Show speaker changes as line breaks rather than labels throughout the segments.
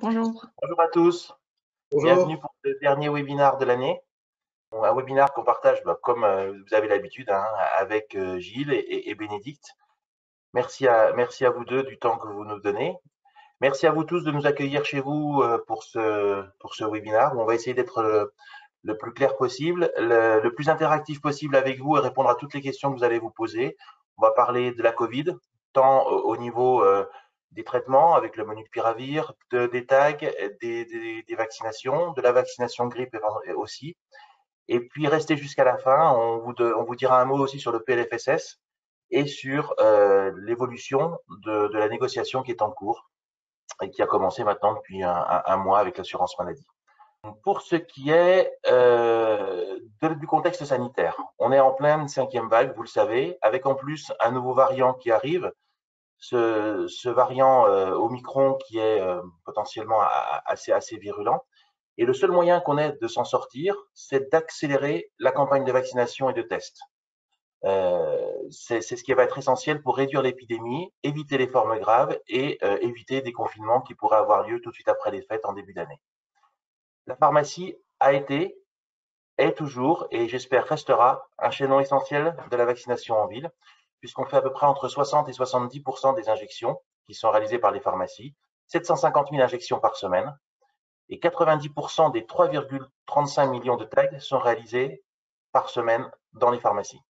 Bonjour.
Bonjour à tous, bienvenue
Bonjour.
pour le dernier webinaire de l'année. Bon, un webinaire qu'on partage comme vous avez l'habitude avec Gilles et Bénédicte. Merci à vous deux du temps que vous nous donnez. Merci à vous tous de nous accueillir chez vous pour ce webinaire où on va essayer d'être le plus clair possible, le plus interactif possible avec vous et répondre à toutes les questions que vous allez vous poser. On va parler de la Covid, tant au niveau des traitements avec le molnupiravir, des tags, des vaccinations, de la vaccination grippe aussi. Et puis restez jusqu'à la fin, on vous dira un mot aussi sur le PLFSS et sur l'évolution de la négociation qui est en cours et qui a commencé maintenant depuis un mois avec l'assurance maladie. Pour ce qui est du contexte sanitaire, on est en pleine 5e vague, vous le savez, avec en plus un nouveau variant qui arrive, ce variant Omicron qui est potentiellement assez virulent. Et le seul moyen qu'on ait de s'en sortir, c'est d'accélérer la campagne de vaccination et de tests. C'est ce qui va être essentiel pour réduire l'épidémie, éviter les formes graves et éviter des confinements qui pourraient avoir lieu tout de suite après les fêtes en début d'année. La pharmacie a été, est toujours et j'espère restera un chaînon essentiel de la vaccination en ville, puisqu'on fait à peu près entre 60 et 70% des injections qui sont réalisées par les pharmacies, 750 000 injections par semaine, et 90% des 3,35 millions de tags sont réalisés par semaine dans les pharmacies.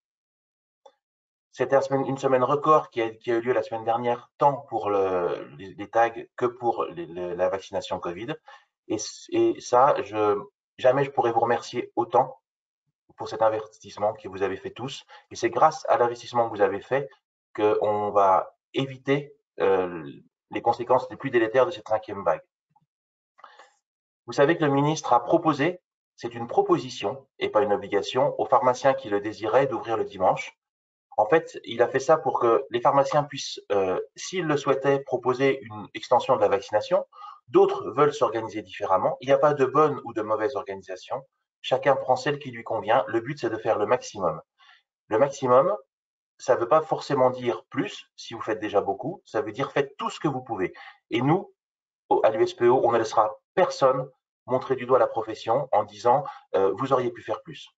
C'était une semaine record qui a eu lieu la semaine dernière, tant pour les tags que pour la vaccination Covid. Et ça, jamais je pourrais vous remercier autant pour cet investissement que vous avez fait tous. Et c'est grâce à l'investissement que vous avez fait qu'on va éviter les conséquences les plus délétères de cette 5e vague. Vous savez que le ministre a proposé, c'est une proposition et pas une obligation, aux pharmaciens qui le désiraient d'ouvrir le dimanche. En fait, il a fait ça pour que les pharmaciens puissent, s'ils le souhaitaient, proposer une extension de la vaccination. D'autres veulent s'organiser différemment. Il n'y a pas de bonne ou de mauvaise organisation. Chacun prend celle qui lui convient. Le but, c'est de faire le maximum. Le maximum, ça ne veut pas forcément dire plus, si vous faites déjà beaucoup. Ça veut dire faites tout ce que vous pouvez. Et nous, à l'USPO, on ne laissera personne montrer du doigt la profession en disant vous auriez pu faire plus.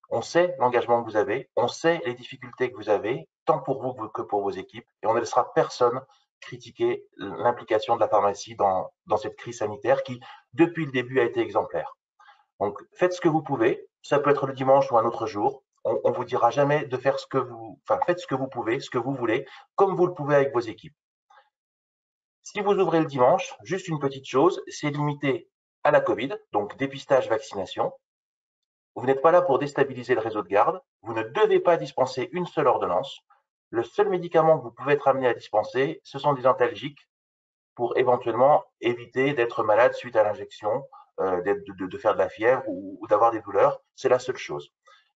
On sait l'engagement que vous avez, on sait les difficultés que vous avez, tant pour vous que pour vos équipes, et on ne laissera personne critiquer l'implication de la pharmacie dans cette crise sanitaire qui, depuis le début, a été exemplaire. Donc, faites ce que vous pouvez, ça peut être le dimanche ou un autre jour, on vous dira jamais de faire faites ce que vous pouvez, ce que vous voulez, comme vous le pouvez avec vos équipes. Si vous ouvrez le dimanche, juste une petite chose, c'est limité à la Covid, donc dépistage, vaccination. Vous n'êtes pas là pour déstabiliser le réseau de garde. Vous ne devez pas dispenser une seule ordonnance. Le seul médicament que vous pouvez être amené à dispenser, ce sont des antalgiques pour éventuellement éviter d'être malade suite à l'injection, de faire de la fièvre ou d'avoir des douleurs. C'est la seule chose.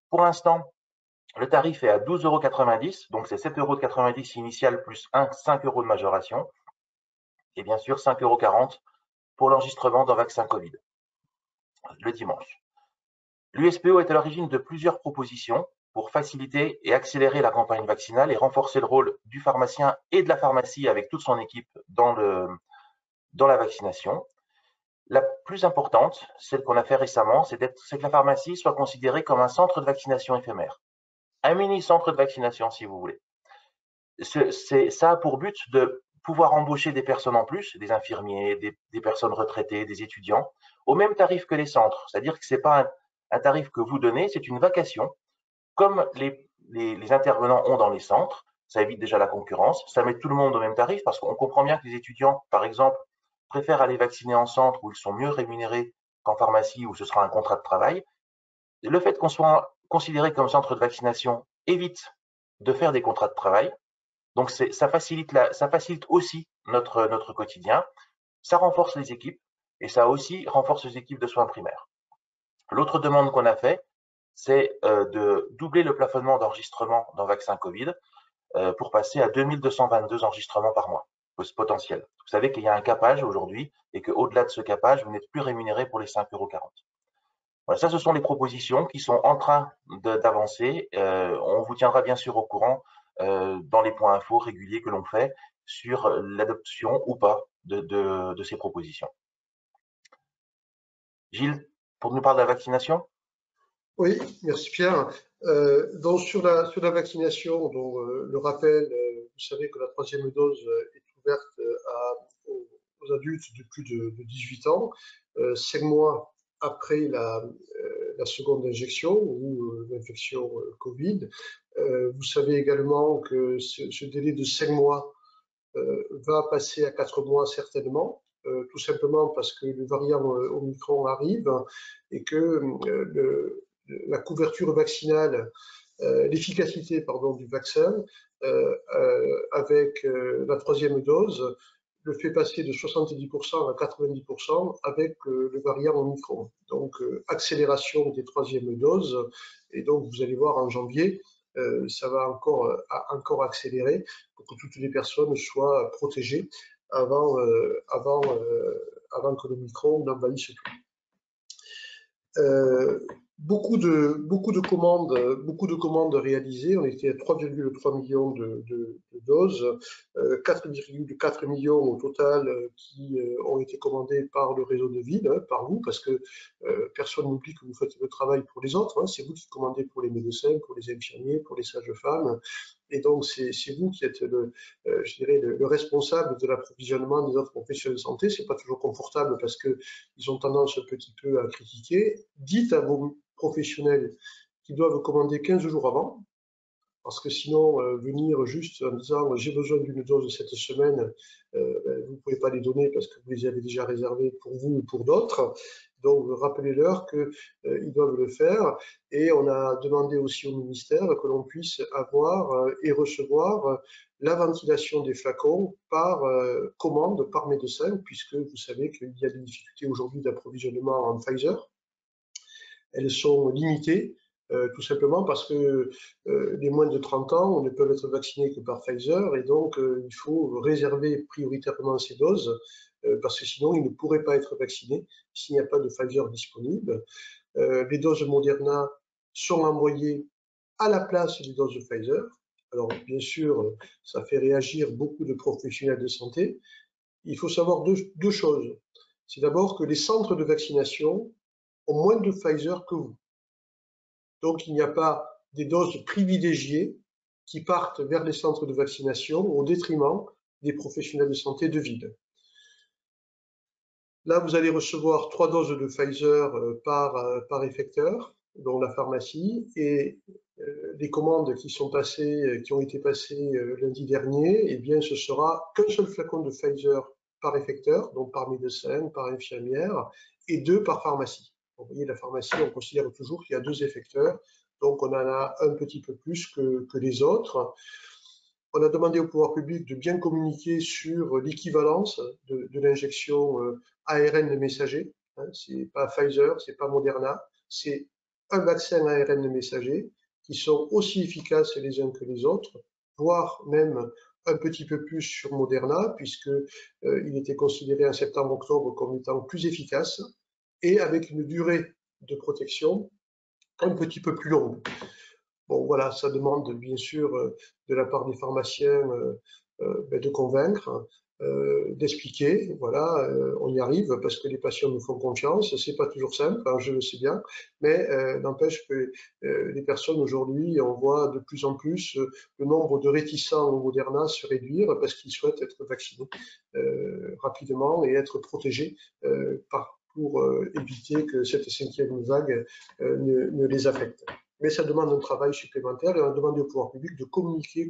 Pour l'instant, le tarif est à 12,90 €, donc c'est 7,90 € initial plus 5 € de majoration. Et bien sûr, 5,40 € pour l'enregistrement d'un vaccin Covid le dimanche. L'USPO est à l'origine de plusieurs propositions pour faciliter et accélérer la campagne vaccinale et renforcer le rôle du pharmacien et de la pharmacie avec toute son équipe dans la vaccination. La plus importante, celle qu'on a fait récemment, c'est que la pharmacie soit considérée comme un centre de vaccination éphémère. Un mini-centre de vaccination, si vous voulez. Ça a pour but de pouvoir embaucher des personnes en plus, des infirmiers, des personnes retraitées, des étudiants, au même tarif que les centres. C'est-à-dire que ce n'est pas un tarif que vous donnez, c'est une vacation, comme les intervenants ont dans les centres. Ça évite déjà la concurrence, ça met tout le monde au même tarif, parce qu'on comprend bien que les étudiants, par exemple, préfèrent aller vacciner en centre où ils sont mieux rémunérés qu'en pharmacie où ce sera un contrat de travail. Le fait qu'on soit considéré comme centre de vaccination évite de faire des contrats de travail. Donc ça facilite aussi notre quotidien, ça renforce les équipes et ça aussi renforce les équipes de soins primaires. L'autre demande qu'on a fait, c'est de doubler le plafonnement d'enregistrement dans vaccin Covid pour passer à 2222 enregistrements par mois potentiel. Vous savez qu'il y a un capage aujourd'hui et qu'au-delà de ce capage, vous n'êtes plus rémunéré pour les 5,40 €. Voilà, ça, ce sont les propositions qui sont en train d'avancer. On vous tiendra bien sûr au courant dans les points infos réguliers que l'on fait sur l'adoption ou pas de ces propositions. Gilles, pour nous parler de la vaccination?
Oui, merci Pierre. Donc sur la vaccination, donc, le rappel, vous savez que la troisième dose est ouverte aux adultes de plus de 18 ans, 5 mois après la seconde injection ou l'infection Covid. Vous savez également que ce délai de 5 mois va passer à 4 mois certainement, tout simplement parce que le variant Omicron arrive et que la couverture vaccinale, l'efficacité pardon, du vaccin avec la troisième dose le fait passer de 70% à 90% avec le variant Omicron. Donc, accélération des troisièmes doses. Et donc, vous allez voir en janvier, ça va encore accélérer pour que toutes les personnes soient protégées avant, avant que l'Omicron n'envahisse tout. Beaucoup de commandes réalisées. On était à 3,3 millions de doses, 4,4 millions au total qui ont été commandées par le réseau de ville, par vous, parce que personne n'oublie que vous faites le travail pour les autres. C'est vous qui commandez pour les médecins, pour les infirmiers, pour les sages-femmes. Et donc, c'est vous qui êtes je dirais le responsable de l'approvisionnement des autres professionnels de santé. C'est pas toujours confortable parce qu'ils ont tendance un petit peu à critiquer. Dites à vos professionnels qui doivent commander 15 jours avant, parce que sinon, venir juste en disant j'ai besoin d'une dose cette semaine, vous ne pouvez pas les donner parce que vous les avez déjà réservées pour vous ou pour d'autres. Donc, rappelez-leur qu'ils doivent le faire. Et on a demandé aussi au ministère que l'on puisse avoir et recevoir la ventilation des flacons par commande, par médecin, puisque vous savez qu'il y a des difficultés aujourd'hui d'approvisionnement en Pfizer. Elles sont limitées, tout simplement parce que les moins de 30 ans ne peuvent être vaccinés que par Pfizer et donc il faut réserver prioritairement ces doses parce que sinon ils ne pourraient pas être vaccinés s'il n'y a pas de Pfizer disponible. Les doses Moderna sont envoyées à la place des doses de Pfizer. Alors bien sûr, ça fait réagir beaucoup de professionnels de santé. Il faut savoir deux choses. C'est d'abord que les centres de vaccination ont moins de Pfizer que vous. Donc, il n'y a pas des doses privilégiées qui partent vers les centres de vaccination au détriment des professionnels de santé de ville. Là, vous allez recevoir 3 doses de Pfizer par effecteur, dont la pharmacie, et les commandes qui ont été passées lundi dernier, eh bien, ce sera qu'un seul flacon de Pfizer par effecteur, donc par médecin, par infirmière, et 2 par pharmacie. Vous voyez, la pharmacie, on considère toujours qu'il y a 2 effecteurs, donc on en a un petit peu plus que les autres. On a demandé au pouvoir public de bien communiquer sur l'équivalence de l'injection ARN messager. C'est pas Pfizer, c'est pas Moderna, c'est un vaccin ARN messager qui sont aussi efficaces les uns que les autres, voire même un petit peu plus sur Moderna, puisque il était considéré en septembre-octobre comme étant plus efficace et avec une durée de protection un petit peu plus longue. Bon, voilà, ça demande bien sûr de la part des pharmaciens de convaincre, d'expliquer. Voilà, on y arrive parce que les patients nous font confiance. C'est pas toujours simple, hein, je le sais bien, mais n'empêche que les personnes aujourd'hui, on voit de plus en plus le nombre de réticents au Moderna se réduire parce qu'ils souhaitent être vaccinés rapidement et être protégés pour éviter que cette 5e vague ne les affecte. Mais ça demande un travail supplémentaire et on a demandé au pouvoir public de communiquer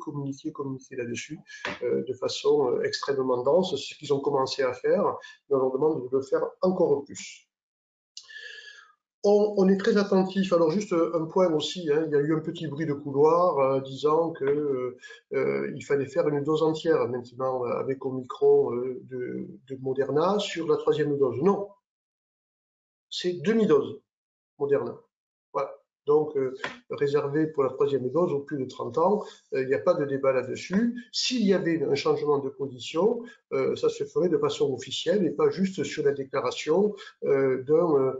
là-dessus de façon extrêmement dense, ce qu'ils ont commencé à faire, mais on leur demande de le faire encore plus. On est très attentif. Alors juste un point aussi, hein, il y a eu un petit bruit de couloir disant que il fallait faire une dose entière maintenant avec Omicron de Moderna sur la 3e dose. Non, c'est demi-dose Moderna. Voilà. Donc, réservé pour la 3e dose aux plus de 30 ans, il n'y a pas de débat là-dessus. S'il y avait un changement de position, ça se ferait de façon officielle et pas juste sur la déclaration d'un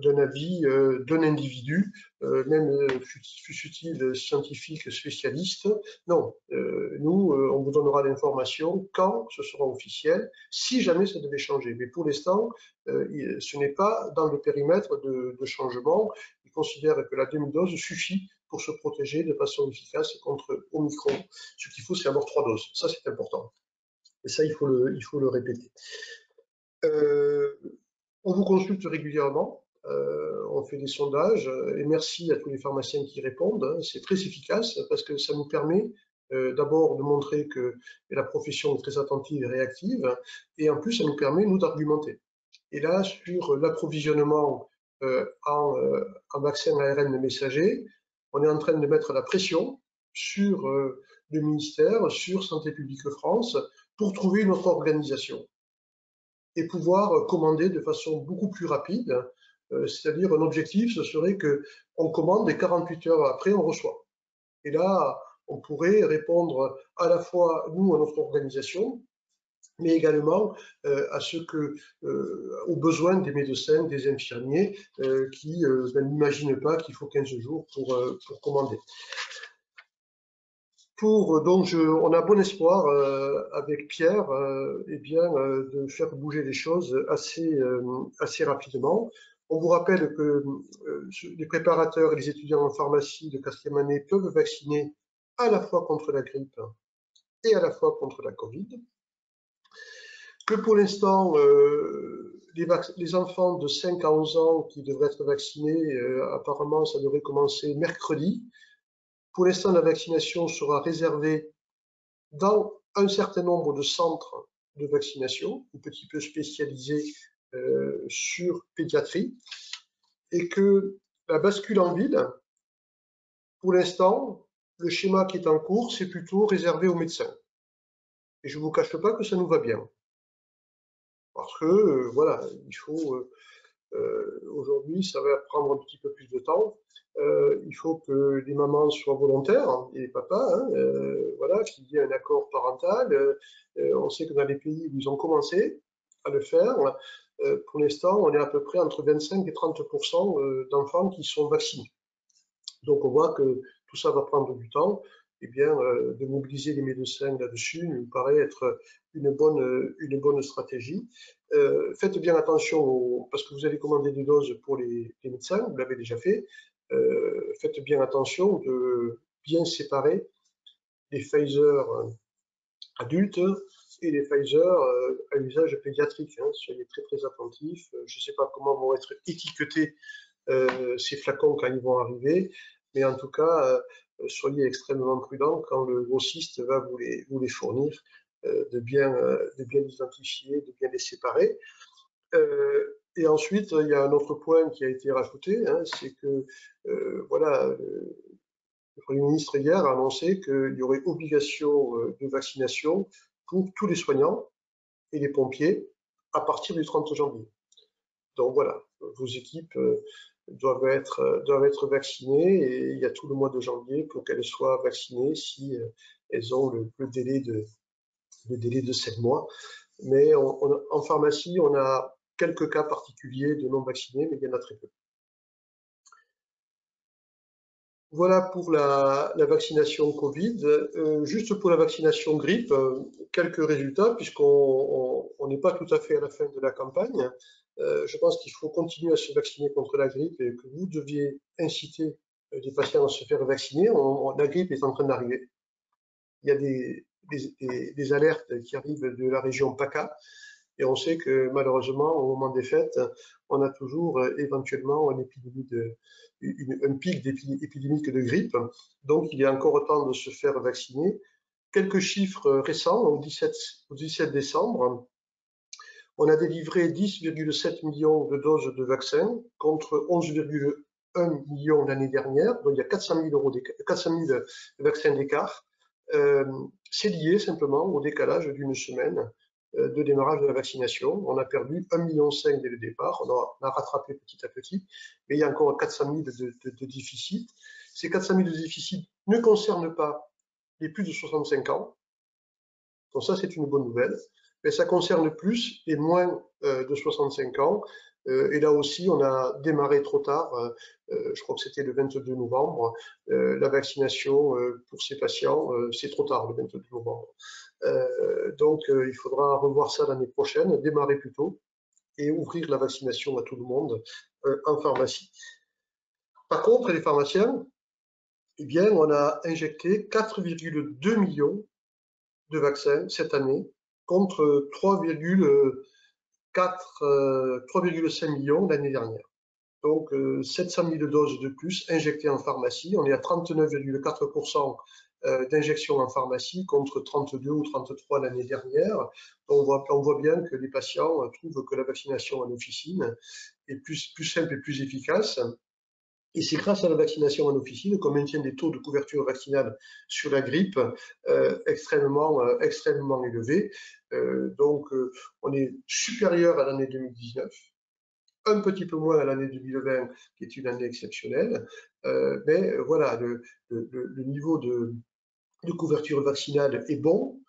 d'un avis d'un individu, même fût-il scientifique spécialiste. Non, nous, on vous donnera l'information quand ce sera officiel, si jamais ça devait changer. Mais pour l'instant, ce n'est pas dans le périmètre de changement. Ils considèrent que la demi-dose suffit pour se protéger de façon efficace contre Omicron. Ce qu'il faut, c'est avoir 3 doses. Ça, c'est important. Et ça, il faut le répéter. On vous consulte régulièrement. On fait des sondages et merci à tous les pharmaciens qui répondent. Hein, c'est très efficace parce que ça nous permet d'abord de montrer que la profession est très attentive et réactive et en plus ça nous permet nous d'argumenter. Et là sur l'approvisionnement en vaccins ARN messager, on est en train de mettre la pression sur le ministère, sur Santé publique France pour trouver une autre organisation et pouvoir commander de façon beaucoup plus rapide. C'est-à-dire un objectif, ce serait qu'on commande et 48 heures après, on reçoit. Et là, on pourrait répondre à la fois, nous, à notre organisation, mais également aux besoins des médecins, des infirmiers qui n'imaginent pas qu'il faut 15 jours pour commander. Donc, on a bon espoir avec Pierre de faire bouger les choses assez rapidement. On vous rappelle que les préparateurs et les étudiants en pharmacie de 4e année peuvent vacciner à la fois contre la grippe et à la fois contre la Covid. Que pour l'instant, les enfants de 5 à 11 ans qui devraient être vaccinés, apparemment, ça devrait commencer mercredi. Pour l'instant, la vaccination sera réservée dans un certain nombre de centres de vaccination, un petit peu spécialisés sur pédiatrie, et que la bascule en ville, pour l'instant, le schéma qui est en cours, c'est plutôt réservé aux médecins. Et je ne vous cache pas que ça nous va bien. Parce que, voilà, il faut... aujourd'hui, ça va prendre un petit peu plus de temps. Il faut que les mamans soient volontaires, et les papas, hein, voilà, qu'il y ait un accord parental. On sait que dans les pays où ils ont commencé à le faire, pour l'instant, on est à peu près entre 25 et 30% d'enfants qui sont vaccinés. Donc on voit que tout ça va prendre du temps. Eh bien, de mobiliser les médecins là-dessus nous paraît être une bonne stratégie. Faites bien attention, parce que vous allez commander des doses pour les médecins, vous l'avez déjà fait. Faites bien attention de bien séparer les Pfizer adultes et les Pfizer à usage pédiatrique. Hein. Soyez très très attentifs. Je ne sais pas comment vont être étiquetés ces flacons quand ils vont arriver, mais en tout cas, soyez extrêmement prudents quand le grossiste va vous les fournir, de bien les identifier, de bien les séparer. Et ensuite, il y a un autre point qui a été rajouté, hein, c'est que voilà, le Premier ministre hier a annoncé qu'il y aurait obligation de vaccination pour tous les soignants et les pompiers à partir du 30 janvier. Donc voilà, vos équipes doivent être vaccinées et il y a tout le mois de janvier pour qu'elles soient vaccinées si elles ont le délai de 7 mois. Mais en pharmacie, on a quelques cas particuliers de non vaccinés, mais il y en a très peu. Voilà pour la vaccination Covid. Juste pour la vaccination grippe, quelques résultats, puisqu'on n'est pas tout à fait à la fin de la campagne. Je pense qu'il faut continuer à se vacciner contre la grippe et que vous deviez inciter les patients à se faire vacciner. La grippe est en train d'arriver. Il y a des alertes qui arrivent de la région PACA. Et on sait que malheureusement, au moment des fêtes, on a toujours éventuellement un pic épidémique de grippe. Donc, il est encore temps de se faire vacciner. Quelques chiffres récents, au 17 décembre, on a délivré 10,7 millions de doses de vaccins contre 11,1 millions l'année dernière. Donc, il y a 400 000 vaccins d'écart. C'est lié simplement au décalage d'une semaine de démarrage de la vaccination. On a perdu 1,5 million dès le départ, on a rattrapé petit à petit, mais il y a encore 400 000 de déficit. Ces 400 000 de déficit ne concernent pas les plus de 65 ans, donc ça c'est une bonne nouvelle. mais ça concerne plus les moins de 65 ans. Et là aussi, on a démarré trop tard, je crois que c'était le 22 novembre, la vaccination pour ces patients, c'est trop tard le 22 novembre. Donc il faudra revoir ça l'année prochaine, démarrer plus tôt et ouvrir la vaccination à tout le monde en pharmacie. Par contre, les pharmaciens, eh bien, on a injecté 4,2 millions de vaccins cette année contre 3,5 millions l'année dernière. Donc 700 000 doses de plus injectées en pharmacie. On est à 39,4% d'injections en pharmacie contre 32 ou 33 l'année dernière. On voit bien que les patients trouvent que la vaccination en officine est plus simple et plus efficace. Et c'est grâce à la vaccination en officine qu'on maintient des taux de couverture vaccinale sur la grippe extrêmement élevés. Donc, on est supérieur à l'année 2019, un petit peu moins à l'année 2020, qui est une année exceptionnelle. Mais voilà, le niveau de couverture vaccinale est bon,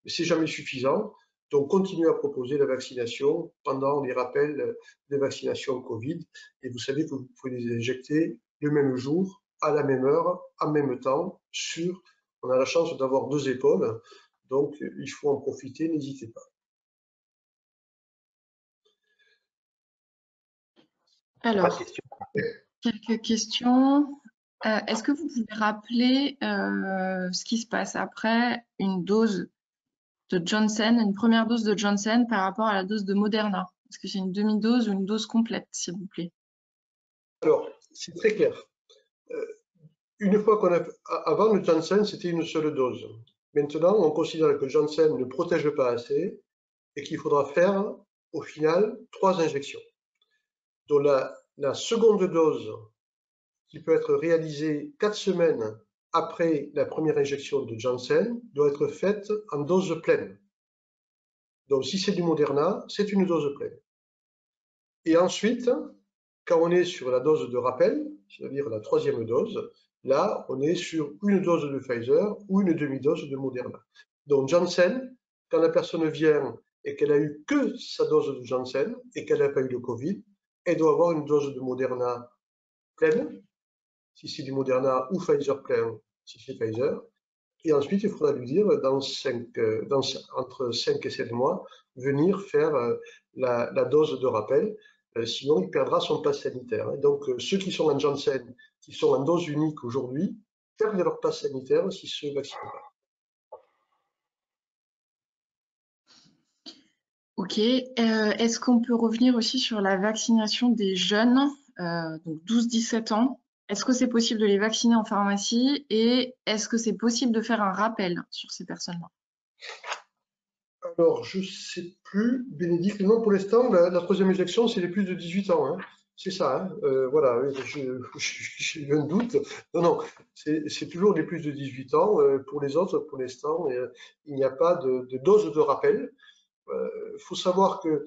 mais c'est jamais suffisant. Donc, continuez à proposer la vaccination pendant les rappels de vaccination Covid. Et vous savez que vous pouvez les injecter le même jour, à la même heure, en même temps, on a la chance d'avoir 2 épaules. Donc, il faut en profiter, n'hésitez pas.
Alors, quelques questions. Est-ce que vous pouvez rappeler ce qui se passe après une dose de Johnson, une première dose de Johnson par rapport à la dose de Moderna? Est-ce que c'est une demi-dose ou une dose complète, s'il vous plaît?
Alors, c'est très clair. Une fois avant le Johnson, c'était une seule dose. Maintenant, on considère que Johnson ne protège pas assez et qu'il faudra faire, au final, 3 injections. Donc la seconde dose, qui peut être réalisée 4 semaines après la première injection de Johnson, doit être faite en dose pleine. Donc si c'est du Moderna, c'est une dose pleine. Et ensuite, quand on est sur la dose de rappel, c'est-à-dire la 3e dose, là, on est sur une dose de Pfizer ou une demi-dose de Moderna. Donc Janssen, quand la personne vient et qu'elle a eu que sa dose de Janssen et qu'elle n'a pas eu le Covid, elle doit avoir une dose de Moderna pleine, si c'est du Moderna, ou Pfizer plein, si c'est Pfizer. Et ensuite, il faudra lui dire, entre 5 et 7 mois, venir faire la dose de rappel. Sinon, il perdra son pass sanitaire. Donc, ceux qui sont en Janssen, qui sont en dose unique aujourd'hui, perdent leur pass sanitaire s'ils se vaccinent pas.
Ok. Est-ce qu'on peut revenir aussi sur la vaccination des jeunes, donc 12-17 ans? Est-ce que c'est possible de les vacciner en pharmacie et est-ce que c'est possible de faire un rappel sur ces personnes-là?
Alors, je ne sais plus, Bénédicte, non, pour l'instant, la 3e injection, c'est les plus de 18 ans. Hein. C'est ça, hein. Voilà, j'ai eu un doute. Non, c'est toujours les plus de 18 ans. Pour les autres, pour l'instant, il n'y a pas de dose de rappel. Il faut savoir que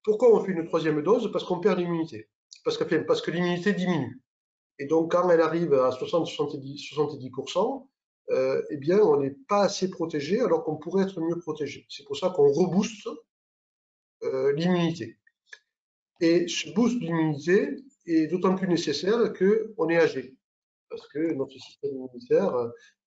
pourquoi on fait une 3e dose? Parce qu'on perd l'immunité. Parce que l'immunité diminue. Et donc, quand elle arrive à 60-70%, eh bien, on n'est pas assez protégé alors qu'on pourrait être mieux protégé. C'est pour ça qu'on rebooste l'immunité. Et ce boost d'immunité est d'autant plus nécessaire qu'on est âgé, parce que notre système immunitaire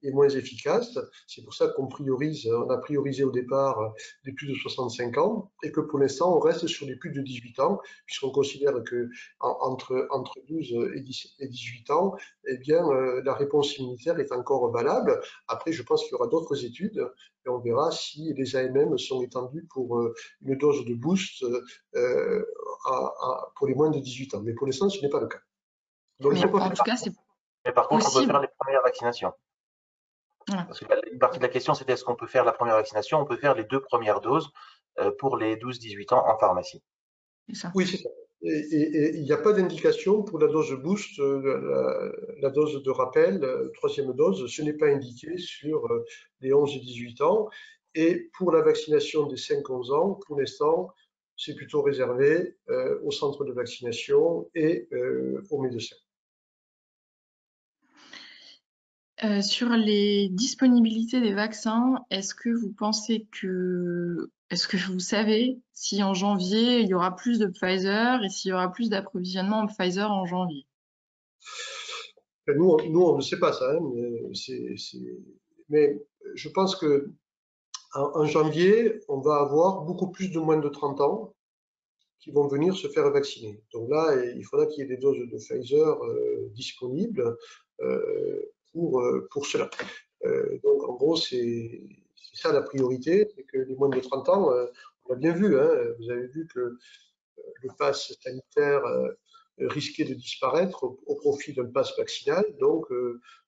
est moins efficace. C'est pour ça qu'on a priorisé au départ les plus de 65 ans et que pour l'instant, on reste sur les plus de 18 ans, puisqu'on considère que entre 12 et 18 ans, eh bien, la réponse immunitaire est encore valable. Après, je pense qu'il y aura d'autres études et on verra si les AMM sont étendus pour une dose de boost pour les moins de 18 ans. Mais pour l'instant, ce n'est pas le cas.
Donc, en tout cas, c'est
Mais par contre, on peut faire les premières vaccinations.
Voilà.
Parce que une partie de la question, c'était est-ce qu'on peut faire la première vaccination? On peut faire les 2 premières doses pour les 12-18 ans en pharmacie.
Ça.
Oui, c'est ça. Et il n'y a pas d'indication pour la dose boost, la dose de rappel, 3e dose, ce n'est pas indiqué sur les 11 et 18 ans. Et pour la vaccination des 5-11 ans, pour l'instant, c'est plutôt réservé au centre de vaccination et aux médecins.
Sur les disponibilités des vaccins, est-ce que vous pensez que est-ce que vous savez si en janvier, il y aura plus de Pfizer et s'il y aura plus d'approvisionnement en Pfizer en janvier?
Nous, on ne sait pas ça, hein, mais je pense que en janvier, on va avoir beaucoup plus de moins de 30 ans qui vont venir se faire vacciner. Donc là, il faudra qu'il y ait des doses de Pfizer disponibles pour cela. Donc en gros, c'est ça la priorité, c'est que les moins de 30 ans, on l'a bien vu, hein, vous avez vu que le pass sanitaire risquait de disparaître au profit d'un pass vaccinal. Donc,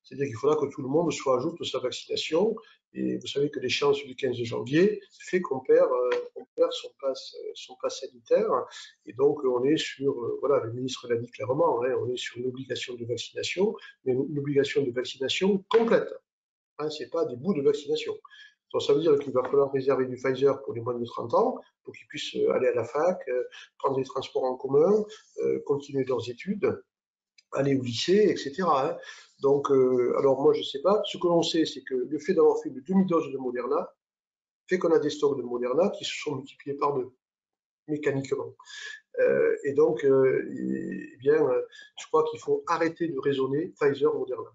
c'est-à-dire qu'il faudra que tout le monde soit à jour de sa vaccination. Et vous savez que l'échéance du 15 janvier fait qu'on perd son pass sanitaire. Et donc, on est sur, voilà, le ministre l'a dit clairement, hein, on est sur une obligation de vaccination, mais une obligation de vaccination complète. Hein, ce n'est pas des bouts de vaccination. Donc, ça veut dire qu'il va falloir réserver du Pfizer pour les moins de 30 ans, pour qu'ils puissent aller à la fac, prendre les transports en commun, continuer leurs études, aller au lycée, etc. Hein. Donc, alors moi, je ne sais pas. Ce que l'on sait, c'est que le fait d'avoir fait une demi-dose de Moderna fait qu'on a des stocks de Moderna qui se sont multipliés par 2, mécaniquement. Et donc, eh bien, je crois qu'il faut arrêter de raisonner Pfizer-Moderna.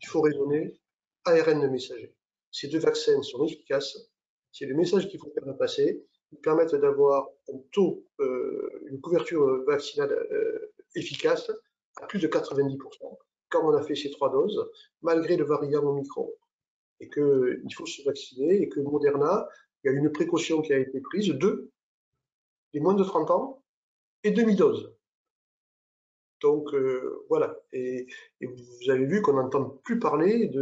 Il faut raisonner ARN messager. Ces deux vaccins sont efficaces. C'est le message qu'il faut faire passer. Ils permettent d'avoir un taux, une couverture vaccinale efficace à plus de 90%, comme on a fait ces 3 doses, malgré le variant Omicron. Et qu'il faut se vacciner et que Moderna, il y a une précaution qui a été prise de les moins de 30 ans et demi-dose. Donc voilà, et vous avez vu qu'on n'entend plus parler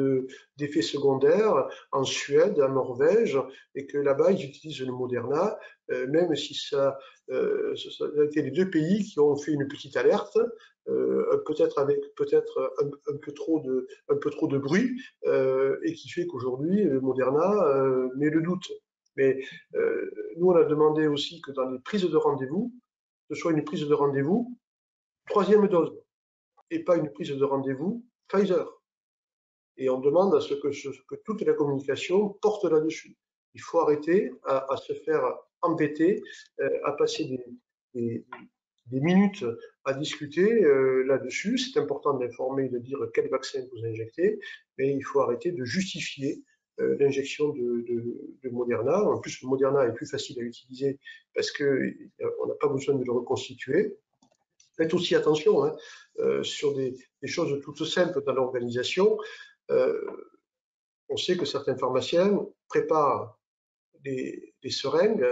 d'effets secondaires en Suède, en Norvège, et que là-bas, ils utilisent le Moderna, même si ça a été les 2 pays qui ont fait une petite alerte, peut-être avec un peu trop de bruit, et qui fait qu'aujourd'hui, le Moderna met le doute. Mais nous, on a demandé aussi que dans les prises de rendez-vous, ce soit une prise de rendez-vous 3e dose, et pas une prise de rendez-vous Pfizer. Et on demande à ce que toute la communication porte là-dessus. Il faut arrêter à se faire embêter, à passer des minutes à discuter là-dessus. C'est important d'informer, de dire quel vaccin vous injectez, mais il faut arrêter de justifier l'injection de Moderna. En plus, le Moderna est plus facile à utiliser parce qu'on n'a pas besoin de le reconstituer. Faites aussi attention, hein, sur des choses toutes simples dans l'organisation. On sait que certains pharmaciens préparent des seringues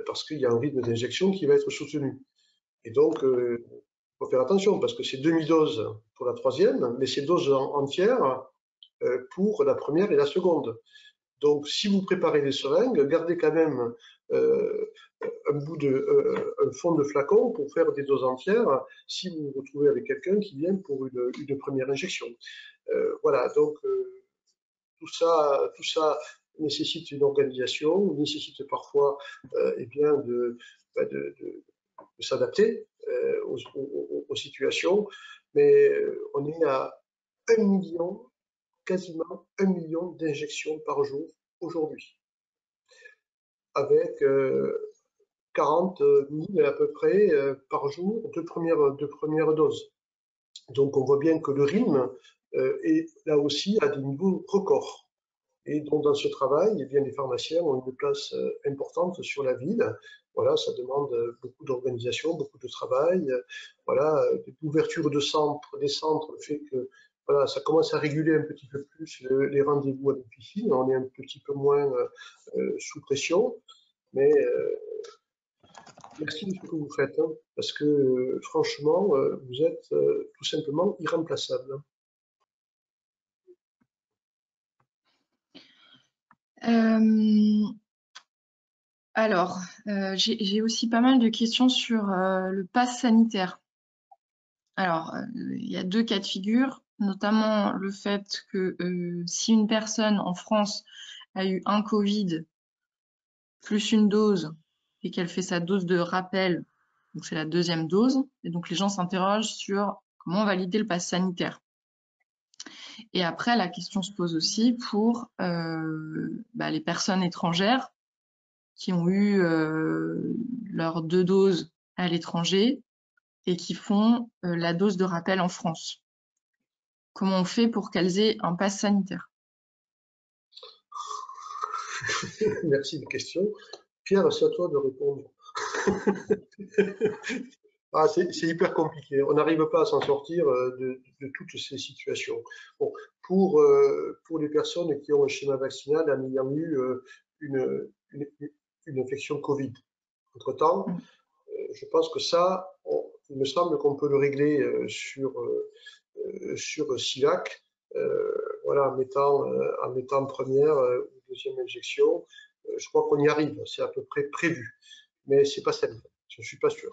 parce qu'il y a un rythme d'injection qui va être soutenu. Et donc, il faut faire attention parce que c'est demi-dose pour la 3e, mais c'est dose entière pour la 1re et la 2e. Donc, si vous préparez des seringues, gardez quand même un fond de flacon pour faire des doses entières si vous vous retrouvez avec quelqu'un qui vient pour une première injection. Voilà, donc tout ça nécessite une organisation, nécessite parfois eh bien de s'adapter aux situations, mais on est à 1 million, quasiment 1 million d'injections par jour aujourd'hui, avec 40 000 à peu près par jour de première dose. Donc on voit bien que le rythme est là aussi à des niveaux records. Et donc dans ce travail, eh bien, les pharmaciens ont une place importante sur la ville. Voilà, ça demande beaucoup d'organisation, beaucoup de travail. Voilà, l'ouverture des centres fait que voilà, ça commence à réguler un petit peu plus les rendez-vous à l'officine. On est un petit peu moins sous pression, mais merci de ce que vous faites, hein, parce que franchement, vous êtes tout simplement irremplaçable.
Alors, j'ai aussi pas mal de questions sur le pass sanitaire. Alors, il y a 2 cas de figure, notamment le fait que si une personne en France a eu un Covid plus une dose et qu'elle fait sa dose de rappel, donc c'est la 2e dose, et donc les gens s'interrogent sur comment valider le pass sanitaire. Et après, la question se pose aussi pour les personnes étrangères qui ont eu leurs 2 doses à l'étranger et qui font la dose de rappel en France. Comment on fait pour qu'elles aient un pass sanitaire?
Merci de question. Pierre, c'est à toi de répondre. Ah, c'est hyper compliqué. On n'arrive pas à s'en sortir de toutes ces situations. Bon, pour les personnes qui ont un schéma vaccinal en ayant eu une, une, une infection Covid. Entre-temps, je pense que ça, il me semble qu'on peut le régler sur SIVAC, voilà, en mettant première ou deuxième injection. Je crois qu'on y arrive, c'est à peu près prévu, mais c'est pas simple, je ne suis pas sûr.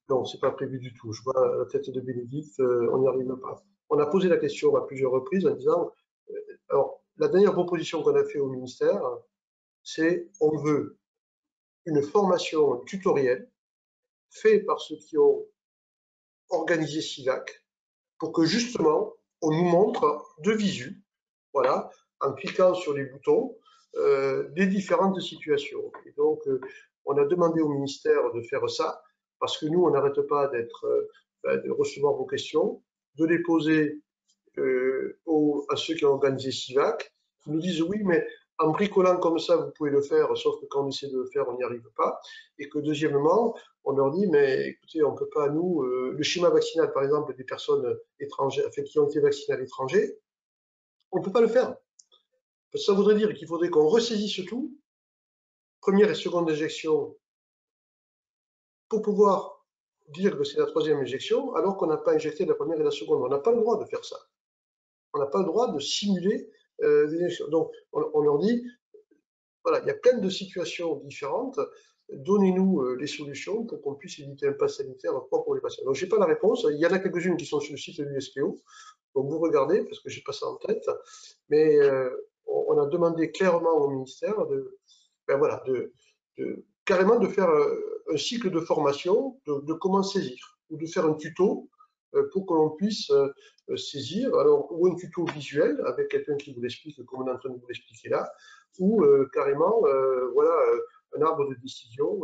Non, c'est pas prévu du tout. Je vois la tête de Bénédicte, on n'y arrive pas. On a posé la question à plusieurs reprises en disant, alors, la dernière proposition qu'on a fait au ministère, c'est on veut une formation tutorielle faite par ceux qui ont organisé SIVAC pour que justement, on nous montre de visu, voilà, en cliquant sur les boutons, des différentes situations. Et donc, on a demandé au ministère de faire ça, parce que nous, on n'arrête pas de recevoir vos questions, de les poser à ceux qui ont organisé SIVAC, qui nous disent oui, mais en bricolant comme ça, vous pouvez le faire, sauf que quand on essaie de le faire, on n'y arrive pas. Et que deuxièmement, on leur dit, mais écoutez, on ne peut pas, nous, le schéma vaccinal, par exemple, des personnes étrangères, enfin, qui ont été vaccinées à l'étranger, on ne peut pas le faire. Parce que ça voudrait dire qu'il faudrait qu'on ressaisisse tout, première et seconde injection, pour pouvoir dire que c'est la troisième injection, alors qu'on n'a pas injecté la première et la seconde. On n'a pas le droit de faire ça. On n'a pas le droit de simuler des injections. Donc, on leur dit, voilà, il y a plein de situations différentes. Donnez-nous les solutions pour qu'on puisse éviter un pass sanitaire propre pour les patients. Donc, je n'ai pas la réponse. Il y en a quelques-unes qui sont sur le site de l'USPO. Donc, vous regardez, parce que je n'ai pas ça en tête. Mais on a demandé clairement au ministère ben voilà, carrément de faire un cycle de formation de comment saisir, ou de faire un tuto pour que l'on puisse saisir, alors, ou un tuto visuel avec quelqu'un qui vous l'explique comme on est en train de vous l'expliquer là, ou carrément voilà, un arbre de décision,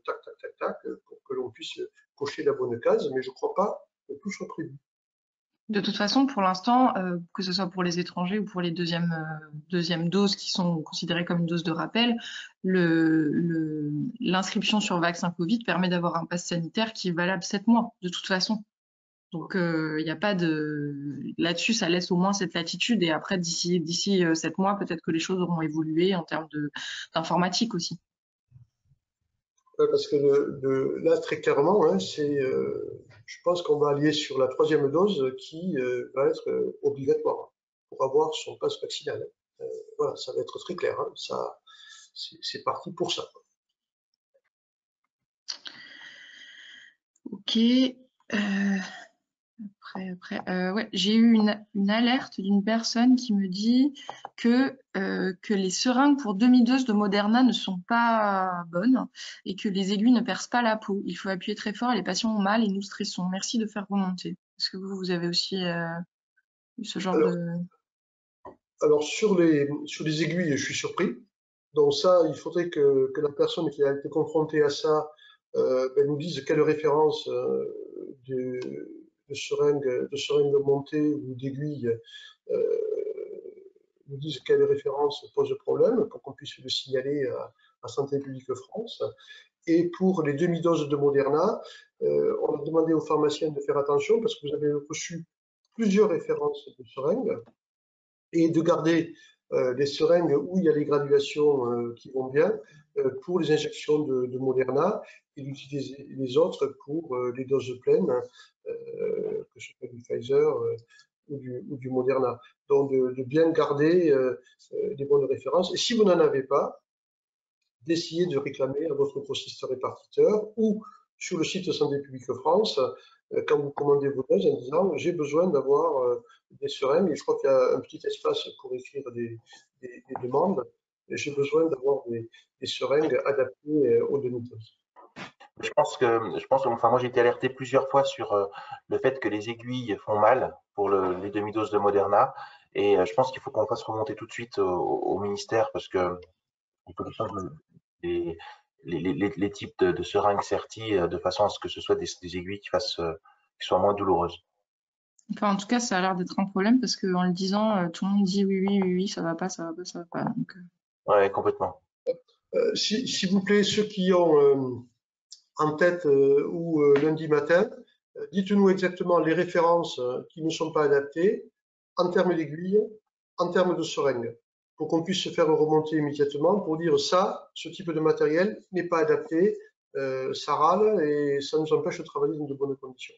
tac, tac, tac, tac, pour que l'on puisse cocher la bonne case, mais je ne crois pas que tout soit prévu.
De toute façon, pour l'instant, que ce soit pour les étrangers ou pour les deuxièmes doses qui sont considérées comme une dose de rappel, l'inscription sur Vaccin Covid permet d'avoir un pass sanitaire qui est valable 7 mois, de toute façon. Donc, il n'y a pas de... Là-dessus, ça laisse au moins cette latitude. Et après, d'ici 7 mois, peut-être que les choses auront évolué en termes d'informatique aussi.
Parce que là, très clairement, hein, je pense qu'on va aller sur la troisième dose qui va être obligatoire pour avoir son pass vaccinal. Voilà, ça va être très clair. Hein, ça, c'est parti pour ça.
Ok. Ouais, j'ai eu une alerte d'une personne qui me dit que les seringues pour demi-dose de Moderna ne sont pas bonnes et que les aiguilles ne percent pas la peau. Il faut appuyer très fort et les patients ont mal et nous stressons. Merci de faire remonter. Est-ce que vous avez aussi eu ce genre de...
Alors sur les aiguilles, je suis surpris. Donc ça, il faudrait que la personne qui a été confrontée à ça nous dise quelle référence de seringue montée ou d'aiguille nous dise quelle référence pose problème pour qu'on puisse le signaler à Santé publique France. Et pour les demi-doses de Moderna, on a demandé aux pharmaciens de faire attention parce que vous avez reçu plusieurs références de seringues et de garder les seringues où il y a les graduations qui vont bien pour les injections de Moderna et d'utiliser les autres pour les doses pleines, que ce soit du Pfizer ou du Moderna. Donc de bien garder les bonnes références. Et si vous n'en avez pas, d'essayer de réclamer à votre grossiste répartiteur ou sur le site Santé publique France, quand vous commandez vos doses, en disant j'ai besoin d'avoir des seringues, et je crois qu'il y a un petit espace pour écrire des demandes, et j'ai besoin d'avoir des seringues adaptées aux demi-doses.
Enfin, moi j'ai été alerté plusieurs fois sur le fait que les aiguilles font mal pour les demi-doses de Moderna, et je pense qu'il faut qu'on fasse remonter tout de suite au ministère parce que il faut les types de seringues serties de façon à ce que ce soit des aiguilles qui soient moins douloureuses.
Enfin, en tout cas, ça a l'air d'être un problème parce qu'en le disant, tout le monde dit oui, oui, oui, oui, ça va pas, ça va pas, ça va pas. Donc,
Ouais, complètement.
S'il vous plaît, ceux qui ont en tête ou lundi matin, dites-nous exactement les références qui ne sont pas adaptées en termes d'aiguilles, en termes de seringues, pour qu'on puisse se faire remonter immédiatement pour dire ça, ce type de matériel n'est pas adapté, ça râle et ça nous empêche de travailler dans de bonnes conditions.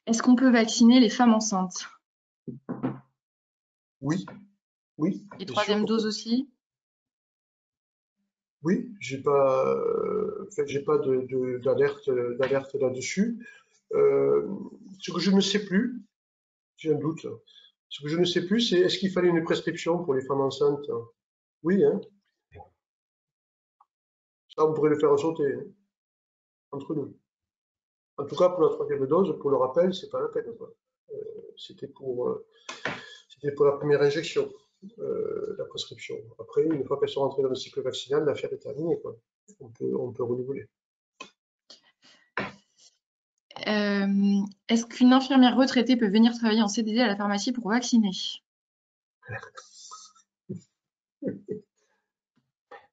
Est-ce qu'on peut vacciner les femmes enceintes?
Oui, oui.
Et troisième dose aussi?
Oui, j'ai pas d'alerte là-dessus. Ce que je ne sais plus, j'ai un doute. Ce que je ne sais plus, c'est est-ce qu'il fallait une prescription pour les femmes enceintes? Oui, hein. Ça, on pourrait le faire sauter, hein, entre nous. En tout cas, pour la troisième dose, pour le rappel, c'est pas la peine. C'était pour la première injection, la prescription. Après, une fois qu'elles sont rentrées dans le cycle vaccinal, l'affaire est terminée, quoi. On peut renouveler.
Est-ce qu'une infirmière retraitée peut venir travailler en CDD à la pharmacie pour vacciner?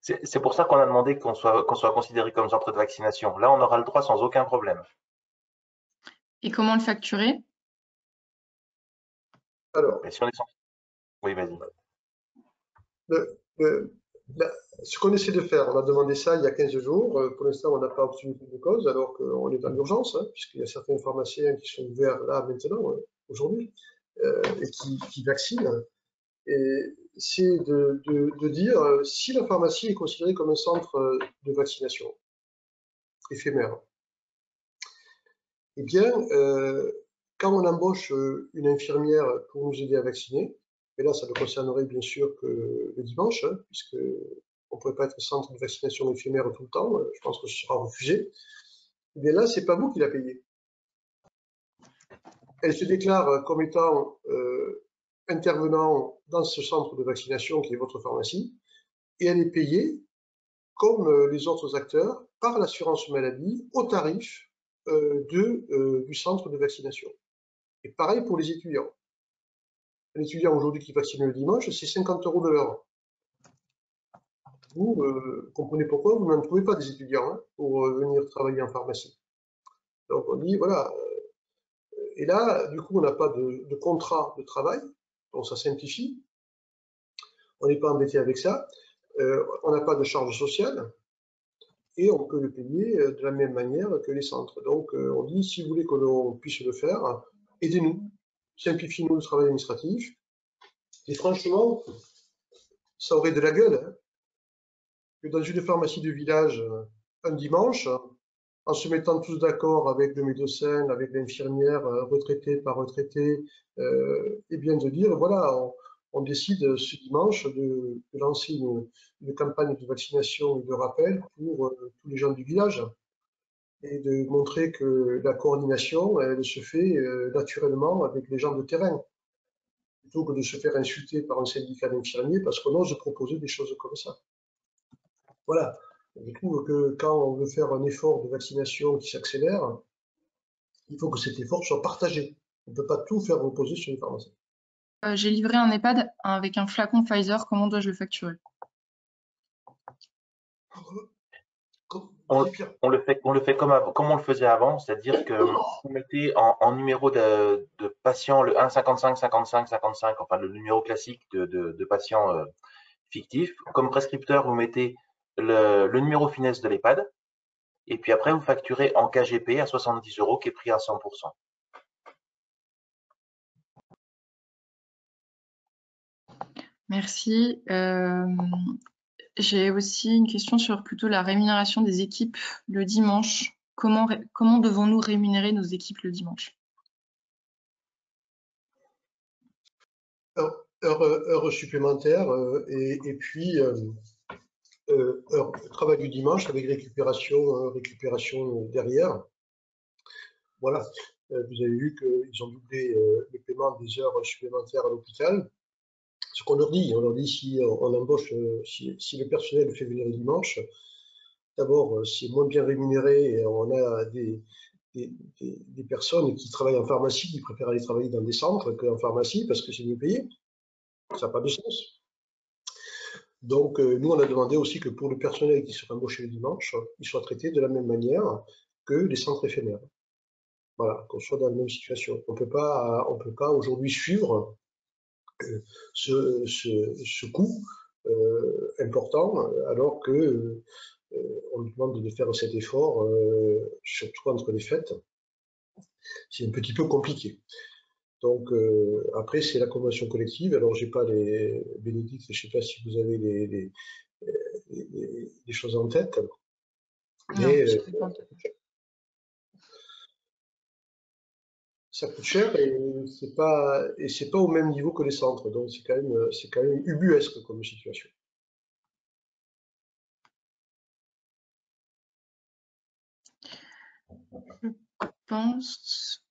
C'est pour ça qu'on a demandé qu'on soit considéré comme centre de vaccination. Là, on aura le droit sans aucun problème.
Et comment le facturer?
Alors,
si on est oui, vas-y.
Ce qu'on essaie de faire, on a demandé ça il y a 15 jours. Pour l'instant, on n'a pas obtenu de cause, alors qu'on est dans l'urgence, hein, puisqu'il y a certains pharmaciens qui sont ouverts là maintenant, aujourd'hui, et qui vaccinent. Et c'est de dire si la pharmacie est considérée comme un centre de vaccination éphémère, eh bien, quand on embauche une infirmière pour nous aider à vacciner, et là, ça ne concernerait bien sûr que le dimanche, hein, puisque on ne pourrait pas être centre de vaccination éphémère tout le temps, je pense que ce sera refusé. Eh bien là, c'est pas vous qui la payez. Elle se déclare comme étant intervenant dans ce centre de vaccination qui est votre pharmacie, et elle est payée comme les autres acteurs par l'assurance maladie au tarif du centre de vaccination. Et pareil pour les étudiants. Un étudiant aujourd'hui qui vaccine le dimanche, c'est 50 € de l'heure. Vous comprenez pourquoi vous n'en trouvez pas des étudiants, hein, pour venir travailler en pharmacie. Donc on dit, voilà. Et là, du coup, on n'a pas de contrat de travail, donc ça simplifie. On n'est pas embêté avec ça. On n'a pas de charge sociale. Et on peut le payer de la même manière que les centres. Donc on dit, si vous voulez que l'on puisse le faire, aidez-nous, simplifiez-nous le travail administratif. Et franchement, ça aurait de la gueule, hein, que dans une pharmacie de village, un dimanche, en se mettant tous d'accord avec le médecin, avec l'infirmière, retraité par retraité, et bien de dire, voilà, on décide ce dimanche de lancer une campagne de vaccination et de rappel pour tous les gens du village, et de montrer que la coordination, elle se fait naturellement avec les gens de terrain, plutôt que de se faire insulter par un syndicat d'infirmiers parce qu'on ose proposer des choses comme ça. Voilà. Je trouve que quand on veut faire un effort de vaccination qui s'accélère, il faut que cet effort soit partagé. On ne peut pas tout faire reposer sur les pharmaciens.
J'ai livré un EHPAD avec un flacon Pfizer, comment dois-je le facturer?
On le fait comme on le faisait avant, c'est-à-dire que vous mettez en numéro de patient le 1 55 55 55, enfin le numéro classique de patient fictif. Comme prescripteur, vous mettez le numéro finesse de l'EHPAD, et puis après vous facturez en KGP à 70 € qui est pris à 100%.
Merci. J'ai aussi une question sur plutôt la rémunération des équipes le dimanche. Comment devons-nous rémunérer nos équipes le dimanche?
Heures supplémentaires et puis travail du dimanche avec récupération derrière. Voilà. Vous avez vu qu'ils ont doublé le paiement des heures supplémentaires à l'hôpital. ce qu'on leur dit. On leur dit si on embauche, si le personnel fait venir le dimanche, d'abord, c'est moins bien rémunéré et on a des personnes qui travaillent en pharmacie qui préfèrent aller travailler dans des centres qu'en pharmacie parce que c'est mieux payé. Ça n'a pas de sens. Donc, nous, on a demandé aussi que pour le personnel qui sera embauché le dimanche, il soit traité de la même manière que les centres éphémères. Voilà, qu'on soit dans la même situation. On peut pas aujourd'hui suivre ce coût important alors que on nous demande de faire cet effort, surtout entre les fêtes. C'est un petit peu compliqué. Donc, après, c'est la convention collective. Alors, j'ai pas les Bénédicte, je sais pas si vous avez les choses en tête. Mais ça coûte cher et c'est pas au même niveau que les centres. Donc, c'est quand même ubuesque comme situation.
Je pense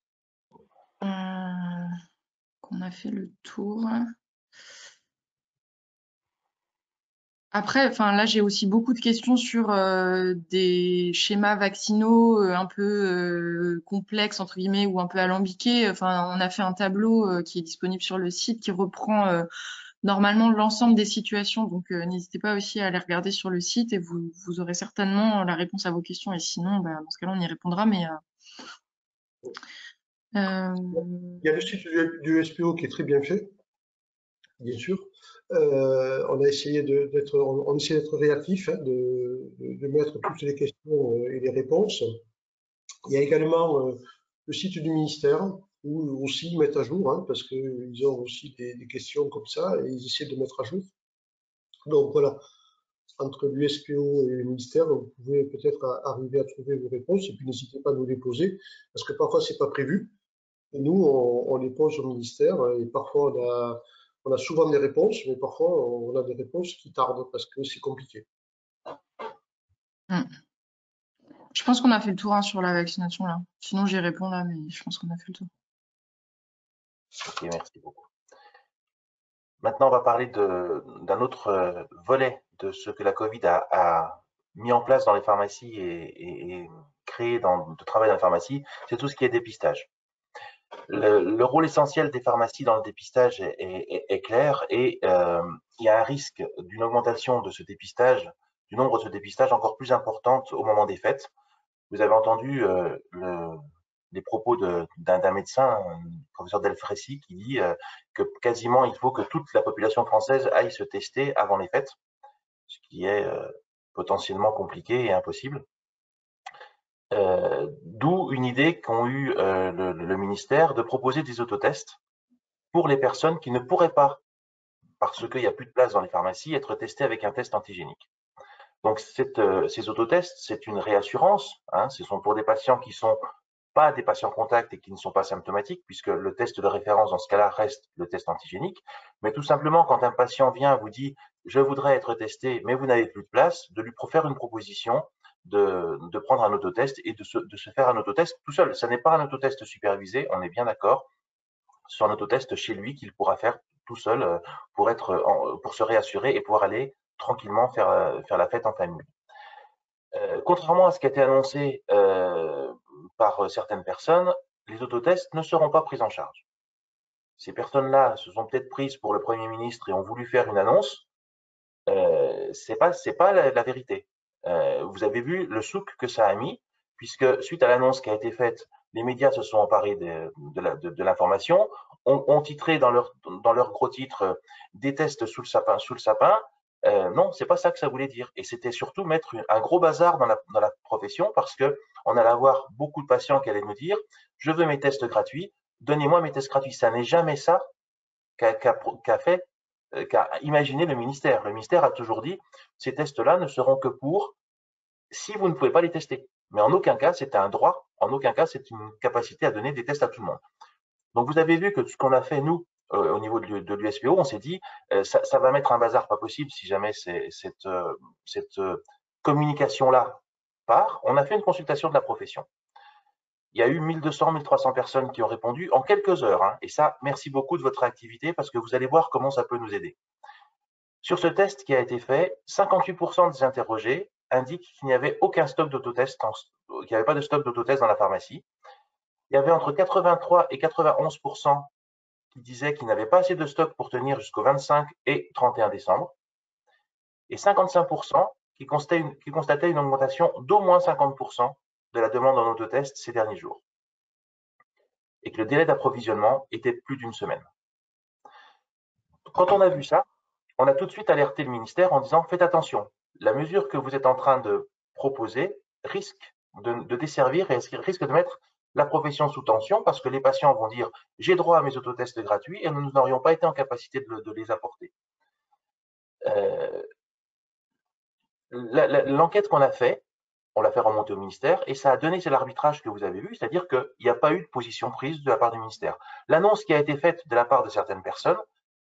qu'on a fait le tour. Après, enfin là, j'ai aussi beaucoup de questions sur des schémas vaccinaux un peu complexes entre guillemets ou un peu alambiqués. Enfin, on a fait un tableau qui est disponible sur le site qui reprend normalement l'ensemble des situations. Donc, n'hésitez pas aussi à aller regarder sur le site et vous aurez certainement la réponse à vos questions. Et sinon, bah, dans ce cas-là, on y répondra. Mais
il y a le site du SPO qui est très bien fait, bien sûr. On a essayé d'être réactif, hein, de mettre toutes les questions et les réponses. Il y a également le site du ministère où aussi ils mettent à jour, hein, parce qu'ils ont aussi des questions comme ça et ils essaient de mettre à jour. Donc voilà, entre l'USPO et le ministère, vous pouvez peut-être arriver à trouver vos réponses et puis n'hésitez pas à nous les poser parce que parfois c'est pas prévu. Et nous, on les pose au ministère et parfois on a souvent des réponses, mais parfois on a des réponses qui tardent parce que c'est compliqué.
Je pense qu'on a fait le tour hein, sur la vaccination là. Sinon, j'y réponds là, mais je pense qu'on a fait le tour.
Ok, merci beaucoup. Maintenant, on va parler d'un autre volet de ce que la Covid a mis en place dans les pharmacies et créé de travail dans les pharmacies, c'est tout ce qui est dépistage. Le rôle essentiel des pharmacies dans le dépistage est clair et il y a un risque d'une augmentation de ce dépistage, du nombre de ce dépistage encore plus importante au moment des fêtes. Vous avez entendu les propos d'un médecin, professeur Delfrécy, qui dit que quasiment il faut que toute la population française aille se tester avant les fêtes, ce qui est potentiellement compliqué et impossible. D'où une idée qu'ont eu le ministère de proposer des autotests pour les personnes qui ne pourraient pas, parce qu'il n'y a plus de place dans les pharmacies, être testées avec un test antigénique. Donc ces autotests, c'est une réassurance. Hein, ce sont pour des patients qui sont pas des patients contacts et qui ne sont pas symptomatiques, puisque le test de référence dans ce cas-là reste le test antigénique. Mais tout simplement, quand un patient vient vous dit « je voudrais être testé, mais vous n'avez plus de place », de lui faire une proposition de prendre un autotest et de se faire un autotest tout seul. Ce n'est pas un autotest supervisé, on est bien d'accord, sur un autotest chez lui qu'il pourra faire tout seul pour se réassurer et pouvoir aller tranquillement faire la fête en famille. Contrairement à ce qui a été annoncé par certaines personnes, les autotests ne seront pas pris en charge. Ces personnes-là se sont peut-être prises pour le Premier ministre et ont voulu faire une annonce. C'est pas la vérité. Vous avez vu le souk que ça a mis, puisque suite à l'annonce qui a été faite, les médias se sont emparés de l'information, ont titré dans leur gros titre des tests sous le sapin. Non, c'est pas ça que ça voulait dire. Et c'était surtout mettre un gros bazar dans la profession parce que on allait avoir beaucoup de patients qui allaient nous dire je veux mes tests gratuits, donnez-moi mes tests gratuits. Ça n'est jamais ça qu'a imaginé le ministère. Le ministère a toujours dit ces tests-là ne seront que pour si vous ne pouvez pas les tester. Mais en aucun cas, c'est un droit, en aucun cas, c'est une capacité à donner des tests à tout le monde. Donc, vous avez vu que ce qu'on a fait, nous, au niveau de l'USPO, on s'est dit, ça va mettre un bazar pas possible si jamais cette communication-là part. On a fait une consultation de la profession. il y a eu 1200, 1300 personnes qui ont répondu en quelques heures. Hein. Et ça, merci beaucoup de votre activité parce que vous allez voir comment ça peut nous aider. Sur ce test qui a été fait, 58% des interrogés indiquent qu'il n'y avait aucun stock d'autotest, qu'il n'y avait pas de stock d'autotest dans la pharmacie. Il y avait entre 83 et 91% qui disaient qu'ils n'avaient pas assez de stock pour tenir jusqu'au 25 et 31 décembre. Et 55% qui constataient une augmentation d'au moins 50% de la demande en autotest ces derniers jours. Et que le délai d'approvisionnement était plus d'une semaine. Quand on a vu ça, on a tout de suite alerté le ministère en disant « Faites attention, la mesure que vous êtes en train de proposer risque de desservir et risque de mettre la profession sous tension parce que les patients vont dire « J'ai droit à mes autotests gratuits et nous n'aurions pas été en capacité de les apporter. » L'enquête qu'on a fait, on l'a fait remonter au ministère et ça a donné l'arbitrage que vous avez vu, c'est-à-dire qu'il n'y a pas eu de position prise de la part du ministère. L'annonce qui a été faite de la part de certaines personnes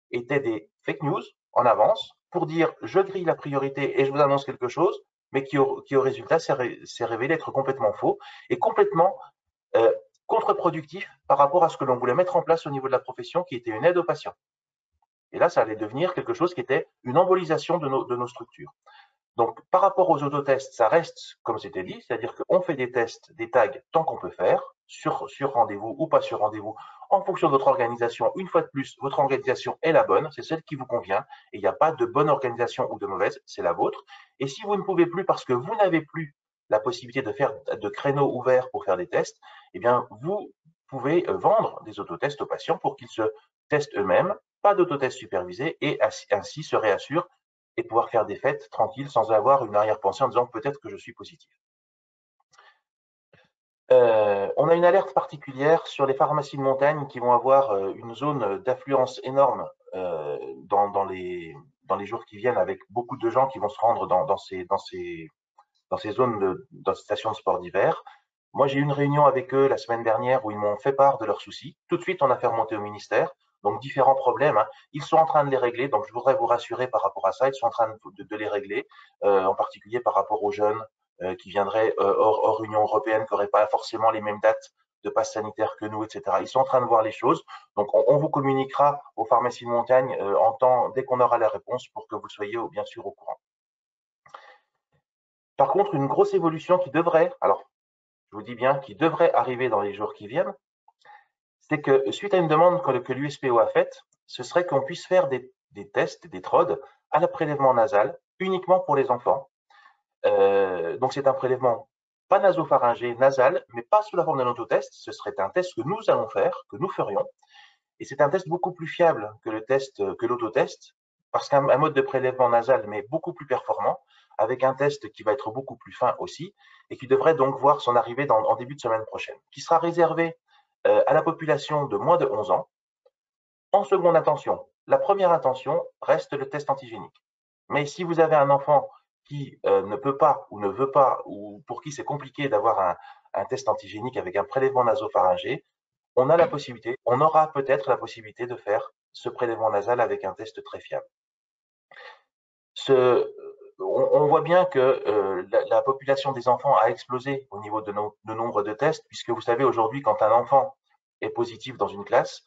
était des fake news en avance pour dire je grille la priorité et je vous annonce quelque chose, mais qui au résultat s'est révélé être complètement faux et complètement contre-productif par rapport à ce que l'on voulait mettre en place au niveau de la profession qui était une aide aux patients. Et là, ça allait devenir quelque chose qui était une embolisation de nos structures. Donc, par rapport aux autotests, ça reste comme c'était dit, c'est-à-dire qu'on fait des tests, des tags tant qu'on peut faire, sur rendez-vous ou pas sur rendez-vous, en fonction de votre organisation. Une fois de plus, votre organisation est la bonne, c'est celle qui vous convient, et il n'y a pas de bonne organisation ou de mauvaise, c'est la vôtre. Et si vous ne pouvez plus parce que vous n'avez plus la possibilité de faire de créneaux ouverts pour faire des tests, eh bien, vous pouvez vendre des autotests aux patients pour qu'ils se testent eux-mêmes, pas d'autotests supervisés, et ainsi se réassurent et pouvoir faire des fêtes tranquilles sans avoir une arrière-pensée en disant peut-être que je suis positif. On a une alerte particulière sur les pharmacies de montagne qui vont avoir une zone d'affluence énorme dans les jours qui viennent avec beaucoup de gens qui vont se rendre dans ces zones, dans ces stations de sport d'hiver. Moi, j'ai eu une réunion avec eux la semaine dernière où ils m'ont fait part de leurs soucis. Tout de suite, on a fait remonter au ministère. Donc, différents problèmes. Hein. Ils sont en train de les régler. Donc, je voudrais vous rassurer par rapport à ça. Ils sont en train de les régler, en particulier par rapport aux jeunes qui viendraient hors Union européenne, qui n'auraient pas forcément les mêmes dates de passe sanitaire que nous, etc. Ils sont en train de voir les choses. Donc, on vous communiquera aux pharmacies de montagne en temps, dès qu'on aura la réponse pour que vous soyez bien sûr au courant. Par contre, une grosse évolution qui devrait, alors je vous dis bien, qui devrait arriver dans les jours qui viennent, c'est que suite à une demande que l'USPO a faite, ce serait qu'on puisse faire des tests, des TROD à la prélèvement nasal uniquement pour les enfants. Donc c'est un prélèvement pas nasopharyngé, nasal, mais pas sous la forme d'un autotest. Ce serait un test que nous allons faire, que nous ferions. Et c'est un test beaucoup plus fiable que l'autotest, parce qu'un mode de prélèvement nasal, mais beaucoup plus performant, avec un test qui va être beaucoup plus fin aussi, et qui devrait donc voir son arrivée en début de semaine prochaine, qui sera réservé à la population de moins de 11 ans. En seconde intention, la première intention reste le test antigénique. Mais si vous avez un enfant qui ne peut pas ou ne veut pas, ou pour qui c'est compliqué d'avoir un test antigénique avec un prélèvement nasopharyngé, on a la possibilité, on aura peut-être la possibilité de faire ce prélèvement nasal avec un test très fiable. On voit bien que la population des enfants a explosé au niveau de nombre de tests, puisque vous savez aujourd'hui, quand un enfant est positif dans une classe,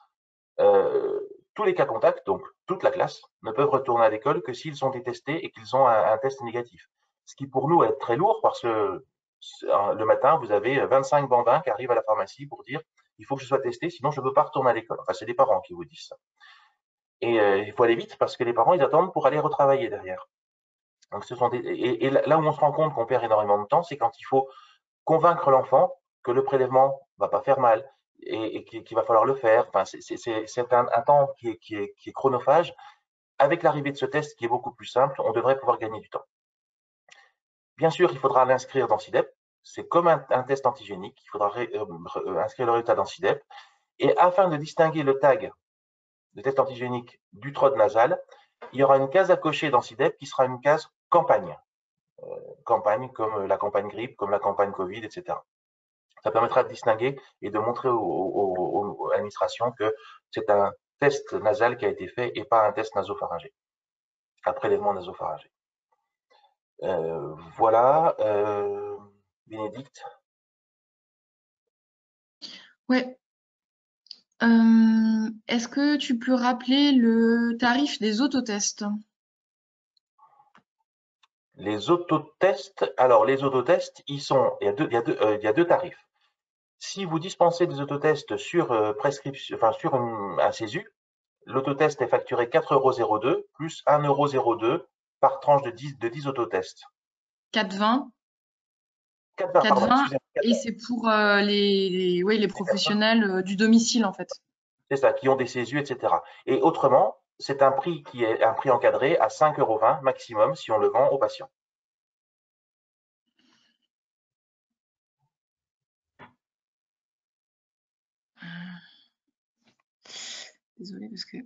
tous les cas contacts, donc toute la classe, ne peuvent retourner à l'école que s'ils sont testés et qu'ils ont un test négatif. Ce qui pour nous est très lourd parce que le matin, vous avez 25 bambins qui arrivent à la pharmacie pour dire il faut que je sois testé, sinon je ne peux pas retourner à l'école. Enfin, c'est les parents qui vous disent ça. Et il faut aller vite parce que les parents, ils attendent pour aller retravailler derrière. Donc, et là où on se rend compte qu'on perd énormément de temps, c'est quand il faut convaincre l'enfant que le prélèvement ne va pas faire mal et qu'il va falloir le faire. Enfin, c'est un temps qui est chronophage. Avec l'arrivée de ce test qui est beaucoup plus simple, on devrait pouvoir gagner du temps. Bien sûr, il faudra l'inscrire dans SIDEP. C'est comme un test antigénique. Il faudra inscrire le résultat dans SIDEP. Et afin de distinguer le tag de test antigénique du TROD nasal, il y aura une case à cocher dans SIDEP qui sera une case campagne. Campagne comme la campagne grippe, comme la campagne Covid, etc. Ça permettra de distinguer et de montrer à l'administration que c'est un test nasal qui a été fait et pas un test nasopharyngé, un prélèvement nasopharyngé. Voilà, Bénédicte.
Ouais. Est-ce que tu peux rappeler le tarif des autotests?
Les autotests, alors les autotests, il y a deux tarifs. Si vous dispensez des autotests sur prescription, enfin sur un CESU, l'autotest est facturé 4,02 € plus 1,02 € par tranche de 10 autotests.
4,20,
4,20, pardon,
4,20
excusez-moi.
et c'est pour les professionnels du domicile en fait.
C'est ça, qui ont des CESU, etc. Et autrement, c'est un prix qui est un prix encadré à 5,20 € maximum si on le vend aux patients.
Désolée parce que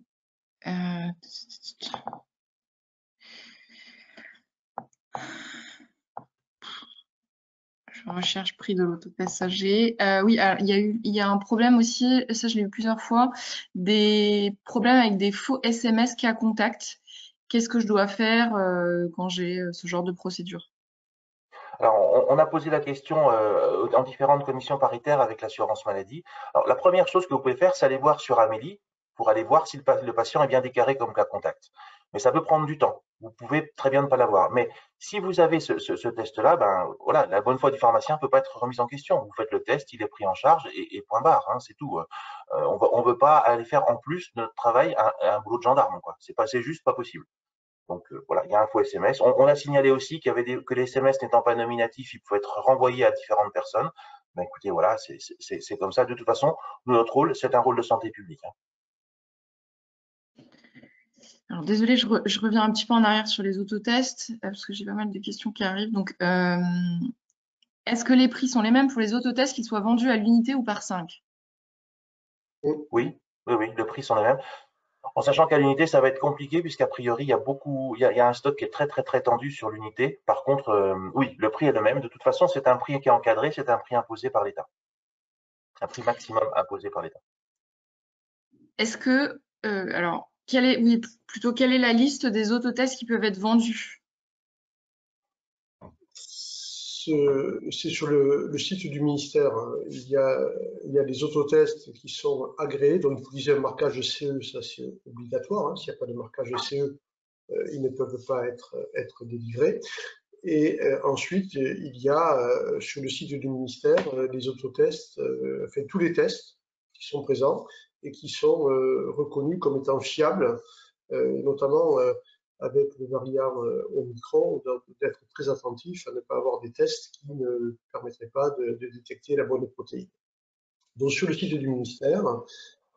je recherche prix de l'autopassager. Oui, alors, il y a un problème aussi, ça je l'ai eu plusieurs fois, des problèmes avec des faux SMS cas contact. Qu'est-ce que je dois faire quand j'ai ce genre de procédure?
Alors, on a posé la question dans différentes commissions paritaires avec l'assurance maladie. Alors, la première chose que vous pouvez faire, c'est aller voir sur Amélie pour aller voir si le patient est bien déclaré comme cas contact. Mais ça peut prendre du temps. Vous pouvez très bien ne pas l'avoir. Mais si vous avez ce test-là, ben voilà, la bonne foi du pharmacien ne peut pas être remise en question. Vous faites le test, il est pris en charge et point barre, hein, c'est tout. On veut pas aller faire en plus de notre travail un boulot de gendarme, quoi. C'est juste pas possible. Donc voilà, il y a un faux SMS. On a signalé aussi qu'il y avait que les SMS n'étant pas nominatifs, ils pouvaient être renvoyés à différentes personnes. Ben écoutez, voilà, c'est comme ça. De toute façon, notre rôle, c'est un rôle de santé publique. Hein.
Alors désolée, je reviens un petit peu en arrière sur les autotests parce que j'ai pas mal de questions qui arrivent. Donc, est-ce que les prix sont les mêmes pour les autotests, qu'ils soient vendus à l'unité ou par 5?
Oui, oui, le prix sont les mêmes. En sachant qu'à l'unité, ça va être compliqué puisqu'a priori, il y a un stock qui est très, très, très tendu sur l'unité. Par contre, oui, le prix est le même. De toute façon, c'est un prix qui est encadré, c'est un prix imposé par l'État. Un prix maximum imposé par l'État.
Est-ce que, alors, oui, plutôt, quelle est la liste des autotests qui peuvent être vendus?
C'est sur le site du ministère. Il y a les autotests qui sont agréés, donc il faut qu'ils aient un marquage CE, ça c'est obligatoire. Hein. S'il n'y a pas de marquage CE, ils ne peuvent pas être délivrés. Et ensuite, il y a sur le site du ministère les autotests, enfin tous les tests qui sont présents et qui sont reconnus comme étant fiables, notamment avec le variant Omicron, d'être très attentif à ne pas avoir des tests qui ne permettraient pas de détecter la bonne protéine. Donc sur le site du ministère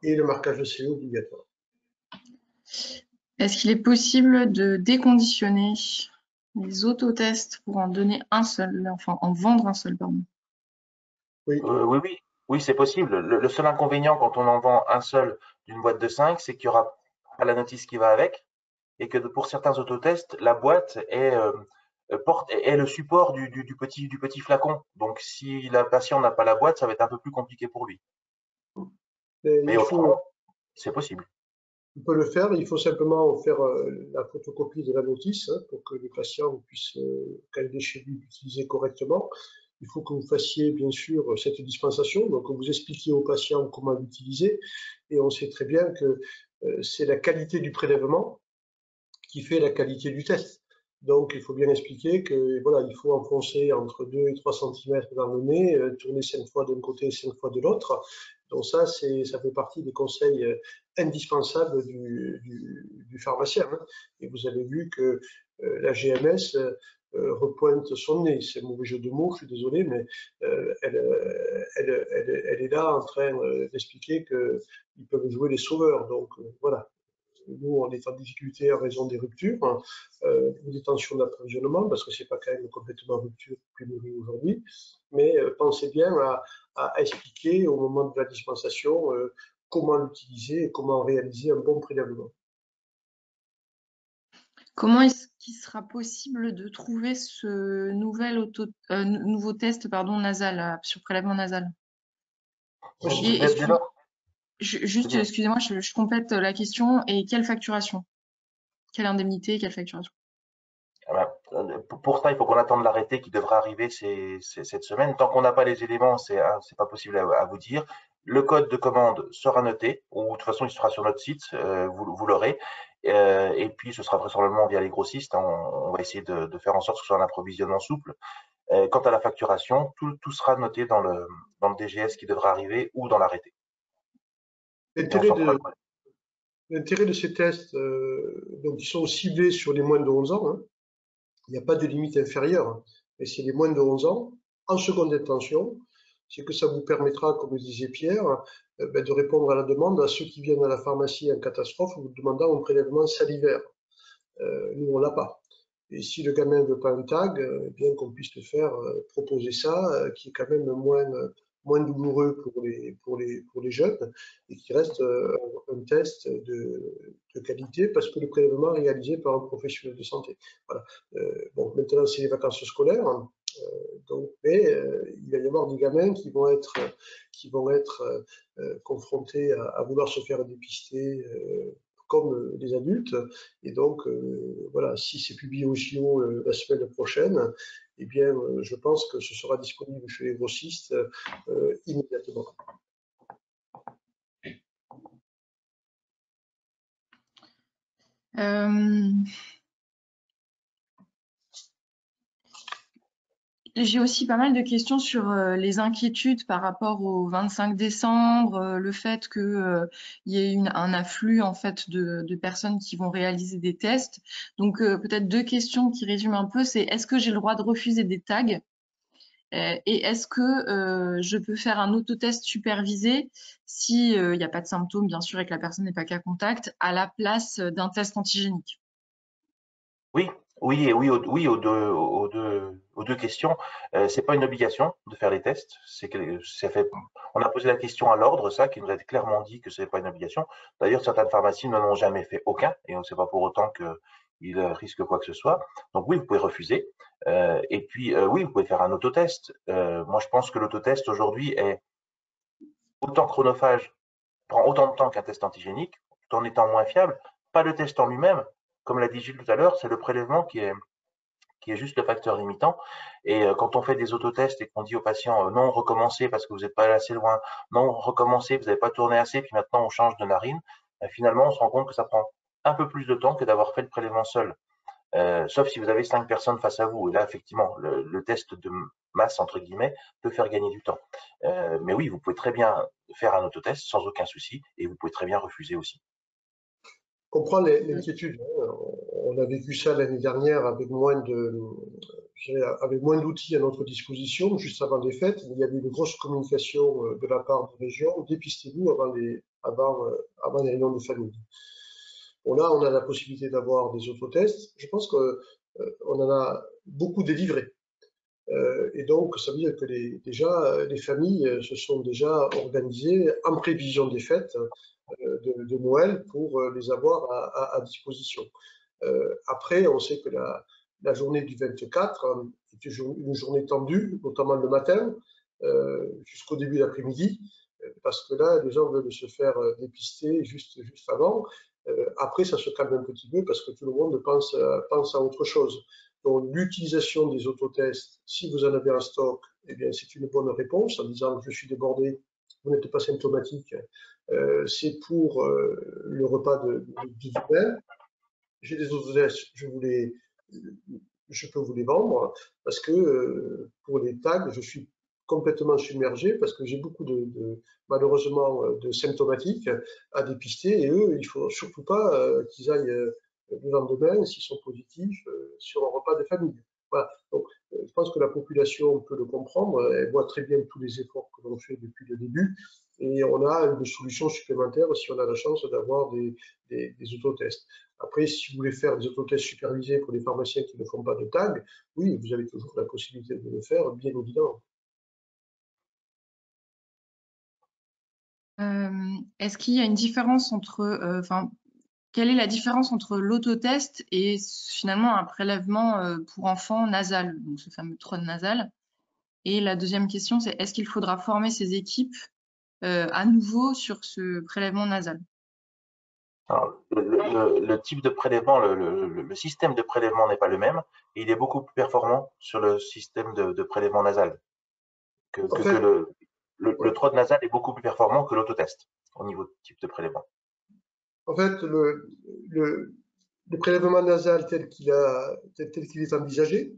et le marquage de CE obligatoire.
Est-ce qu'il est possible de déconditionner les autotests pour en donner un seul, enfin en vendre un seul, pardon?
Oui.
Oui, c'est possible. Le seul inconvénient quand on en vend un seul d'une boîte de 5, c'est qu'il y aura pas la notice qui va avec et que pour certains autotests, la boîte est le support du petit flacon. Donc, si la patient n'a pas la boîte, ça va être un peu plus compliqué pour lui. Mais autrement, c'est possible.
On peut le faire, il faut simplement faire la photocopie de la notice hein, pour que le patient puisse, quand il est chez lui, l'utiliser correctement. Il faut que vous fassiez bien sûr cette dispensation, donc que vous expliquiez au patient comment l'utiliser. Et on sait très bien que c'est la qualité du prélèvement qui fait la qualité du test. Donc il faut bien expliquer que voilà, il faut enfoncer entre 2 et 3 cm dans le nez, tourner 5 fois d'un côté et 5 fois de l'autre. Donc ça fait partie des conseils indispensables du pharmacien. Hein. Et vous avez vu que la GMS repointe son nez. C'est un mauvais jeu de mots, je suis désolé, mais elle est là en train d'expliquer qu'ils peuvent jouer les sauveurs. Donc voilà. Nous, on est en difficulté en raison des ruptures, des détentions d'approvisionnement, parce que c'est pas quand même complètement rupture pénurie aujourd'hui. Mais pensez bien à expliquer au moment de la dispensation comment l'utiliser et comment réaliser un bon prélèvement.
Comment est-ce qu'il sera possible de trouver ce nouveau test nasal, sur prélèvement nasal? Et juste, excusez-moi, je complète la question. Et quelle facturation? Quelle indemnité et quelle facturation?
Pour ça, il faut qu'on attende l'arrêté qui devra arriver cette semaine. Tant qu'on n'a pas les éléments, c'est pas possible à vous dire. le code de commande sera noté, ou de toute façon il sera sur notre site, vous l'aurez, et puis ce sera vraisemblablement via les grossistes, hein, on va essayer de faire en sorte que ce soit un approvisionnement souple. Quant à la facturation, tout sera noté dans le DGS qui devra arriver ou dans l'arrêté.
L'intérêt de ces tests, donc ils sont ciblés sur les moins de 11 ans, hein. Il n'y a pas de limite inférieure, hein, mais c'est les moins de 11 ans, en seconde intention, c'est que ça vous permettra, comme le disait Pierre, de répondre à la demande à ceux qui viennent à la pharmacie en catastrophe vous demandant un prélèvement salivaire. Nous, on l'a pas. Et si le gamin ne veut pas un tag, bien qu'on puisse le faire, proposer ça, qui est quand même moins douloureux pour les jeunes et qui reste un test de qualité parce que le prélèvement est réalisé par un professionnel de santé. Voilà. Bon, maintenant, c'est les vacances scolaires. Donc, mais il va y avoir des gamins qui vont être confrontés à vouloir se faire dépister comme les adultes. Et donc, voilà, si c'est publié au JO la semaine prochaine, eh bien, je pense que ce sera disponible chez les grossistes immédiatement.
J'ai aussi pas mal de questions sur les inquiétudes par rapport au 25 décembre, le fait qu'il y ait un afflux en fait de personnes qui vont réaliser des tests. Donc peut-être deux questions qui résument un peu, c'est est-ce que j'ai le droit de refuser des tags et est-ce que je peux faire un autotest supervisé si il n'y a pas de symptômes, bien sûr, et que la personne n'est pas cas contact, à la place d'un test antigénique?
Oui, oui, et oui, aux deux questions. C'est pas une obligation de faire les tests. On a posé la question à l'ordre, ça, qui nous a clairement dit que ce n'est pas une obligation. D'ailleurs, certaines pharmacies n'en ont jamais fait aucun, et on ne sait pas pour autant qu'ils risquent quoi que ce soit. Donc oui, vous pouvez refuser. Et puis oui, vous pouvez faire un autotest. Moi, je pense que l'autotest aujourd'hui est autant chronophage, prend autant de temps qu'un test antigénique, tout en étant moins fiable. Pas le test en lui-même. Comme l'a dit Gilles tout à l'heure, c'est le prélèvement qui est juste le facteur limitant. Et quand on fait des autotests et qu'on dit aux patients non, recommencez parce que vous n'êtes pas allé assez loin, non, recommencez, vous n'avez pas tourné assez, puis maintenant on change de narine, finalement on se rend compte que ça prend un peu plus de temps que d'avoir fait le prélèvement seul. Sauf si vous avez 5 personnes face à vous. Et là, effectivement, le test de masse, entre guillemets, peut faire gagner du temps. Mais oui, vous pouvez très bien faire un autotest sans aucun souci et vous pouvez très bien refuser aussi.
On comprend l'inquiétude. On a vécu ça l'année dernière avec moins d'outils à notre disposition. Juste avant les fêtes, il y avait une grosse communication de la part des régions. Dépistez-vous avant les réunions de famille. Bon, là, on a la possibilité d'avoir des autotests. Je pense qu'on en a beaucoup délivré. Et donc, ça veut dire que déjà, les familles se sont déjà organisées en prévision des fêtes de Noël pour les avoir à disposition. Après, on sait que la journée du 24 est une journée tendue, notamment le matin, jusqu'au début de l'après-midi, parce que là, les gens veulent se faire dépister juste avant. Après, ça se calme un petit peu parce que tout le monde pense à autre chose. Donc, l'utilisation des autotests, si vous en avez en stock, eh bien, c'est une bonne réponse en disant je suis débordé, vous n'êtes pas symptomatique, c'est pour le repas de Noël. J'ai des autotests, je peux vous les vendre parce que pour les tags, je suis complètement submergé parce que j'ai beaucoup malheureusement de symptomatiques à dépister et eux, il ne faut surtout pas qu'ils aillent le lendemain, s'ils sont positifs, sur un repas de famille. Voilà. Donc, je pense que la population peut le comprendre, elle voit très bien tous les efforts que l'on fait depuis le début et on a une solution supplémentaire si on a la chance d'avoir des autotests. Après, si vous voulez faire des autotests supervisés pour les pharmaciens qui ne font pas de tag, oui, vous avez toujours la possibilité de le faire, bien évidemment.
Est-ce qu'il y a une différence entre, quelle est la différence entre l'autotest et finalement un prélèvement pour enfants nasal, donc ce fameux trône nasal? Et la deuxième question, c'est est-ce qu'il faudra former ces équipes à nouveau sur ce prélèvement nasal?
Alors, le type de prélèvement, le système de prélèvement n'est pas le même et il est beaucoup plus performant sur le système de prélèvement nasal que le. le TROD nasal est beaucoup plus performant que l'autotest au niveau de type de prélèvement.
En fait, le prélèvement nasal tel qu'il est envisagé,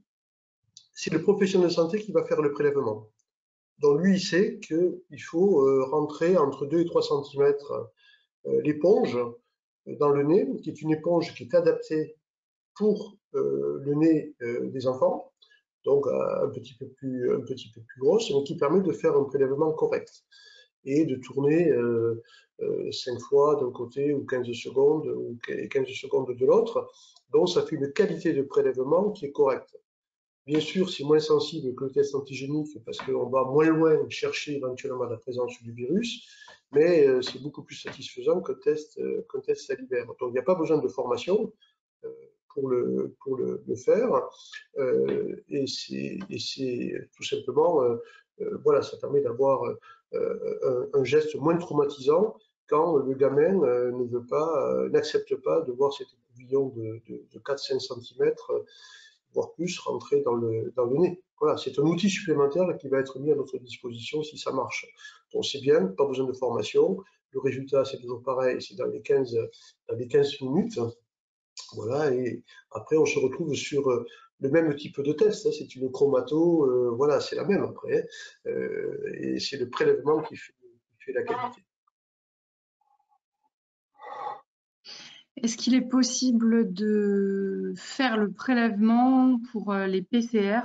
c'est le professionnel de santé qui va faire le prélèvement. Donc lui, il sait qu'il faut rentrer entre 2 et 3 cm l'éponge dans le nez, qui est une éponge qui est adaptée pour le nez des enfants, donc un petit peu plus grosse, mais qui permet de faire un prélèvement correct et de tourner 5 fois d'un côté ou 15 secondes ou 15 secondes de l'autre. Donc ça fait une qualité de prélèvement qui est correcte. Bien sûr, c'est moins sensible que le test antigénique parce qu'on va moins loin chercher éventuellement la présence du virus, mais c'est beaucoup plus satisfaisant qu'un test salivaire. Donc il n'y a pas besoin de formation pour le faire, et c'est tout simplement, voilà, ça permet d'avoir un geste moins traumatisant quand le gamin n'accepte pas de voir cet écouvillon de 4-5 cm, voire plus, rentrer dans le nez. Voilà, c'est un outil supplémentaire qui va être mis à notre disposition si ça marche. Donc c'est bien, pas besoin de formation. Le résultat, c'est toujours pareil, c'est dans les 15 minutes. Voilà, et après, on se retrouve sur le même type de test. Hein, c'est une chromato, voilà, c'est la même après. Et c'est le prélèvement qui fait la qualité.
Est-ce qu'il est possible de faire le prélèvement pour les PCR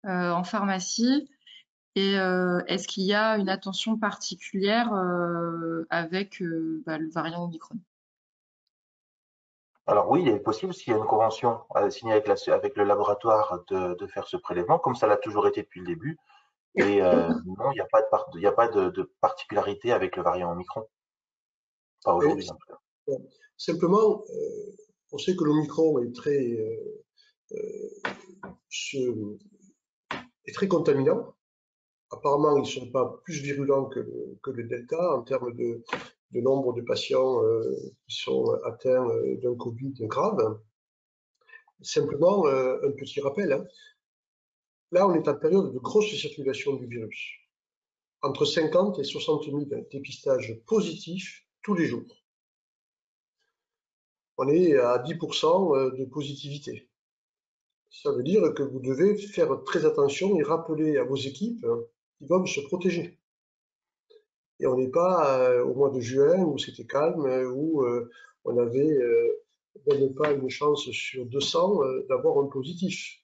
en pharmacie? Et est-ce qu'il y a une attention particulière avec le variant Omicron?
Alors oui, il est possible, s'il y a une convention signée avec le laboratoire de faire ce prélèvement, comme ça l'a toujours été depuis le début. Et non, il n'y a pas de particularité avec le variant Omicron. Pas aujourd'hui, en tout cas.
Simplement, on sait que l'Omicron est très contaminant. Apparemment, ils ne sont pas plus virulents que le Delta en termes de nombre de patients qui sont atteints d'un Covid grave. Simplement, un petit rappel, hein. Là, on est en période de grosse circulation du virus. Entre 50 et 60 000 dépistages positifs tous les jours. On est à 10% de positivité. Ça veut dire que vous devez faire très attention et rappeler à vos équipes qu'ils doivent se protéger. Et on n'est pas au mois de juin où c'était calme, où on avait même pas une chance sur 200 d'avoir un positif.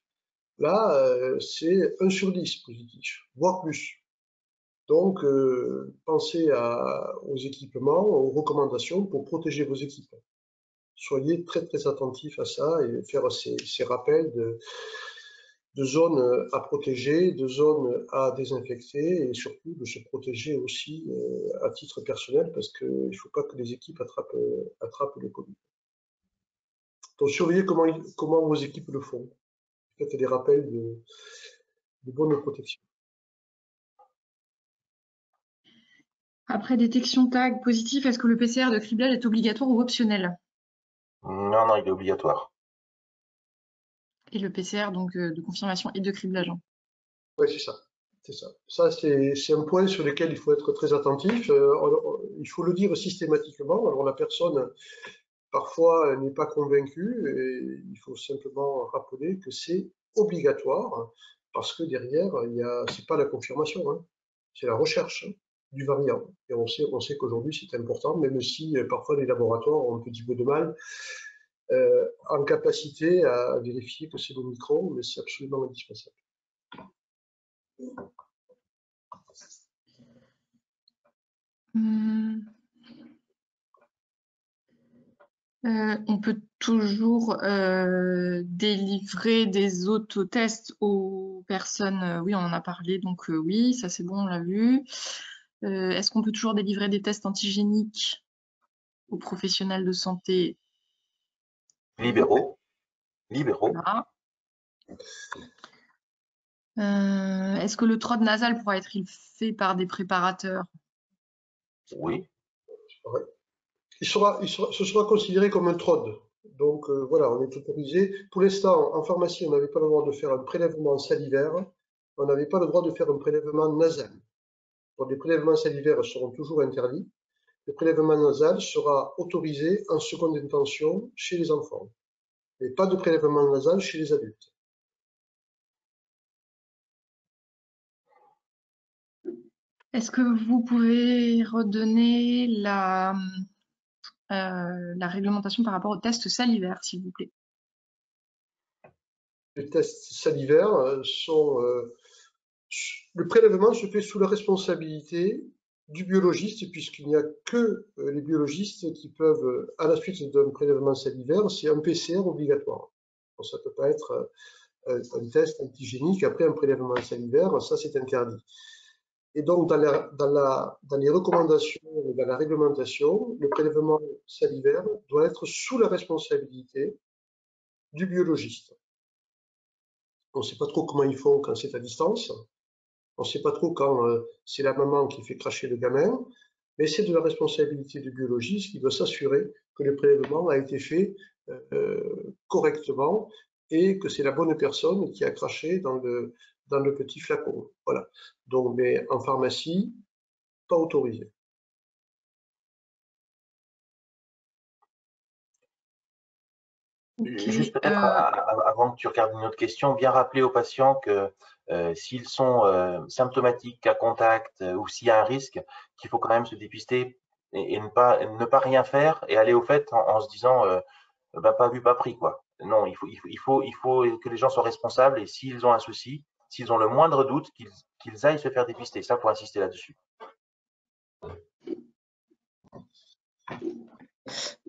Là, c'est 1 sur 10 positif, voire plus. Donc, pensez aux équipements, aux recommandations pour protéger vos équipes. Soyez très très attentifs à ça et faire ces rappels de zones à protéger, de zones à désinfecter et surtout de se protéger aussi à titre personnel parce qu'il ne faut pas que les équipes attrapent le Covid. Donc surveillez comment vos équipes le font. Faites des rappels de bonne protection.
Après détection tag positif, est-ce que le PCR de criblage est obligatoire ou optionnel?
Non, non, il est obligatoire.
Et le PCR donc de confirmation et de criblage. Hein.
Oui, c'est ça. C'est ça. Ça, c'est un point sur lequel il faut être très attentif. Il faut le dire systématiquement. Alors la personne, parfois, n'est pas convaincue et il faut simplement rappeler que c'est obligatoire parce que derrière, c'est pas la confirmation, hein, c'est la recherche du variant. Et on sait qu'aujourd'hui, c'est important, même si parfois les laboratoires ont un petit peu de mal en capacité à vérifier que c'est l'Omicron, mais c'est absolument indispensable.
On peut toujours délivrer des autotests aux personnes. Oui, on en a parlé, donc oui, ça c'est bon, on l'a vu. Est-ce qu'on peut toujours délivrer des tests antigéniques aux professionnels de santé?
Libéraux.
Voilà. Est-ce que le TROD nasal pourra être fait par des préparateurs?
Oui.
Ce sera considéré comme un TROD. Donc voilà, on est autorisé. Pour l'instant, en pharmacie, on n'avait pas le droit de faire un prélèvement salivaire. On n'avait pas le droit de faire un prélèvement nasal. Donc, les prélèvements salivaires seront toujours interdits. Le prélèvement nasal sera autorisé en seconde intention chez les enfants, mais pas de prélèvement nasal chez les adultes.
Est-ce que vous pouvez redonner la réglementation par rapport aux tests salivaires, s'il vous plaît?
Les tests salivaires sont... le prélèvement se fait sous la responsabilité du biologiste, puisqu'il n'y a que les biologistes qui peuvent, à la suite d'un prélèvement salivaire, c'est un PCR obligatoire. Donc, ça ne peut pas être un test antigénique après un prélèvement salivaire, ça c'est interdit. Et donc, dans les recommandations et dans la réglementation, le prélèvement salivaire doit être sous la responsabilité du biologiste. On ne sait pas trop comment ils font quand c'est à distance. On ne sait pas trop quand c'est la maman qui fait cracher le gamin. Mais c'est de la responsabilité du biologiste qui doit s'assurer que le prélèvement a été fait correctement et que c'est la bonne personne qui a craché dans le petit flacon. Voilà. Donc, mais en pharmacie, pas autorisé.
Ok.
Juste peut-être avant que tu regardes une autre question, bien rappeler aux patients que s'ils sont symptomatiques à contact ou s'il y a un risque, qu'il faut quand même se dépister et ne pas rien faire et aller au fait en se disant bah, pas vu, pas pris quoi. Non, il faut que les gens soient responsables et s'ils ont un souci, s'ils ont le moindre doute, qu'ils aillent se faire dépister. Ça, faut insister là-dessus.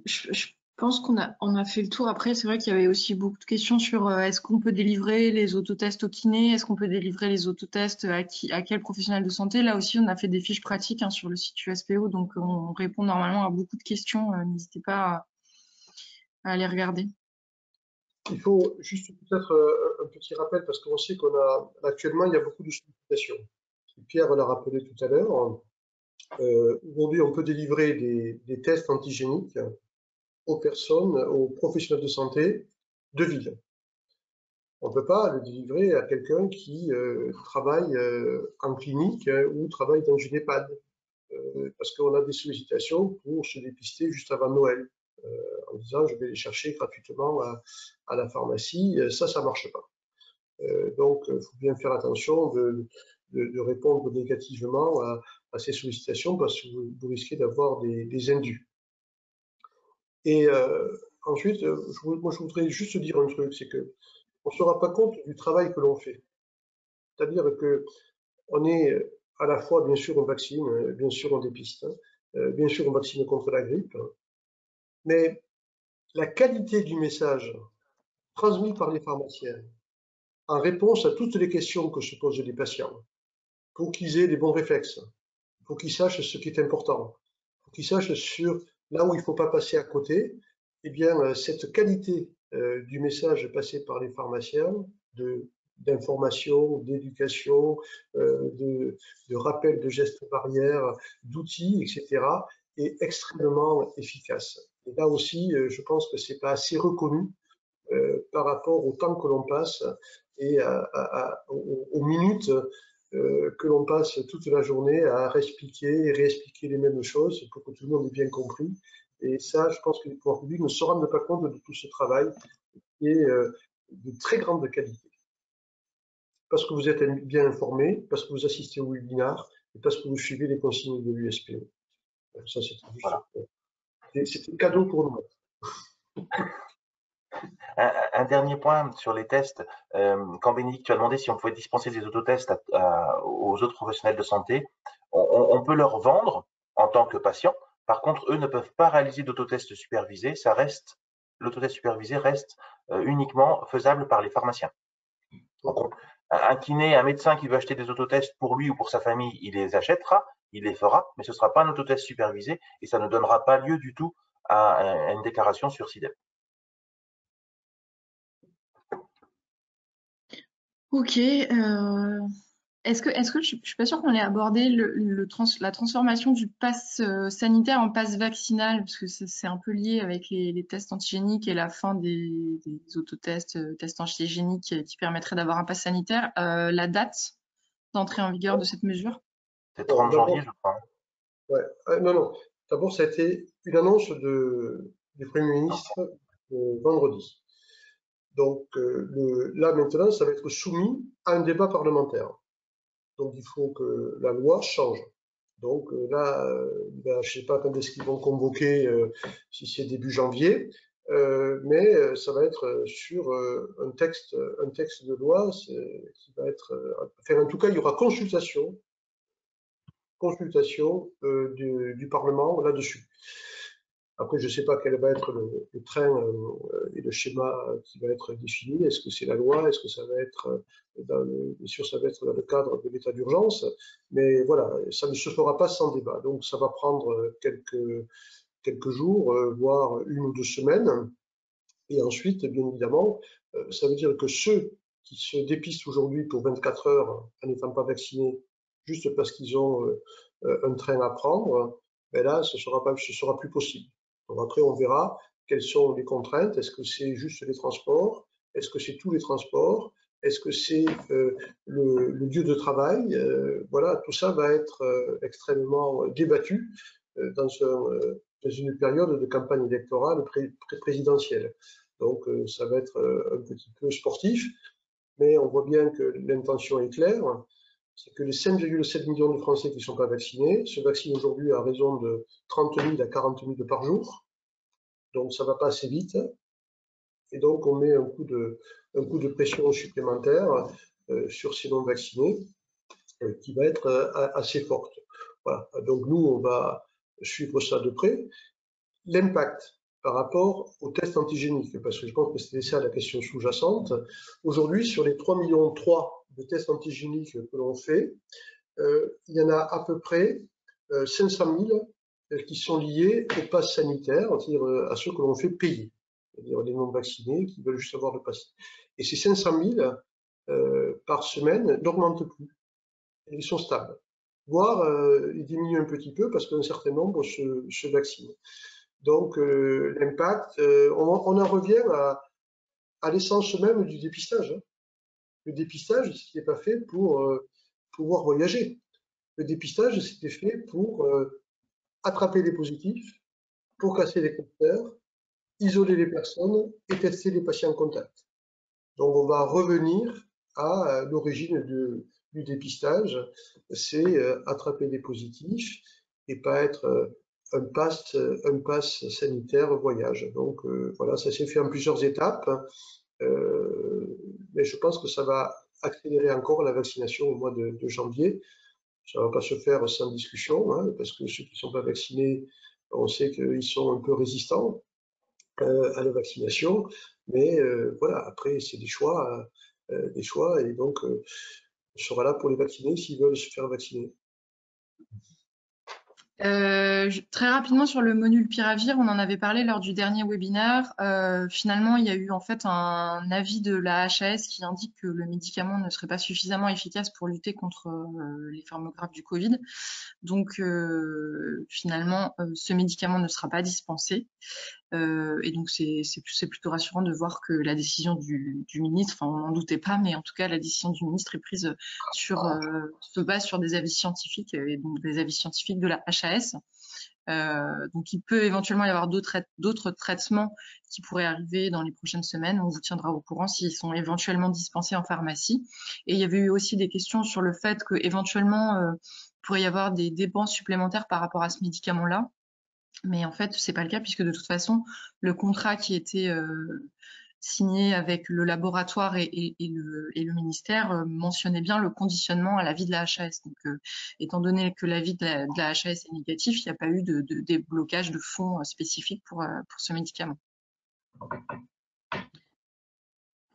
Je pense qu'on a fait le tour. Après, c'est vrai qu'il y avait aussi beaucoup de questions sur est-ce qu'on peut délivrer les autotests au kiné, est-ce qu'on peut délivrer les autotests à quel professionnel de santé. Là aussi, on a fait des fiches pratiques hein, sur le site USPO, donc on répond normalement à beaucoup de questions. N'hésitez pas à les regarder.
Il faut juste peut-être un petit rappel parce qu'on sait actuellement, il y a beaucoup de sollicitations. Pierre l'a rappelé tout à l'heure. Aujourd'hui, on peut délivrer des tests antigéniques aux personnes, aux professionnels de santé de ville. On ne peut pas le délivrer à quelqu'un qui travaille en clinique ou travaille dans une EHPAD, parce qu'on a des sollicitations pour se dépister juste avant Noël, en disant je vais les chercher gratuitement à la pharmacie. Ça ne marche pas. Donc, il faut bien faire attention de répondre négativement à ces sollicitations parce que vous risquez d'avoir des indus. Et ensuite, moi, je voudrais juste dire un truc, c'est que on ne se rend pas compte du travail que l'on fait. C'est-à-dire que on est à la fois, bien sûr, on vaccine, bien sûr, on dépiste, bien sûr, on vaccine contre la grippe, mais la qualité du message transmis par les pharmaciens en réponse à toutes les questions que se posent les patients, pour qu'ils aient les bons réflexes, pour qu'ils sachent ce qui est important, pour qu'ils sachent sur là où il ne faut pas passer à côté, eh bien, cette qualité du message passé par les pharmaciens, d'information, d'éducation, de rappel de gestes barrières, d'outils, etc., est extrêmement efficace. Et là aussi, je pense que ce n'est pas assez reconnu par rapport au temps que l'on passe et aux minutes que l'on passe toute la journée à réexpliquer et réexpliquer les mêmes choses pour que tout le monde ait bien compris. Et ça, je pense que les pouvoirs publics ne se rendent pas compte de tout ce travail qui est de très grande qualité. Parce que vous êtes bien informé, parce que vous assistez au webinaire et parce que vous suivez les consignes de l'USPO. Ça, c'est
Voilà.
un cadeau pour nous.
Un dernier point sur les tests. Quand Bénédicte, tu as demandé si on pouvait dispenser des autotests aux autres professionnels de santé, on peut leur vendre en tant que patient. Par contre, eux ne peuvent pas réaliser d'autotest supervisé. L'autotest supervisé reste uniquement faisable par les pharmaciens. Donc, un kiné, un médecin qui veut acheter des autotests pour lui ou pour sa famille, il les achètera, il les fera, mais ce ne sera pas un autotest supervisé et ça ne donnera pas lieu du tout à une déclaration sur SIDEP.
Ok. Est-ce que je suis pas sûre qu'on ait abordé la transformation du pass sanitaire en pass vaccinal, parce que c'est un peu lié avec les tests antigéniques et la fin des autotests, tests antigéniques qui permettraient d'avoir un pass sanitaire. La date d'entrée en vigueur de cette mesure?
C'est 30 janvier, je crois.
Ouais. Non. D'abord, ça a été une annonce du Premier ministre vendredi. Donc là, maintenant, ça va être soumis à un débat parlementaire. Donc il faut que la loi change. Donc là, je ne sais pas quand est-ce qu'ils vont convoquer, si c'est début janvier, mais ça va être sur un texte de loi qui va être. Enfin, en tout cas, il y aura consultation du Parlement là-dessus. Après, je ne sais pas quel va être le train et le schéma qui va être défini. Est-ce que c'est la loi? Est-ce que ça va être bien sûr, ça va être dans le cadre de l'état d'urgence, mais voilà, ça ne se fera pas sans débat. Donc, ça va prendre quelques jours, voire 1 ou 2 semaines. Et ensuite, bien évidemment, ça veut dire que ceux qui se dépistent aujourd'hui pour 24 heures en n'étant pas vaccinés, juste parce qu'ils ont un train à prendre, ben là, ce sera plus possible. Donc après, on verra quelles sont les contraintes. Est-ce que c'est juste les transports? Est-ce que c'est tous les transports? Est-ce que c'est le lieu de travail? Voilà, tout ça va être extrêmement débattu dans une période de campagne électorale présidentielle. Donc ça va être un petit peu sportif, mais on voit bien que l'intention est claire. C'est que les 5,7 millions de Français qui ne sont pas vaccinés se vaccinent aujourd'hui à raison de 30 000 à 40 000 par jour. Donc ça ne va pas assez vite. Et donc on met un coup de pression supplémentaire sur ces non-vaccinés qui va être assez forte. Voilà. Donc nous, on va suivre ça de près. L'impact par rapport aux tests antigéniques, parce que je pense que c'était ça la question sous-jacente. Aujourd'hui, sur les 3,3 millions de tests antigéniques que l'on fait, il y en a à peu près 500 000 qui sont liés au pass sanitaire, c'est-à-dire à ceux que l'on fait payer, c'est-à-dire les non-vaccinés qui veulent juste avoir le pass. Et ces 500 000 par semaine n'augmentent plus, ils sont stables, voire ils diminuent un petit peu parce qu'un certain nombre se vaccinent. Donc l'impact, on en revient à l'essence même du dépistage. Le dépistage, ce qui n'est pas fait pour pouvoir voyager. Le dépistage, c'était fait pour attraper les positifs, pour casser les compteurs, isoler les personnes et tester les patients contacts. Donc on va revenir à l'origine du dépistage, c'est attraper les positifs et pas être un pass sanitaire voyage. Donc voilà, ça s'est fait en plusieurs étapes, mais je pense que ça va accélérer encore la vaccination au mois de janvier. Ça ne va pas se faire sans discussion, hein, parce que ceux qui ne sont pas vaccinés, on sait qu'ils sont un peu résistants à la vaccination, mais voilà, après c'est des choix, et donc on sera là pour les vacciner s'ils veulent se faire vacciner.
Très rapidement sur le molnupiravir, on en avait parlé lors du dernier webinaire. Finalement, il y a eu en fait un avis de la HAS qui indique que le médicament ne serait pas suffisamment efficace pour lutter contre les formes graves du Covid. Donc finalement, ce médicament ne sera pas dispensé. Et donc c'est plutôt rassurant de voir que la décision du ministre, enfin on n'en doutait pas, mais en tout cas la décision du ministre est prise se base sur des avis scientifiques, et donc des avis scientifiques de la HAS. Donc il peut éventuellement y avoir d'autres traitements qui pourraient arriver dans les prochaines semaines. On vous tiendra au courant s'ils sont éventuellement dispensés en pharmacie. Et il y avait eu aussi des questions sur le fait que éventuellement il pourrait y avoir des dépenses supplémentaires par rapport à ce médicament-là. Mais en fait, c'est pas le cas puisque de toute façon, le contrat qui était signé avec le laboratoire et le ministère mentionnait bien le conditionnement à l'avis de la HAS. Donc, étant donné que l'avis de la HAS est négatif, il n'y a pas eu de déblocage de fonds spécifiques pour ce médicament.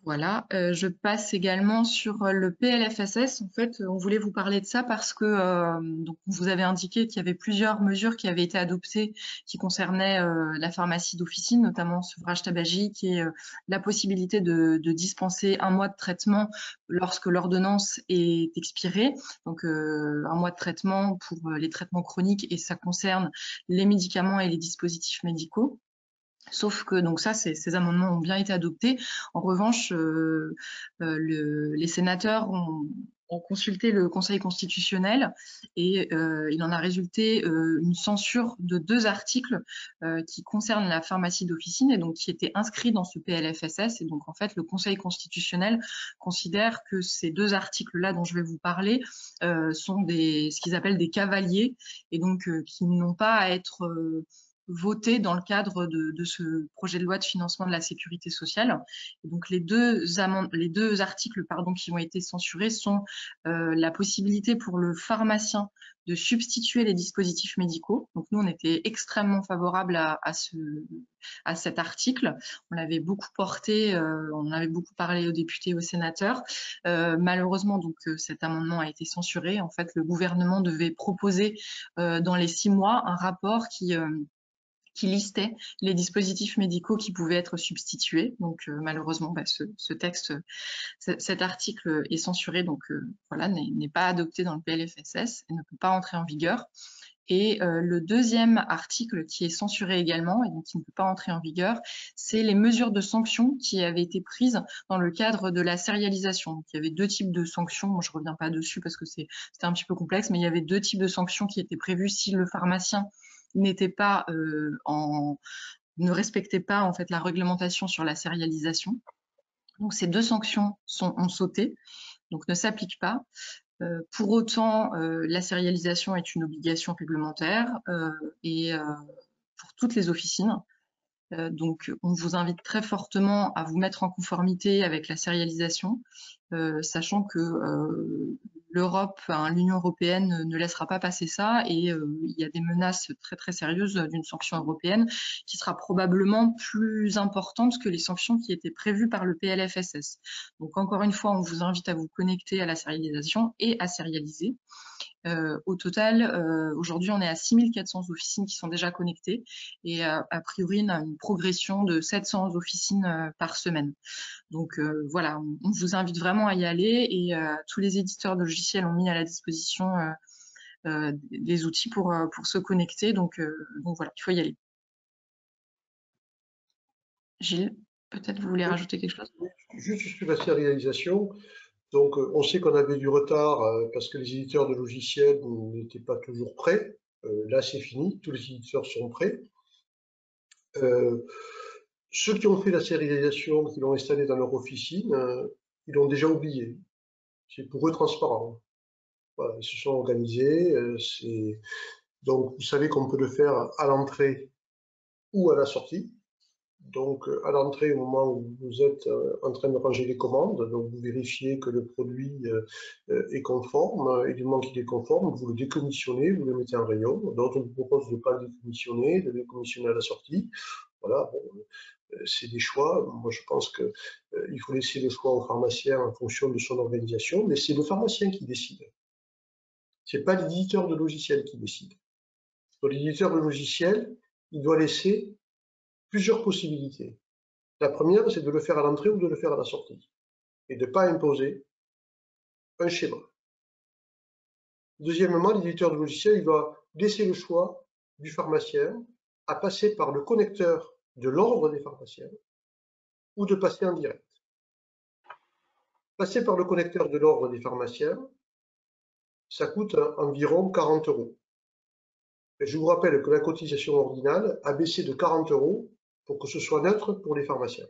Voilà, je passe également sur le PLFSS. En fait, on voulait vous parler de ça parce que donc vous avez indiqué qu'il y avait plusieurs mesures qui avaient été adoptées qui concernaient la pharmacie d'officine, notamment sevrage tabagique et la possibilité de dispenser 1 mois de traitement lorsque l'ordonnance est expirée. Donc 1 mois de traitement pour les traitements chroniques et ça concerne les médicaments et les dispositifs médicaux. Sauf que donc ça, ces amendements ont bien été adoptés. En revanche, les sénateurs ont consulté le Conseil constitutionnel et il en a résulté une censure de 2 articles qui concernent la pharmacie d'officine et donc qui étaient inscrits dans ce PLFSS. Et donc, en fait, le Conseil constitutionnel considère que ces 2 articles-là dont je vais vous parler sont ce qu'ils appellent des cavaliers et donc qui n'ont pas à être voté dans le cadre de ce projet de loi de financement de la sécurité sociale. Et donc les deux articles qui ont été censurés sont la possibilité pour le pharmacien de substituer les dispositifs médicaux. Donc nous, on était extrêmement favorables à cet article. On l'avait beaucoup porté, on en avait beaucoup parlé aux députés et aux sénateurs. Malheureusement, donc cet amendement a été censuré. En fait, le gouvernement devait proposer dans les 6 mois un rapport qui listait les dispositifs médicaux qui pouvaient être substitués. Donc malheureusement, cet article est censuré, donc voilà, n'est pas adopté dans le PLFSS et ne peut pas entrer en vigueur. Et le deuxième article qui est censuré également et donc qui ne peut pas entrer en vigueur, c'est les mesures de sanctions qui avaient été prises dans le cadre de la sérialisation. Donc, il y avait 2 types de sanctions. Moi, je ne reviens pas dessus parce que c'était un petit peu complexe, mais il y avait 2 types de sanctions qui étaient prévues si le pharmacien n'était pas ne respectait pas en fait la réglementation sur la sérialisation. Donc ces 2 sanctions ont sauté, donc ne s'appliquent pas. Pour autant, la sérialisation est une obligation réglementaire et pour toutes les officines. Donc, on vous invite très fortement à vous mettre en conformité avec la sérialisation, sachant que l'Europe, l'Union européenne ne laissera pas passer ça et il y a des menaces très très sérieuses d'une sanction européenne qui sera probablement plus importante que les sanctions qui étaient prévues par le PLFSS. Donc, encore une fois, on vous invite à vous connecter à la sérialisation et à sérialiser. Au total, aujourd'hui, on est à 6400 officines qui sont déjà connectées et a priori, on a une progression de 700 officines par semaine. Donc voilà, on vous invite vraiment à y aller et tous les éditeurs de logiciels ont mis à la disposition des outils pour se connecter. Donc voilà, il faut y aller. Gilles, peut-être vous voulez rajouter quelque chose?
Juste sur la sérialisation. Donc, on sait qu'on avait du retard parce que les éditeurs de logiciels n'étaient pas toujours prêts. Là, c'est fini, tous les éditeurs sont prêts. Ceux qui ont fait la sérialisation, qui l'ont installé dans leur officine, ils l'ont déjà oublié. C'est pour eux transparent. Voilà, ils se sont organisés. Donc, vous savez qu'on peut le faire à l'entrée ou à la sortie. Donc, à l'entrée, au moment où vous êtes en train de ranger les commandes, donc vous vérifiez que le produit est conforme, et du moment qu'il est conforme, vous le décommissionnez, vous le mettez en rayon. D'autres on vous propose de ne pas le décommissionner, de le décommissionner à la sortie. Voilà, bon, c'est des choix. Moi, je pense qu'il faut laisser le choix au pharmacien en fonction de son organisation, mais c'est le pharmacien qui décide. Ce n'est pas l'éditeur de logiciel qui décide. L'éditeur de logiciel, il doit laisser plusieurs possibilités. La première, c'est de le faire à l'entrée ou de le faire à la sortie, et de ne pas imposer un schéma. Deuxièmement, l'éditeur de logiciel, il doit laisser le choix du pharmacien à passer par le connecteur de l'ordre des pharmaciens ou de passer en direct. Passer par le connecteur de l'ordre des pharmaciens, ça coûte environ 40 €. Et je vous rappelle que la cotisation ordinale a baissé de 40 € pour que ce soit neutre pour les pharmaciens.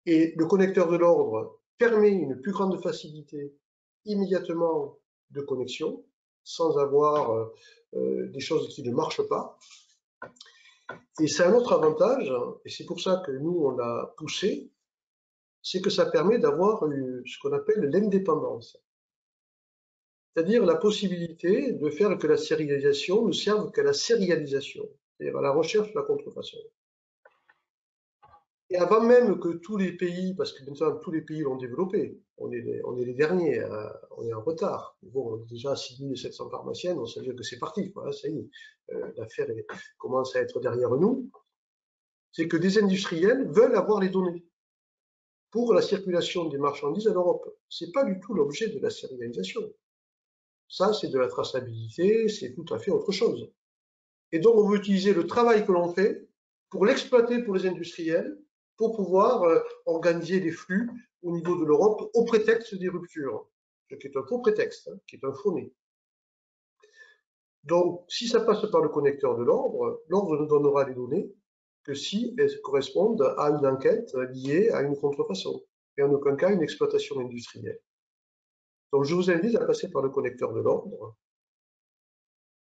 Et le connecteur de l'ordre permet une plus grande facilité immédiatement de connexion, sans avoir des choses qui ne marchent pas. Et c'est un autre avantage, et c'est pour ça que nous, on l'a poussé, c'est que ça permet d'avoir ce qu'on appelle l'indépendance. C'est-à-dire la possibilité de faire que la sérialisation ne serve qu'à la sérialisation, c'est-à-dire à la recherche de la contrefaçon. Et avant même que tous les pays, parce que maintenant tous les pays l'ont développé, on est les derniers, on est en retard. Bon, on est déjà à 6700 pharmaciennes, on sait dire que c'est parti, quoi, ça y est, l'affaire commence à être derrière nous. C'est que des industriels veulent avoir les données pour la circulation des marchandises en Europe. Ce n'est pas du tout l'objet de la sérialisation. Ça, c'est de la traçabilité, c'est tout à fait autre chose. Et donc, on veut utiliser le travail que l'on fait pour l'exploiter pour les industriels, pour pouvoir organiser les flux au niveau de l'Europe au prétexte des ruptures. ce qui est un faux prétexte, hein, qui est un faux nez. Donc, si ça passe par le connecteur de l'ordre, l'ordre ne donnera les données que si elles correspondent à une enquête liée à une contrefaçon, et en aucun cas une exploitation industrielle. Donc, je vous invite à passer par le connecteur de l'ordre,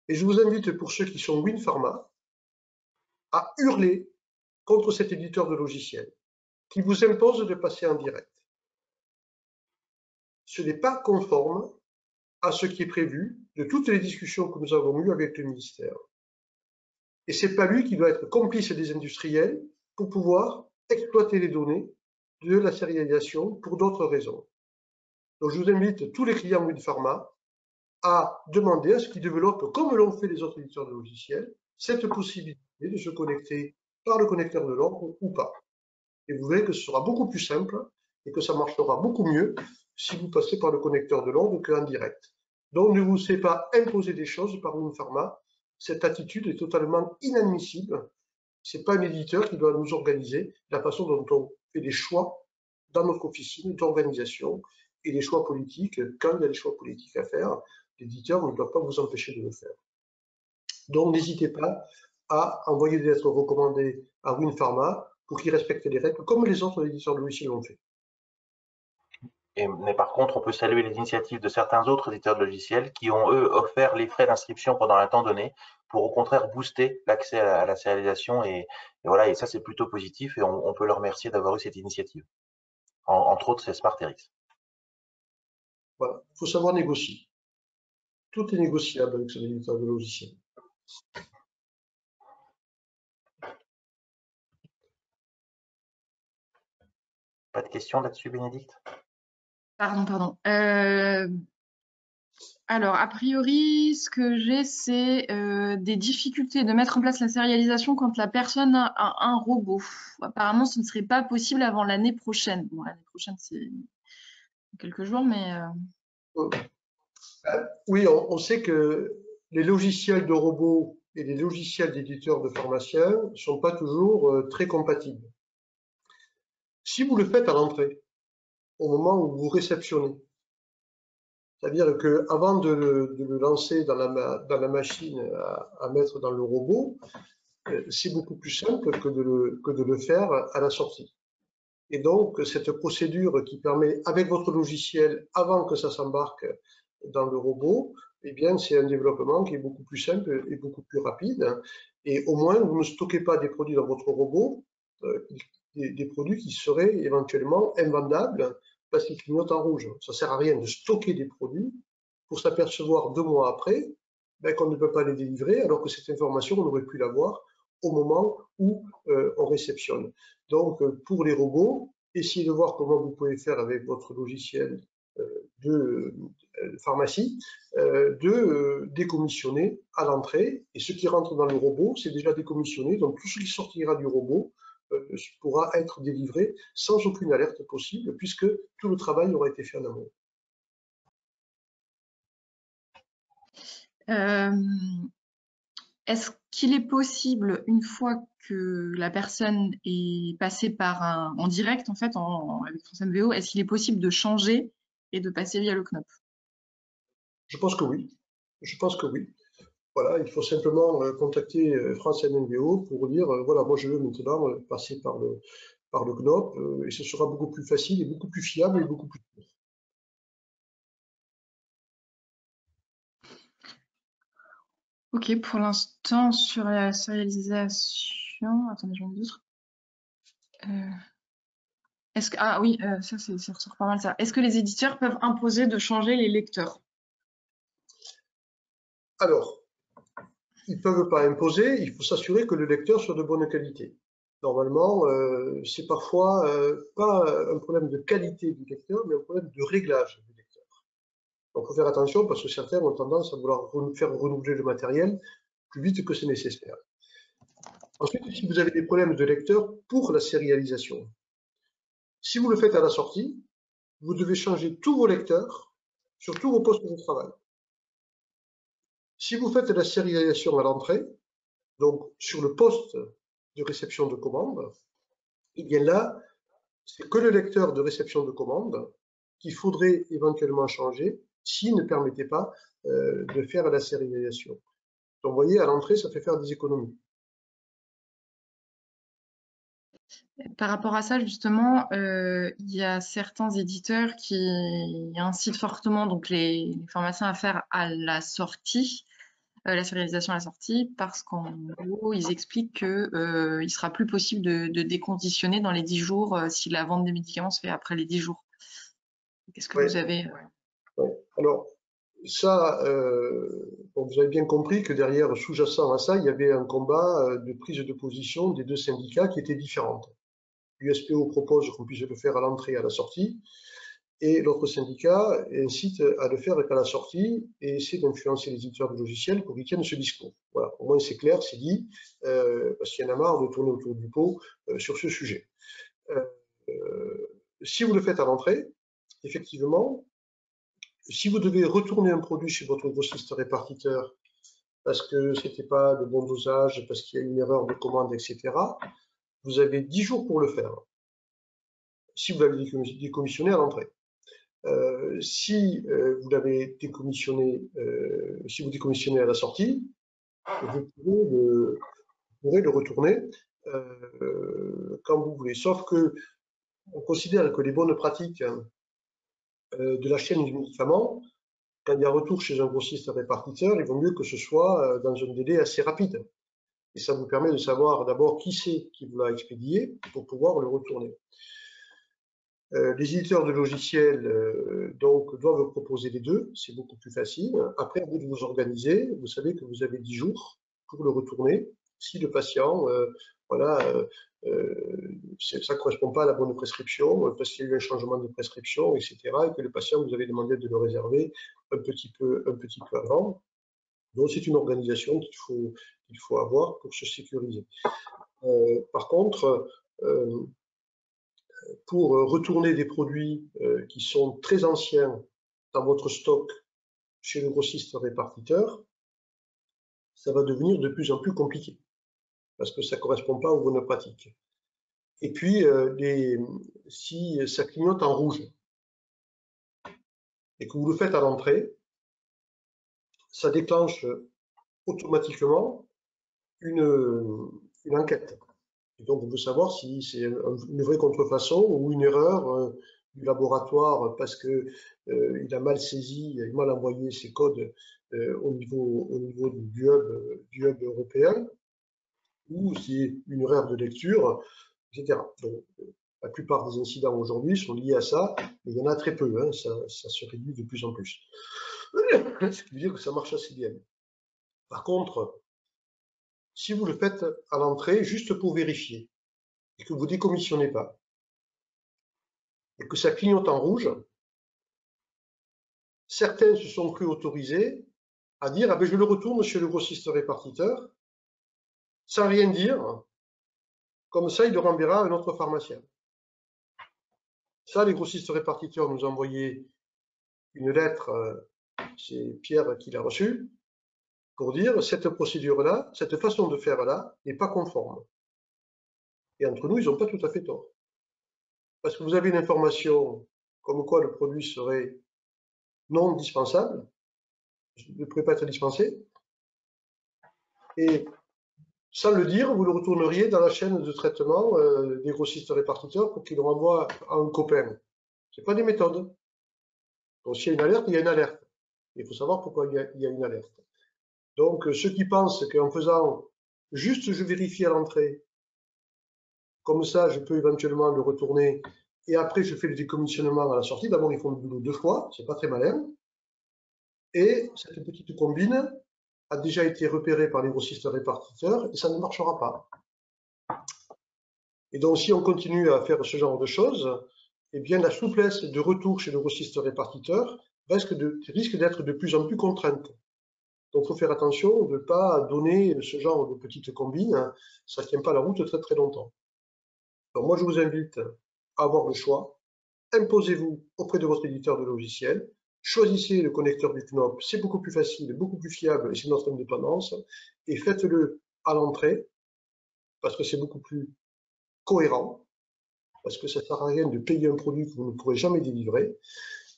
et je vous invite, pour ceux qui sont WinPharma, à hurler contre cet éditeur de logiciel qui vous impose de passer en direct. Ce n'est pas conforme à ce qui est prévu de toutes les discussions que nous avons eues avec le ministère. Et ce n'est pas lui qui doit être complice des industriels pour pouvoir exploiter les données de la sérialisation pour d'autres raisons. Donc je vous invite tous les clients WinPharma à demander à ce qu'ils développent, comme l'ont fait les autres éditeurs de logiciels, cette possibilité de se connecter par le connecteur de l'ordre ou pas. Et vous verrez que ce sera beaucoup plus simple et que ça marchera beaucoup mieux si vous passez par le connecteur de l'ordre qu'en direct. Donc ne vous laissez pas imposer des choses par WinPharma. Cette attitude est totalement inadmissible. Ce n'est pas un éditeur qui doit nous organiser la façon dont on fait des choix dans notre officine d'organisation et des choix politiques. Quand il y a des choix politiques à faire, l'éditeur ne doit pas vous empêcher de le faire. Donc n'hésitez pas à envoyer des lettres recommandées à WinPharma pour qu'ils respectent les règles comme les autres éditeurs de logiciels l'ont fait.
Mais par contre, on peut saluer les initiatives de certains autres éditeurs de logiciels qui ont, eux, offert les frais d'inscription pendant un temps donné pour, au contraire, booster l'accès à la sérialisation. Et voilà, et ça, c'est plutôt positif et on peut leur remercier d'avoir eu cette initiative. Entre autres, c'est SmartRx.
Voilà, il faut savoir négocier. Tout est négociable avec ce éditeur de logiciels.
Pas de questions là-dessus, Bénédicte?
Pardon. Alors, a priori, ce que j'ai, c'est des difficultés de mettre en place la sérialisation quand la personne a un robot. Apparemment, ce ne serait pas possible avant l'année prochaine. Bon, l'année prochaine, c'est quelques jours, mais...
Oui, on sait que les logiciels de robots et les logiciels d'éditeurs de pharmaciens ne sont pas toujours très compatibles. Si vous le faites à l'entrée, au moment où vous réceptionnez, c'est-à-dire qu'avant de le lancer dans la machine à mettre dans le robot, c'est beaucoup plus simple que de le faire à la sortie. Et donc, cette procédure qui permet, avec votre logiciel, avant que ça s'embarque dans le robot, eh bien, c'est un développement qui est beaucoup plus simple et beaucoup plus rapide. Et au moins, vous ne stockez pas des produits dans votre robot, des produits qui seraient éventuellement invendables parce qu'ils clignotent en rouge. Ça ne sert à rien de stocker des produits pour s'apercevoir 2 mois après qu'on ne peut pas les délivrer, alors que cette information, on aurait pu l'avoir au moment où on réceptionne. Donc, pour les robots, essayez de voir comment vous pouvez faire avec votre logiciel de pharmacie, de décommissionner à l'entrée. Et ce qui rentre dans le robot, c'est déjà décommissionné. Donc, tout ce qui sortira du robot pourra être délivré sans aucune alerte possible, puisque tout le travail aura été fait en amont.
Est-ce qu'il est possible, une fois que la personne est passée en direct, en fait, avec France MVO, est-ce qu'il est possible de changer et de passer via le CNOP?
Je pense que oui. Je pense que oui. Voilà, il faut simplement contacter France MVO pour dire, voilà, moi je veux maintenant passer par le CNOP et ce sera beaucoup plus facile et beaucoup plus fiable et beaucoup plus court.
Ok, pour l'instant, sur la sérialisation, attendez, j'en ai d'autres. Ah oui, ça ressort pas mal ça. Est-ce que les éditeurs peuvent imposer de changer les lecteurs?
Alors, ils ne peuvent pas imposer, il faut s'assurer que le lecteur soit de bonne qualité. Normalement, c'est parfois pas un problème de qualité du lecteur, mais un problème de réglage du lecteur. Donc, il faut faire attention parce que certains ont tendance à vouloir faire renouveler le matériel plus vite que c'est nécessaire. Ensuite, si vous avez des problèmes de lecteur pour la sérialisation, si vous le faites à la sortie, vous devez changer tous vos lecteurs sur tous vos postes de travail. Si vous faites la sérialisation à l'entrée, donc sur le poste de réception de commande, et bien là, c'est que le lecteur de réception de commande qu'il faudrait éventuellement changer s'il ne permettait pas de faire la sérialisation. Donc, vous voyez, à l'entrée, ça fait faire des économies.
Par rapport à ça, justement, il y a certains éditeurs qui incitent fortement donc les pharmaciens à faire à la sortie, la sérialisation à la sortie, parce qu'en gros, ils expliquent que il sera plus possible de déconditionner dans les 10 jours si la vente des médicaments se fait après les 10 jours. Qu'est-ce que vous avez
Alors, ça, bon, vous avez bien compris que derrière, sous-jacent à ça, il y avait un combat de prise de position des deux syndicats qui étaient différentes. L'USPO propose qu'on puisse le faire à l'entrée et à la sortie, et l'autre syndicat incite à le faire qu'à la sortie et essaie d'influencer les éditeurs de logiciels pour qu'ils tiennent ce discours. Voilà, au moins c'est clair, c'est dit, parce qu'il y en a marre de tourner autour du pot sur ce sujet. Si vous le faites à l'entrée, effectivement, si vous devez retourner un produit chez votre grossiste répartiteur parce que ce n'était pas le bon dosage, parce qu'il y a une erreur de commande, etc., vous avez 10 jours pour le faire, si vous l'avez décommissionné à l'entrée. Si vous l'avez décommissionné, si vous décommissionnez à la sortie, vous pourrez le retourner quand vous voulez. Sauf que on considère que les bonnes pratiques de la chaîne du médicament, quand il y a retour chez un grossiste répartiteur, il vaut mieux que ce soit dans un délai assez rapide. Et ça vous permet de savoir d'abord qui c'est qui vous l'a expédié pour pouvoir le retourner. Les éditeurs de logiciels donc doivent proposer les deux, c'est beaucoup plus facile. Après, à vous de vous organiser, vous savez que vous avez 10 jours pour le retourner. Si le patient, voilà, ça ne correspond pas à la bonne prescription, parce qu'il y a eu un changement de prescription, etc., et que le patient vous avait demandé de le réserver un petit peu avant. Donc, c'est une organisation qu'il faut avoir pour se sécuriser. Par contre, pour retourner des produits qui sont très anciens dans votre stock chez le grossiste répartiteur, ça va devenir de plus en plus compliqué parce que ça ne correspond pas aux bonnes pratiques. Et puis, si ça clignote en rouge et que vous le faites à l'entrée, ça déclenche automatiquement une enquête. Et donc, on veut savoir si c'est une vraie contrefaçon ou une erreur du laboratoire parce que il a mal saisi, il a mal envoyé ses codes au niveau du hub européen, ou c'est une erreur de lecture, etc. Donc, la plupart des incidents aujourd'hui sont liés à ça, mais il y en a très peu, hein, ça se réduit de plus en plus. Ce qui veut dire que ça marche assez bien. Par contre, si vous le faites à l'entrée, juste pour vérifier, et que vous ne décommissionnez pas, et que ça clignote en rouge, certains se sont cru autorisés à dire « Ah ben je le retourne chez le grossiste répartiteur », sans rien dire, comme ça il le renverra à un autre pharmacien. Ça, les grossistes répartiteurs nous ont envoyé une lettre, c'est Pierre qui l'a reçue, pour dire « Cette procédure-là, cette façon de faire-là n'est pas conforme ». Et entre nous, ils n'ont pas tout à fait tort. Parce que vous avez une information comme quoi le produit serait non dispensable, ne pourrait pas être dispensé, et sans le dire, vous le retourneriez dans la chaîne de traitement des grossistes répartiteurs pour qu'ils le renvoient à un copain. Ce n'est pas des méthodes. Donc s'il y a une alerte, il y a une alerte. Il faut savoir pourquoi il y a une alerte. Donc ceux qui pensent qu'en faisant juste je vérifie à l'entrée, comme ça je peux éventuellement le retourner, et après je fais le décommissionnement à la sortie, d'abord ils font le boulot 2 fois, c'est pas très malin, et cette petite combine a déjà été repérée par les grossistes répartiteurs et ça ne marchera pas. Et donc si on continue à faire ce genre de choses, eh bien la souplesse de retour chez le grossiste répartiteur risque d'être de plus en plus contrainte. Donc il faut faire attention de ne pas donner ce genre de petites combines, ça ne tient pas la route très très longtemps. Donc moi je vous invite à avoir le choix, imposez-vous auprès de votre éditeur de logiciel, choisissez le connecteur du CNOP, c'est beaucoup plus facile, beaucoup plus fiable, et c'est notre indépendance, et faites-le à l'entrée, parce que c'est beaucoup plus cohérent, parce que ça ne sert à rien de payer un produit que vous ne pourrez jamais délivrer.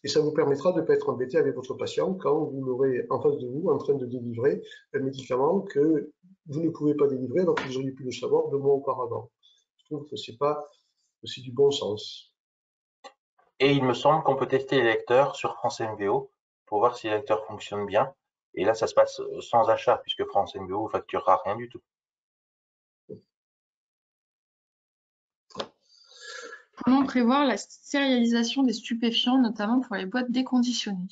Et ça vous permettra de ne pas être embêté avec votre patient quand vous l'aurez en face de vous en train de délivrer un médicament que vous ne pouvez pas délivrer alors que vous auriez pu le savoir 2 mois auparavant. Je trouve que c'est du bon sens.
Et il me semble qu'on peut tester les lecteurs sur France MVO pour voir si les lecteurs fonctionnent bien. Et là, ça se passe sans achat, puisque France MVO ne facturera rien du tout.
Comment prévoir la sérialisation des stupéfiants, notamment pour les boîtes déconditionnées?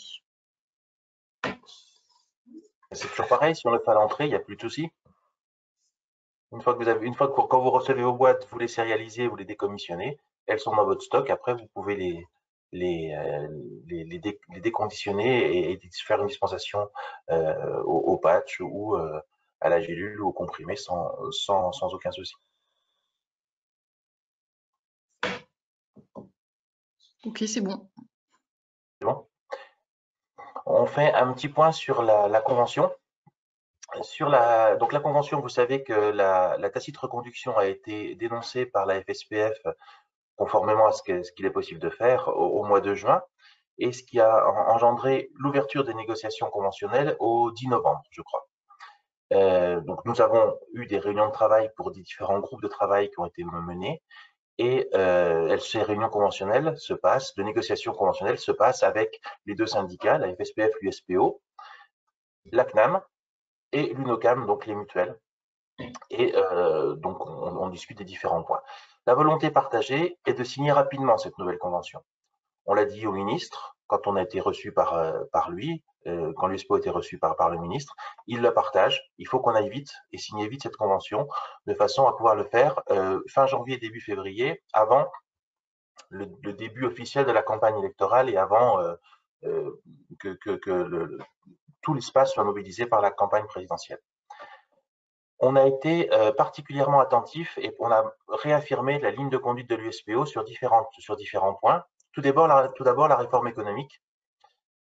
C'est toujours pareil, si on le fait à l'entrée, il n'y a plus de souci. Quand vous recevez vos boîtes, vous les sérialisez, vous les décommissionnez, elles sont dans votre stock. Après, vous pouvez les déconditionner et faire une dispensation au patch ou à la gélule ou au comprimé sans aucun souci.
Ok, c'est bon.
C'est bon. On fait un petit point sur la convention. Donc la convention, vous savez que la tacite reconduction a été dénoncée par la FSPF conformément à ce qu'il est possible de faire au mois de juin, et ce qui a engendré l'ouverture des négociations conventionnelles au 10 novembre, je crois. Donc nous avons eu des réunions de travail pour des différents groupes de travail qui ont été menés, et ces réunions conventionnelles de négociations conventionnelles se passent avec les deux syndicats, la FSPF, l'USPO, la CNAM et l'UNOCAM, donc les mutuelles. Et donc, on discute des différents points. La volonté partagée est de signer rapidement cette nouvelle convention. On l'a dit au ministre, quand on a été reçu par lui, quand l'USPO a été reçu par le ministre, il le partage. Il faut qu'on aille vite et signer vite cette convention, de façon à pouvoir le faire fin janvier, début février, avant le début officiel de la campagne électorale et avant que tout l'espace soit mobilisé par la campagne présidentielle. On a été particulièrement attentif et on a réaffirmé la ligne de conduite de l'USPO sur différents points. Tout d'abord, la réforme économique.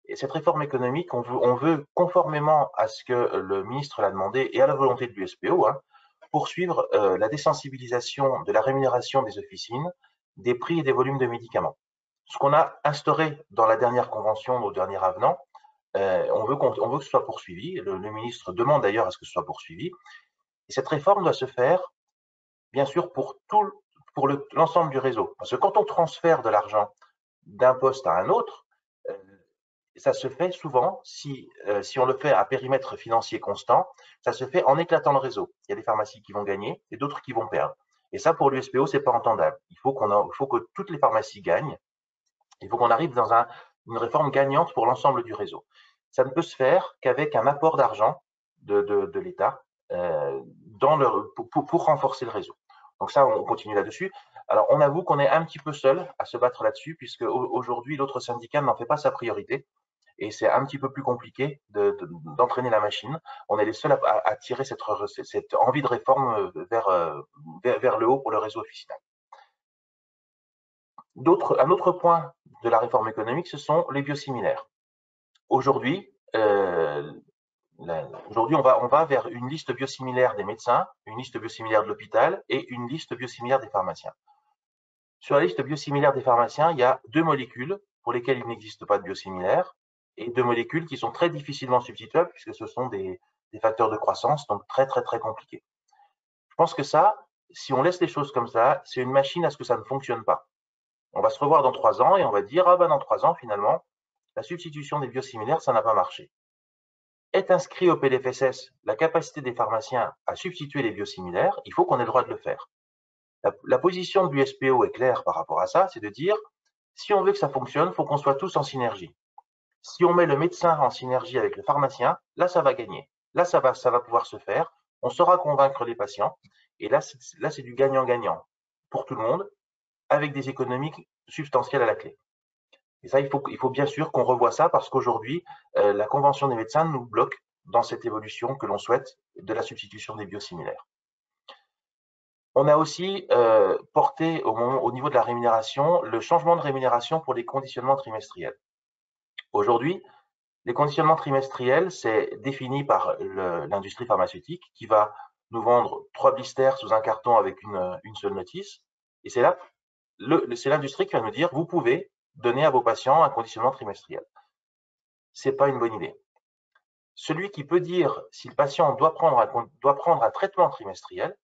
Et cette réforme économique, on veut, conformément à ce que le ministre l'a demandé et à la volonté de l'USPO, poursuivre la désensibilisation de la rémunération des officines, des prix et des volumes de médicaments. Ce qu'on a instauré dans la dernière convention, au dernier avenant, on veut que ce soit poursuivi. Le ministre demande d'ailleurs à ce que ce soit poursuivi. Et cette réforme doit se faire, bien sûr, pour l'ensemble du réseau. Parce que quand on transfère de l'argent d'un poste à un autre, ça se fait souvent, si on le fait à périmètre financier constant, ça se fait en éclatant le réseau. Il y a des pharmacies qui vont gagner et d'autres qui vont perdre. Et ça, pour l'USPO, c'est pas entendable. Il faut que toutes les pharmacies gagnent. Il faut qu'on arrive dans une réforme gagnante pour l'ensemble du réseau. Ça ne peut se faire qu'avec un apport d'argent de l'État pour renforcer le réseau. Donc ça, on continue là-dessus. Alors, on avoue qu'on est un petit peu seul à se battre là-dessus, puisque aujourd'hui, l'autre syndicat n'en fait pas sa priorité. Et c'est un petit peu plus compliqué d'entraîner la machine. On est les seuls à tirer cette envie de réforme vers le haut pour le réseau officinal. Un autre point de la réforme économique, ce sont les biosimilaires. Aujourd'hui, on va vers une liste biosimilaire des médecins, une liste biosimilaire de l'hôpital et une liste biosimilaire des pharmaciens. Sur la liste biosimilaire des pharmaciens, il y a 2 molécules pour lesquelles il n'existe pas de biosimilaire et 2 molécules qui sont très difficilement substituables puisque ce sont des facteurs de croissance, donc très très très compliqués. Je pense que ça, si on laisse les choses comme ça, c'est une machine à ce que ça ne fonctionne pas. On va se revoir dans 3 ans et on va dire, ah ben dans 3 ans, finalement, la substitution des biosimilaires, ça n'a pas marché. Est inscrit au PLFSS la capacité des pharmaciens à substituer les biosimilaires, il faut qu'on ait le droit de le faire. La position de l'USPO est claire par rapport à ça, c'est de dire, si on veut que ça fonctionne, il faut qu'on soit tous en synergie. Si on met le médecin en synergie avec le pharmacien, là, ça va gagner. Là, ça va pouvoir se faire. On saura convaincre les patients. Et là, c'est du gagnant-gagnant pour tout le monde, avec des économies substantielles à la clé. Et ça, il faut bien sûr qu'on revoie ça parce qu'aujourd'hui, la Convention des médecins nous bloque dans cette évolution que l'on souhaite de la substitution des biosimilaires. On a aussi porté au niveau de la rémunération le changement de rémunération pour les conditionnements trimestriels. Aujourd'hui, les conditionnements trimestriels, c'est défini par l'industrie pharmaceutique qui va nous vendre 3 blisters sous un carton avec une seule notice. Et c'est là c'est l'industrie qui va nous dire, vous pouvez donner à vos patients un conditionnement trimestriel. Ce n'est pas une bonne idée. Celui qui peut dire si le patient doit prendre un traitement trimestriel,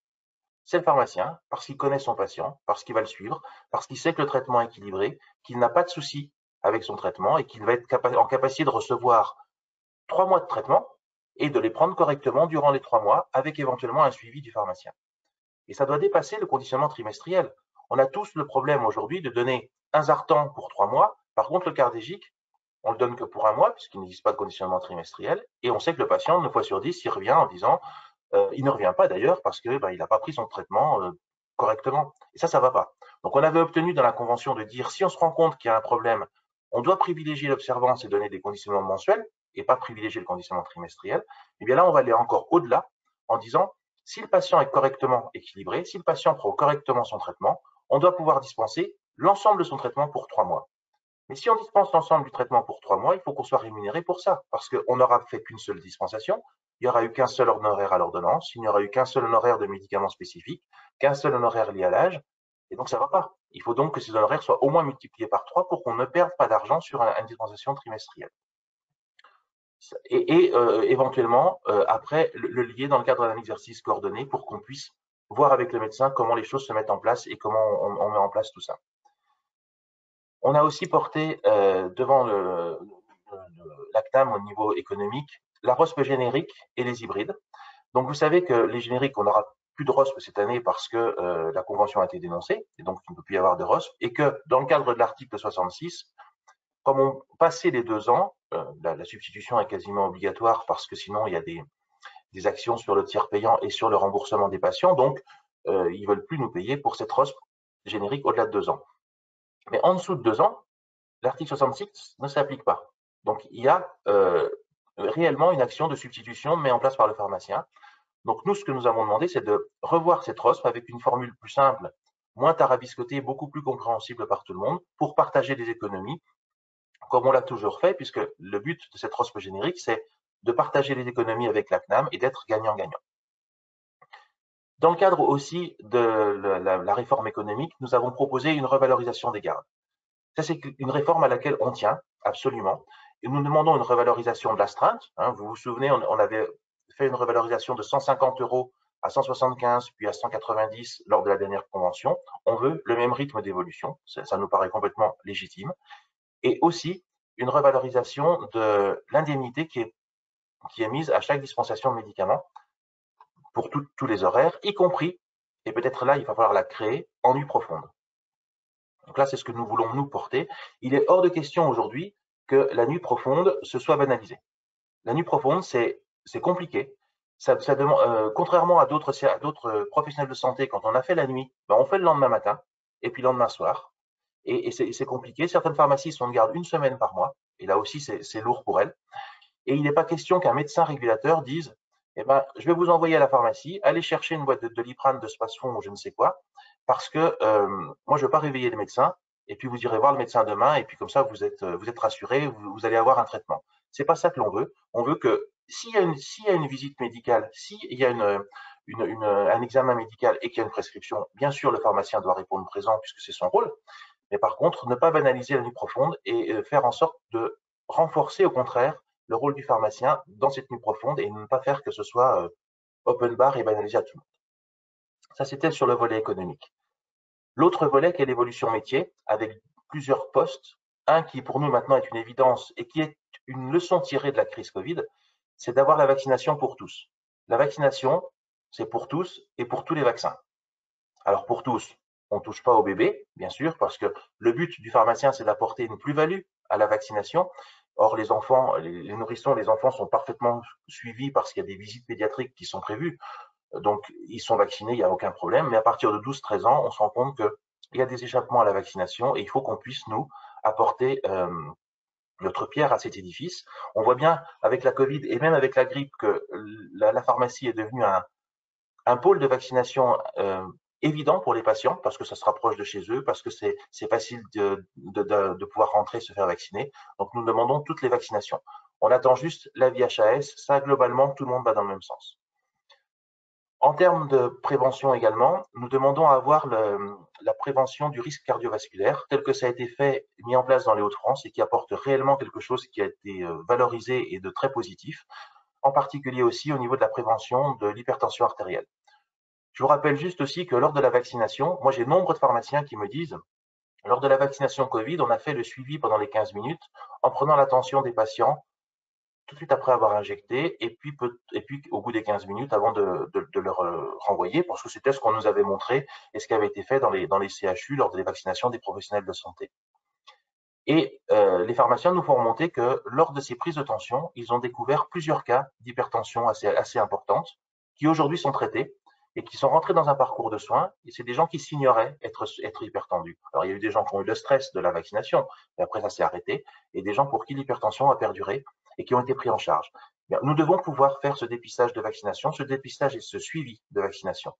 c'est le pharmacien, parce qu'il connaît son patient, parce qu'il va le suivre, parce qu'il sait que le traitement est équilibré, qu'il n'a pas de souci avec son traitement et qu'il va être en capacité de recevoir 3 mois de traitement et de les prendre correctement durant les 3 mois avec éventuellement un suivi du pharmacien. Et ça doit dépasser le conditionnement trimestriel. On a tous le problème aujourd'hui de donner un Zartan pour 3 mois. Par contre, le Cardégique, on le donne que pour 1 mois puisqu'il n'existe pas de conditionnement trimestriel. Et on sait que le patient, 9 fois sur 10, il revient en disant, il ne revient pas d'ailleurs parce qu'il n'a pas pris son traitement correctement. Et ça ne va pas. Donc on avait obtenu dans la convention de dire, si on se rend compte qu'il y a un problème, on doit privilégier l'observance et donner des conditionnements mensuels et pas privilégier le conditionnement trimestriel. Et bien là, on va aller encore au-delà en disant, si le patient est correctement équilibré, si le patient prend correctement son traitement, on doit pouvoir dispenser l'ensemble de son traitement pour 3 mois. Mais si on dispense l'ensemble du traitement pour 3 mois, il faut qu'on soit rémunéré pour ça, parce qu'on n'aura fait qu'une seule dispensation, il n'y aura eu qu'un seul honoraire à l'ordonnance, il n'y aura eu qu'un seul honoraire de médicaments spécifiques, qu'un seul honoraire lié à l'âge, et donc ça ne va pas. Il faut donc que ces honoraires soient au moins multipliés par 3 pour qu'on ne perde pas d'argent sur une dispensation trimestrielle. Et éventuellement, après, le lier dans le cadre d'un exercice coordonné pour qu'on puisse voir avec le médecin comment les choses se mettent en place et comment on met en place tout ça. On a aussi porté devant la CNAM au niveau économique la ROSP générique et les hybrides. Donc vous savez que les génériques, on n'aura plus de ROSP cette année parce que la convention a été dénoncée et donc il ne peut plus y avoir de ROSP et que dans le cadre de l'article 66, comme on passait les 2 ans, la substitution est quasiment obligatoire parce que sinon il y a des actions sur le tiers payant et sur le remboursement des patients, donc ils ne veulent plus nous payer pour cette ROSP générique au-delà de 2 ans. Mais en dessous de 2 ans, l'article 66 ne s'applique pas. Donc il y a réellement une action de substitution mise en place par le pharmacien. Donc nous, ce que nous avons demandé, c'est de revoir cette ROSP avec une formule plus simple, moins tarabiscotée, beaucoup plus compréhensible par tout le monde, pour partager des économies, comme on l'a toujours fait, puisque le but de cette ROSP générique, c'est de partager les économies avec la CNAM et d'être gagnant-gagnant. Dans le cadre aussi de la réforme économique, nous avons proposé une revalorisation des gardes. Ça, c'est une réforme à laquelle on tient absolument. Et nous demandons une revalorisation de l'astreinte. Vous vous souvenez, on avait fait une revalorisation de 150 € à 175, puis à 190 lors de la dernière convention. On veut le même rythme d'évolution. Ça nous paraît complètement légitime. Et aussi une revalorisation de l'indemnité qui est mise à chaque dispensation de médicaments pour tous les horaires, y compris, et peut-être là, il va falloir la créer, en nuit profonde. Donc là, c'est ce que nous voulons nous porter. Il est hors de question aujourd'hui que la nuit profonde se soit banalisée. La nuit profonde, c'est compliqué. Contrairement à d'autres professionnels de santé, quand on a fait la nuit, on fait le lendemain matin et puis le lendemain soir. Et c'est compliqué. Certaines pharmacies sont de garde 1 semaine par mois. Et là aussi, c'est lourd pour elles. Et il n'est pas question qu'un médecin régulateur dise eh ben, je vais vous envoyer à la pharmacie, allez chercher une boîte de Doliprane, de Spasfon ou je ne sais quoi, parce que moi, je ne veux pas réveiller le médecin, et puis vous irez voir le médecin demain, et puis comme ça, vous êtes rassuré, vous allez avoir un traitement. Ce n'est pas ça que l'on veut. On veut que s'il y a une visite médicale, s'il y a un examen médical et qu'il y a une prescription, bien sûr, le pharmacien doit répondre présent puisque c'est son rôle, mais par contre, ne pas banaliser la nuit profonde et faire en sorte de renforcer au contraire le rôle du pharmacien dans cette nuit profonde et ne pas faire que ce soit open bar et banalisé à tout le monde. Ça, c'était sur le volet économique. L'autre volet qui est l'évolution métier, avec plusieurs postes. Un qui, pour nous, maintenant, est une évidence et qui est une leçon tirée de la crise Covid, c'est d'avoir la vaccination pour tous. La vaccination, c'est pour tous et pour tous les vaccins. Alors, pour tous, on ne touche pas aux bébés, bien sûr, parce que le but du pharmacien, c'est d'apporter une plus-value à la vaccination. Or, les enfants, les nourrissons, les enfants sont parfaitement suivis parce qu'il y a des visites pédiatriques qui sont prévues. Donc, ils sont vaccinés, il n'y a aucun problème. Mais à partir de 12-13 ans, on se rend compte qu'il y a des échappements à la vaccination et il faut qu'on puisse, nous, apporter notre pierre à cet édifice. On voit bien avec la Covid et même avec la grippe que la pharmacie est devenue un pôle de vaccination évident pour les patients parce que ça se rapproche de chez eux, parce que c'est facile de pouvoir rentrer et se faire vacciner. Donc, nous demandons toutes les vaccinations. On attend juste l'avis HAS. Ça, globalement, tout le monde va dans le même sens. En termes de prévention également, nous demandons à avoir la prévention du risque cardiovasculaire, tel que ça a été fait, mis en place dans les Hauts-de-France et qui apporte réellement quelque chose qui a été valorisé et de très positif, en particulier aussi au niveau de la prévention de l'hypertension artérielle. Je vous rappelle juste aussi que lors de la vaccination, moi j'ai nombre de pharmaciens qui me disent, lors de la vaccination Covid, on a fait le suivi pendant les 15 minutes en prenant l'attention des patients tout de suite après avoir injecté et puis au bout des 15 minutes avant de leur renvoyer, parce que c'était ce qu'on nous avait montré et ce qui avait été fait dans les CHU lors des vaccinations des professionnels de santé. Et les pharmaciens nous font remonter que lors de ces prises de tension, ils ont découvert plusieurs cas d'hypertension assez importantes qui aujourd'hui sont traités et qui sont rentrés dans un parcours de soins, et c'est des gens qui s'ignoraient être hypertendus. Alors, il y a eu des gens qui ont eu le stress de la vaccination, mais après, ça s'est arrêté, et des gens pour qui l'hypertension a perduré et qui ont été pris en charge. Bien, nous devons pouvoir faire ce dépistage de vaccination, ce dépistage et ce suivi de vaccination.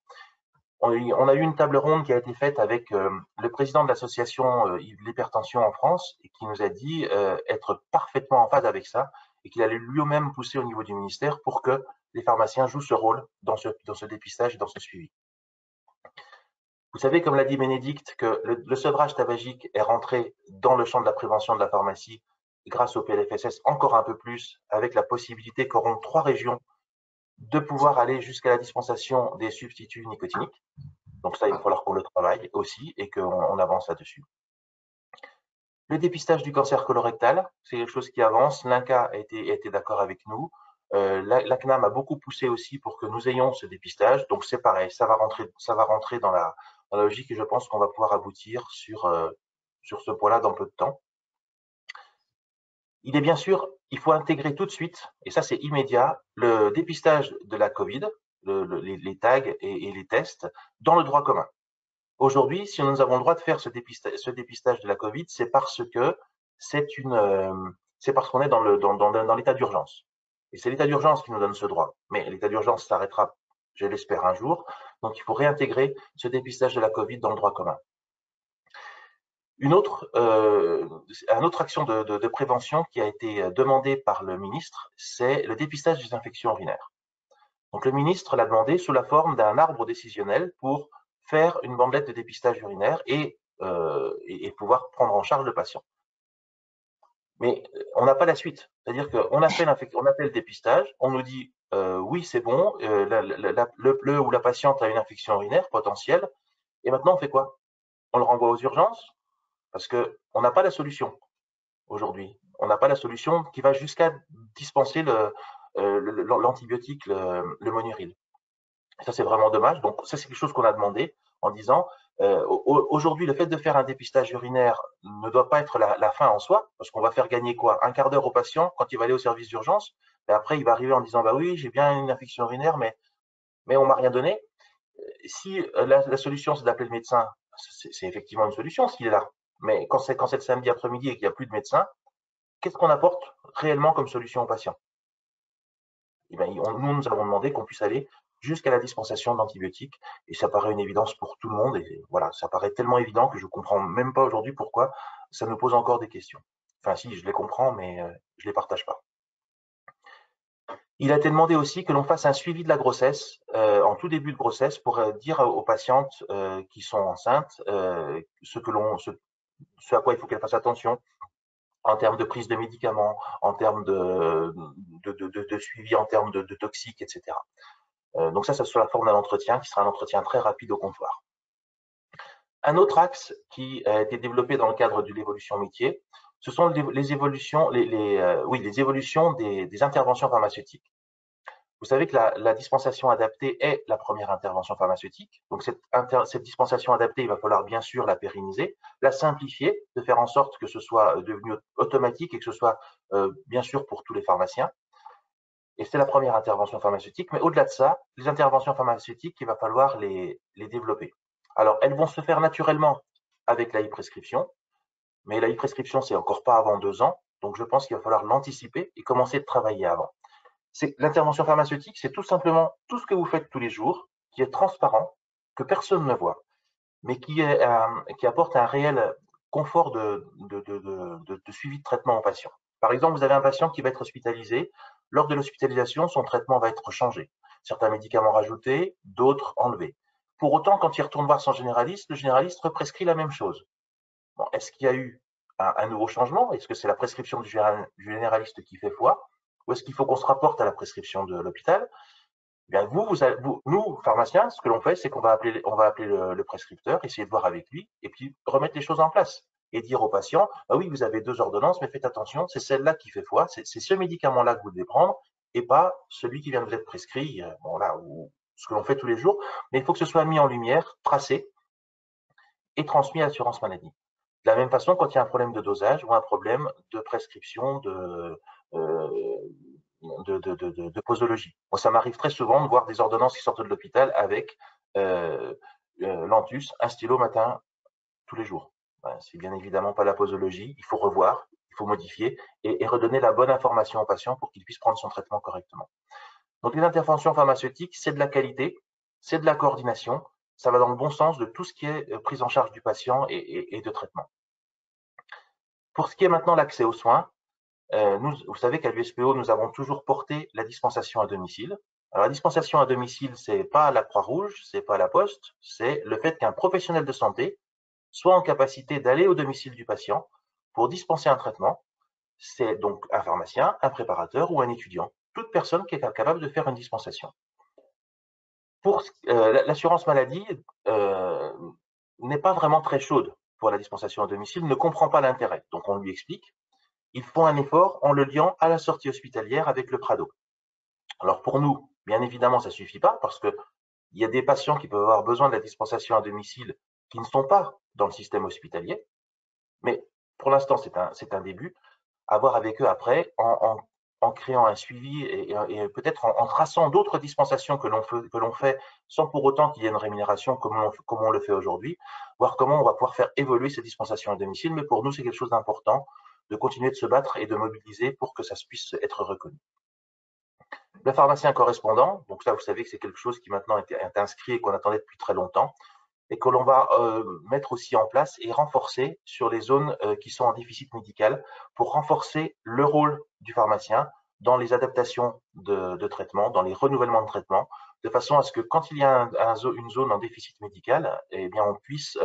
On a eu une table ronde qui a été faite avec le président de l'association l'hypertension en France et qui nous a dit être parfaitement en phase avec ça et qu'il allait lui-même pousser au niveau du ministère pour que les pharmaciens jouent ce rôle dans ce dépistage et dans ce suivi. Vous savez, comme l'a dit Bénédicte, que le sevrage tabagique est rentré dans le champ de la prévention de la pharmacie grâce au PLFSS encore un peu plus, avec la possibilité qu'auront 3 régions de pouvoir aller jusqu'à la dispensation des substituts nicotiniques. Donc ça, il va falloir qu'on le travaille aussi et qu'on avance là-dessus. Le dépistage du cancer colorectal, c'est quelque chose qui avance. L'INCa a été d'accord avec nous. La CNAM a beaucoup poussé aussi pour que nous ayons ce dépistage. Donc c'est pareil, ça va rentrer dans la logique et je pense qu'on va pouvoir aboutir sur ce point-là dans peu de temps. Il est bien sûr, il faut intégrer tout de suite, et ça c'est immédiat, le dépistage de la Covid, les tags et les tests dans le droit commun. Aujourd'hui, si nous avons le droit de faire ce dépistage de la Covid, c'est parce que c'est parce qu'on est dans l'état d'urgence. Et c'est l'état d'urgence qui nous donne ce droit. Mais l'état d'urgence s'arrêtera, je l'espère, un jour. Donc, il faut réintégrer ce dépistage de la Covid dans le droit commun. Un autre action de prévention qui a été demandée par le ministre, c'est le dépistage des infections urinaires. Donc, le ministre l'a demandé sous la forme d'un arbre décisionnel pour faire une bandelette de dépistage urinaire et pouvoir prendre en charge le patient. Mais on n'a pas la suite. C'est-à-dire qu'on a fait le dépistage, on nous dit oui, c'est bon, le ou la patiente a une infection urinaire potentielle, et maintenant on fait quoi? On le renvoie aux urgences parce qu'on n'a pas la solution aujourd'hui. On n'a pas la solution qui va jusqu'à dispenser l'antibiotique, le Monuril. Ça, c'est vraiment dommage. Donc, ça, c'est quelque chose qu'on a demandé en disant aujourd'hui, le fait de faire un dépistage urinaire ne doit pas être la fin en soi, parce qu'on va faire gagner quoi? Un quart d'heure au patient quand il va aller au service d'urgence. Et après, il va arriver en disant bah oui, j'ai bien une infection urinaire, mais on m'a rien donné. Si la solution, c'est d'appeler le médecin, c'est effectivement une solution s'il est là. Mais quand c'est le samedi après-midi et qu'il n'y a plus de médecin, qu'est-ce qu'on apporte réellement comme solution au patient? Eh bien, nous avons demandé qu'on puisse aller jusqu'à la dispensation d'antibiotiques, et ça paraît une évidence pour tout le monde, et voilà, ça paraît tellement évident que je ne comprends même pas aujourd'hui pourquoi ça nous pose encore des questions. Enfin si, je les comprends, mais je ne les partage pas. Il a été demandé aussi que l'on fasse un suivi de la grossesse en tout début de grossesse pour dire aux patientes qui sont enceintes ce à quoi il faut qu'elles fassent attention en termes de prise de médicaments, en termes de suivi, en termes de toxiques, etc. Donc ça sous la forme d'un entretien qui sera un entretien très rapide au comptoir. Un autre axe qui a été développé dans le cadre de l'évolution métier, ce sont les évolutions des interventions pharmaceutiques. Vous savez que la dispensation adaptée est la première intervention pharmaceutique. Donc cette dispensation adaptée, il va falloir bien sûr la pérenniser, la simplifier, de faire en sorte que ce soit devenu automatique et que ce soit bien sûr pour tous les pharmaciens. Et c'est la première intervention pharmaceutique. Mais au-delà de ça, les interventions pharmaceutiques, il va falloir les développer. Alors, elles vont se faire naturellement avec la e-prescription, mais la e-prescription, c'est encore pas avant 2 ans. Donc, je pense qu'il va falloir l'anticiper et commencer de travailler avant. L'intervention pharmaceutique, c'est tout simplement tout ce que vous faites tous les jours, qui est transparent, que personne ne voit, mais qui apporte un réel confort de suivi de traitement au patient. Par exemple, vous avez un patient qui va être hospitalisé. Lors de l'hospitalisation, son traitement va être changé. certains médicaments rajoutés, d'autres enlevés. Pour autant, quand il retourne voir son généraliste, le généraliste represcrit la même chose. Bon, est-ce qu'il y a eu un nouveau changement? Est-ce que c'est la prescription du généraliste qui fait foi? Ou est-ce qu'il faut qu'on se rapporte à la prescription de l'hôpital? Bien, nous, pharmaciens, ce que l'on fait, c'est qu'on va appeler le prescripteur, essayer de voir avec lui, et puis remettre les choses en place. Et dire au patient, ah oui, vous avez 2 ordonnances, mais faites attention, c'est celle-là qui fait foi, c'est ce médicament-là que vous devez prendre, et pas celui qui vient de vous être prescrit, bon là, ou ce que l'on fait tous les jours, mais il faut que ce soit mis en lumière, tracé, et transmis à l'assurance maladie. De la même façon, quand il y a un problème de dosage ou un problème de prescription de posologie. Moi, ça m'arrive très souvent de voir des ordonnances qui sortent de l'hôpital avec Lantus, un stylo matin, tous les jours. C'est bien évidemment pas la posologie, il faut revoir, il faut modifier et redonner la bonne information au patient pour qu'il puisse prendre son traitement correctement. Donc les interventions pharmaceutiques, c'est de la qualité, c'est de la coordination, ça va dans le bon sens de tout ce qui est prise en charge du patient et de traitement. Pour ce qui est maintenant l'accès aux soins, vous savez qu'à l'USPO, nous avons toujours porté la dispensation à domicile. Alors, la dispensation à domicile, c'est pas la Croix-Rouge, c'est pas la Poste, c'est le fait qu'un professionnel de santé soit en capacité d'aller au domicile du patient pour dispenser un traitement. C'est donc un pharmacien, un préparateur ou un étudiant, toute personne qui est capable de faire une dispensation. Pour l'assurance maladie n'est pas vraiment très chaude pour la dispensation à domicile, ne comprend pas l'intérêt. Donc, on lui explique. Ils font un effort en le liant à la sortie hospitalière avec le Prado. Alors pour nous, bien évidemment, ça ne suffit pas parce qu'il y a des patients qui peuvent avoir besoin de la dispensation à domicile qui ne sont pas dans le système hospitalier. Mais pour l'instant, c'est un début. À voir avec eux après en créant un suivi et peut-être en traçant d'autres dispensations que l'on fait sans pour autant qu'il y ait une rémunération comme on le fait aujourd'hui, voir comment on va pouvoir faire évoluer ces dispensations à domicile. Mais pour nous, c'est quelque chose d'important de continuer de se battre et de mobiliser pour que ça puisse être reconnu. Le pharmacien correspondant, donc ça vous savez que c'est quelque chose qui maintenant est inscrit et qu'on attendait depuis très longtemps et que l'on va mettre aussi en place et renforcer sur les zones qui sont en déficit médical pour renforcer le rôle du pharmacien dans les adaptations de traitement, dans les renouvellements de traitement, de façon à ce que quand il y a une zone en déficit médical, eh bien on puisse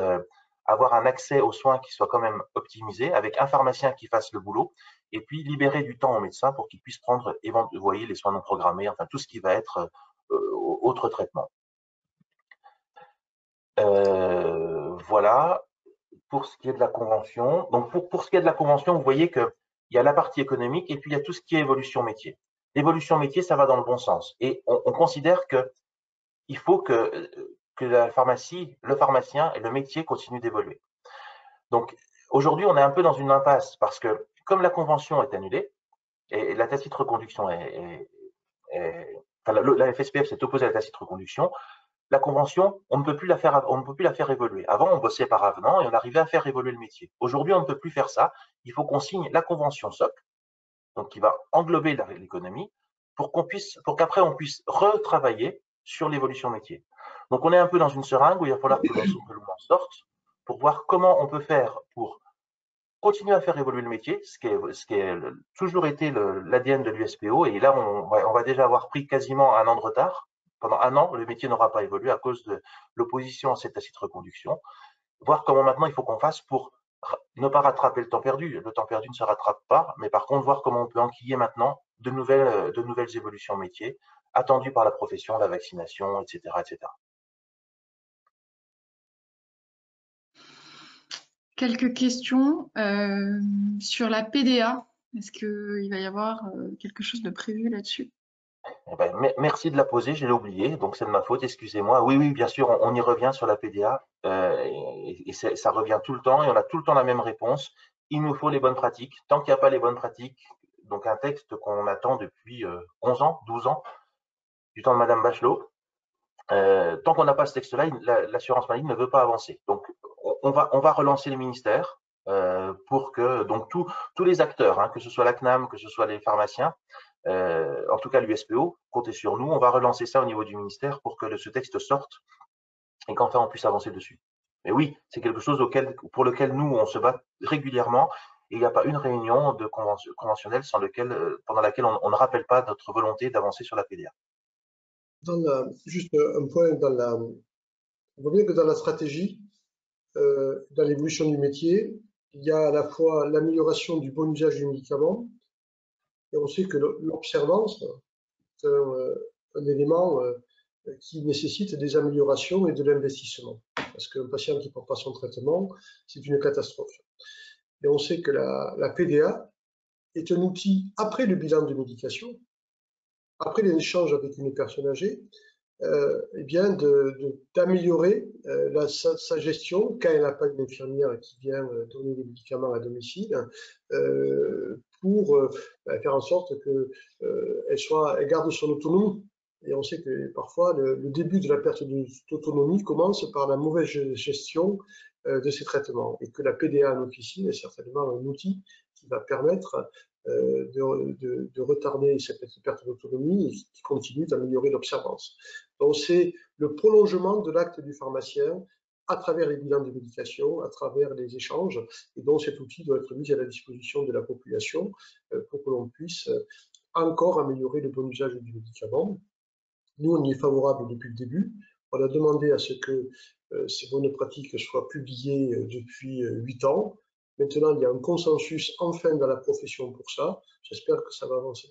avoir un accès aux soins qui soit quand même optimisé, avec un pharmacien qui fasse le boulot, et puis libérer du temps aux médecins pour qu'ils puissent prendre, vous voyez, les soins non programmés, enfin tout ce qui va être autre traitement. Voilà, pour ce qui est de la convention. Donc pour ce qui est de la convention, vous voyez qu'il y a la partie économique et puis il y a tout ce qui est évolution métier. L'évolution métier, ça va dans le bon sens. Et on considère qu'il faut que la pharmacie, le pharmacien et le métier continuent d'évoluer. Donc, aujourd'hui, on est un peu dans une impasse parce que comme la convention est annulée et la tacite reconduction la FSPF s'est opposée à la tacite reconduction, la convention, on ne peut plus la faire évoluer. Avant, on bossait par avenant et on arrivait à faire évoluer le métier. Aujourd'hui, on ne peut plus faire ça. Il faut qu'on signe la convention socle, donc qui va englober l'économie, pour qu'après on puisse retravailler sur l'évolution métier. Donc, on est un peu dans une seringue où il va falloir que l'on en sorte pour voir comment on peut faire pour continuer à faire évoluer le métier, ce qui a toujours été l'ADN de l'USPO. Et là, on va déjà avoir pris quasiment un an de retard. Pendant un an, le métier n'aura pas évolué à cause de l'opposition à cette tacite reconduction. Voir comment maintenant il faut qu'on fasse pour ne pas rattraper le temps perdu. Le temps perdu ne se rattrape pas, mais par contre, voir comment on peut enquiller maintenant de nouvelles évolutions métiers attendues par la profession, la vaccination, etc., etc.
Quelques questions sur la PDA. Est-ce qu'il va y avoir quelque chose de prévu là-dessus?
Eh ben, merci de la poser, je l'ai oublié, donc c'est de ma faute, excusez-moi. Oui, bien sûr, on y revient sur la PDA et ça revient tout le temps et on a tout le temps la même réponse. Il nous faut les bonnes pratiques. Tant qu'il n'y a pas les bonnes pratiques, donc un texte qu'on attend depuis 11 ans, 12 ans, du temps de Madame Bachelot, tant qu'on n'a pas ce texte-là, l'assurance maladie ne veut pas avancer. Donc, on va relancer les ministères pour que donc tous les acteurs, hein, que ce soit la CNAM, que ce soit les pharmaciens, en tout cas l'USPO, comptez sur nous, on va relancer ça au niveau du ministère pour que ce texte sorte et qu'enfin on puisse avancer dessus. Mais oui, c'est quelque chose pour lequel nous, on se bat régulièrement et il n'y a pas une réunion de conventionnelle pendant laquelle on ne rappelle pas notre volonté d'avancer sur la PDA.
juste un point, on voit bien que dans la stratégie, dans l'évolution du métier, il y a à la fois l'amélioration du bon usage du médicament, et on sait que l'observance, c'est un élément qui nécessite des améliorations et de l'investissement. Parce qu'un patient qui ne prend pas son traitement, c'est une catastrophe. Et on sait que la PDA est un outil, après le bilan de médication, après l'échange avec une personne âgée, eh bien d'améliorer sa gestion quand elle n'a pas une infirmière qui vient donner des médicaments à domicile pour faire en sorte qu'elle garde son autonomie. Et on sait que parfois le début de la perte d'autonomie commence par la mauvaise gestion de ces traitements et que la PDA en officine est certainement un outil qui va permettre de retarder cette perte d'autonomie et qui continue d'améliorer l'observance. Donc c'est le prolongement de l'acte du pharmacien à travers les bilans de médication, à travers les échanges, et donc cet outil doit être mis à la disposition de la population pour que l'on puisse encore améliorer le bon usage du médicament. Nous, on y est favorable depuis le début. On a demandé à ce que ces bonnes pratiques soient publiées depuis 8 ans. Maintenant, il y a un consensus enfin dans la profession pour ça. J'espère que ça va avancer.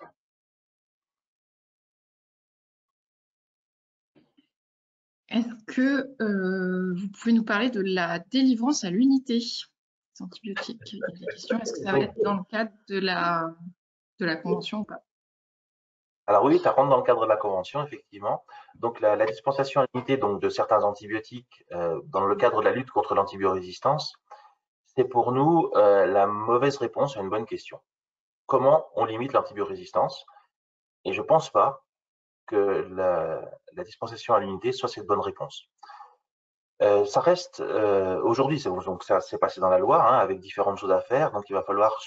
Est-ce que vous pouvez nous parler de la délivrance à l'unité des antibiotiques? Il y a des questions. Est-ce que ça va être dans le cadre de la convention ou pas?
Alors oui, ça rentre dans le cadre de la convention, effectivement. Donc la dispensation à l'unité de certains antibiotiques dans le cadre de la lutte contre l'antibiorésistance, c'est pour nous la mauvaise réponse à une bonne question. Comment on limite l'antibiorésistance? Et je ne pense pas que la dispensation à l'unité soit cette bonne réponse. Ça reste aujourd'hui, donc ça s'est passé dans la loi avec différentes choses à faire. Donc il va falloir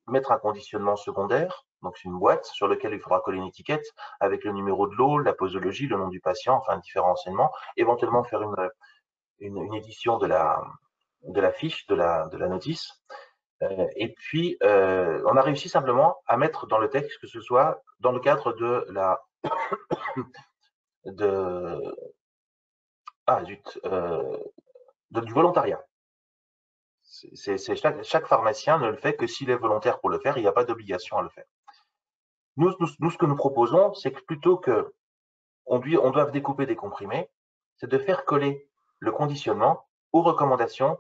mettre un conditionnement secondaire. Donc c'est une boîte sur laquelle il faudra coller une étiquette avec le numéro de l'eau, la posologie, le nom du patient, enfin différents renseignements. Éventuellement faire une édition de la fiche, de la notice. Et puis on a réussi simplement à mettre dans le texte que ce soit dans le cadre de la du volontariat. Chaque pharmacien ne le fait que s'il est volontaire pour le faire, il n'y a pas d'obligation à le faire. Nous, ce que nous proposons, c'est que plutôt qu'on doive découper des comprimés, c'est de faire coller le conditionnement aux recommandations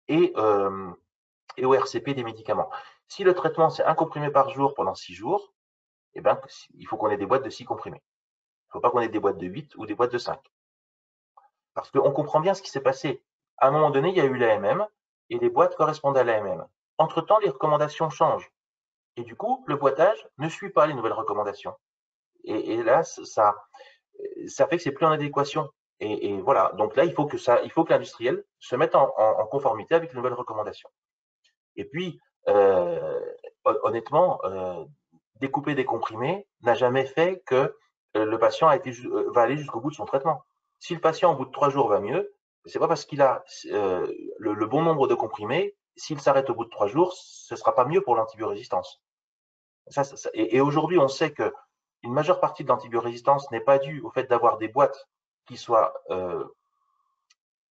et au RCP des médicaments. Si le traitement, c'est un comprimé par jour pendant 6 jours, eh ben, il faut qu'on ait des boîtes de 6 comprimés. Il ne faut pas qu'on ait des boîtes de 8 ou des boîtes de 5. Parce qu'on comprend bien ce qui s'est passé. À un moment donné, il y a eu l'AMM et les boîtes correspondent à l'AMM. Entre-temps, les recommandations changent. Et du coup, le boîtage ne suit pas les nouvelles recommandations. Et là, ça fait que c'est plus en adéquation. Et voilà. Donc là, il faut que l'industriel se mette en conformité avec les nouvelles recommandations. Et puis, honnêtement, découper des comprimés n'a jamais fait que le patient va aller jusqu'au bout de son traitement. Si le patient, au bout de 3 jours, va mieux, c'est pas parce qu'il a le bon nombre de comprimés. S'il s'arrête au bout de 3 jours, ce ne sera pas mieux pour l'antibiorésistance. Et aujourd'hui, on sait que une majeure partie de l'antibiorésistance n'est pas due au fait d'avoir des boîtes qui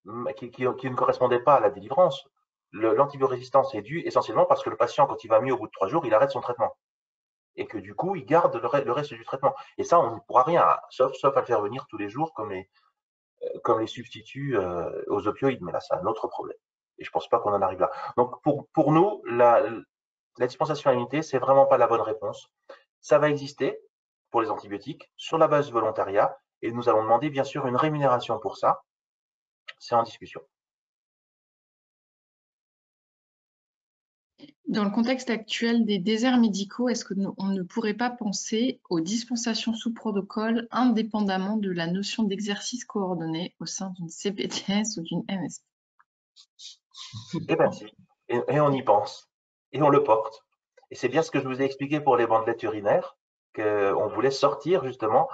ne correspondaient pas à la délivrance. L'antibiorésistance est due essentiellement parce que le patient, quand il va mieux au bout de 3 jours, il arrête son traitement. Et que du coup, il garde le reste du traitement. Et ça, on ne pourra rien, sauf à le faire venir tous les jours comme les substituts aux opioïdes. Mais là, c'est un autre problème. Et je ne pense pas qu'on en arrive là. Donc, pour nous, la dispensation à l'unité, c'est vraiment pas la bonne réponse. Ça va exister pour les antibiotiques sur la base du volontariat. Et nous allons demander, bien sûr, une rémunération pour ça. C'est en discussion.
Dans le contexte actuel des déserts médicaux, est-ce qu'on ne pourrait pas penser aux dispensations sous protocole indépendamment de la notion d'exercice coordonné au sein d'une CPTS ou d'une MSP?
Eh bien si, et on y pense, et on le porte. Et c'est bien ce que je vous ai expliqué pour les bandelettes urinaires, qu'on voulait sortir justement.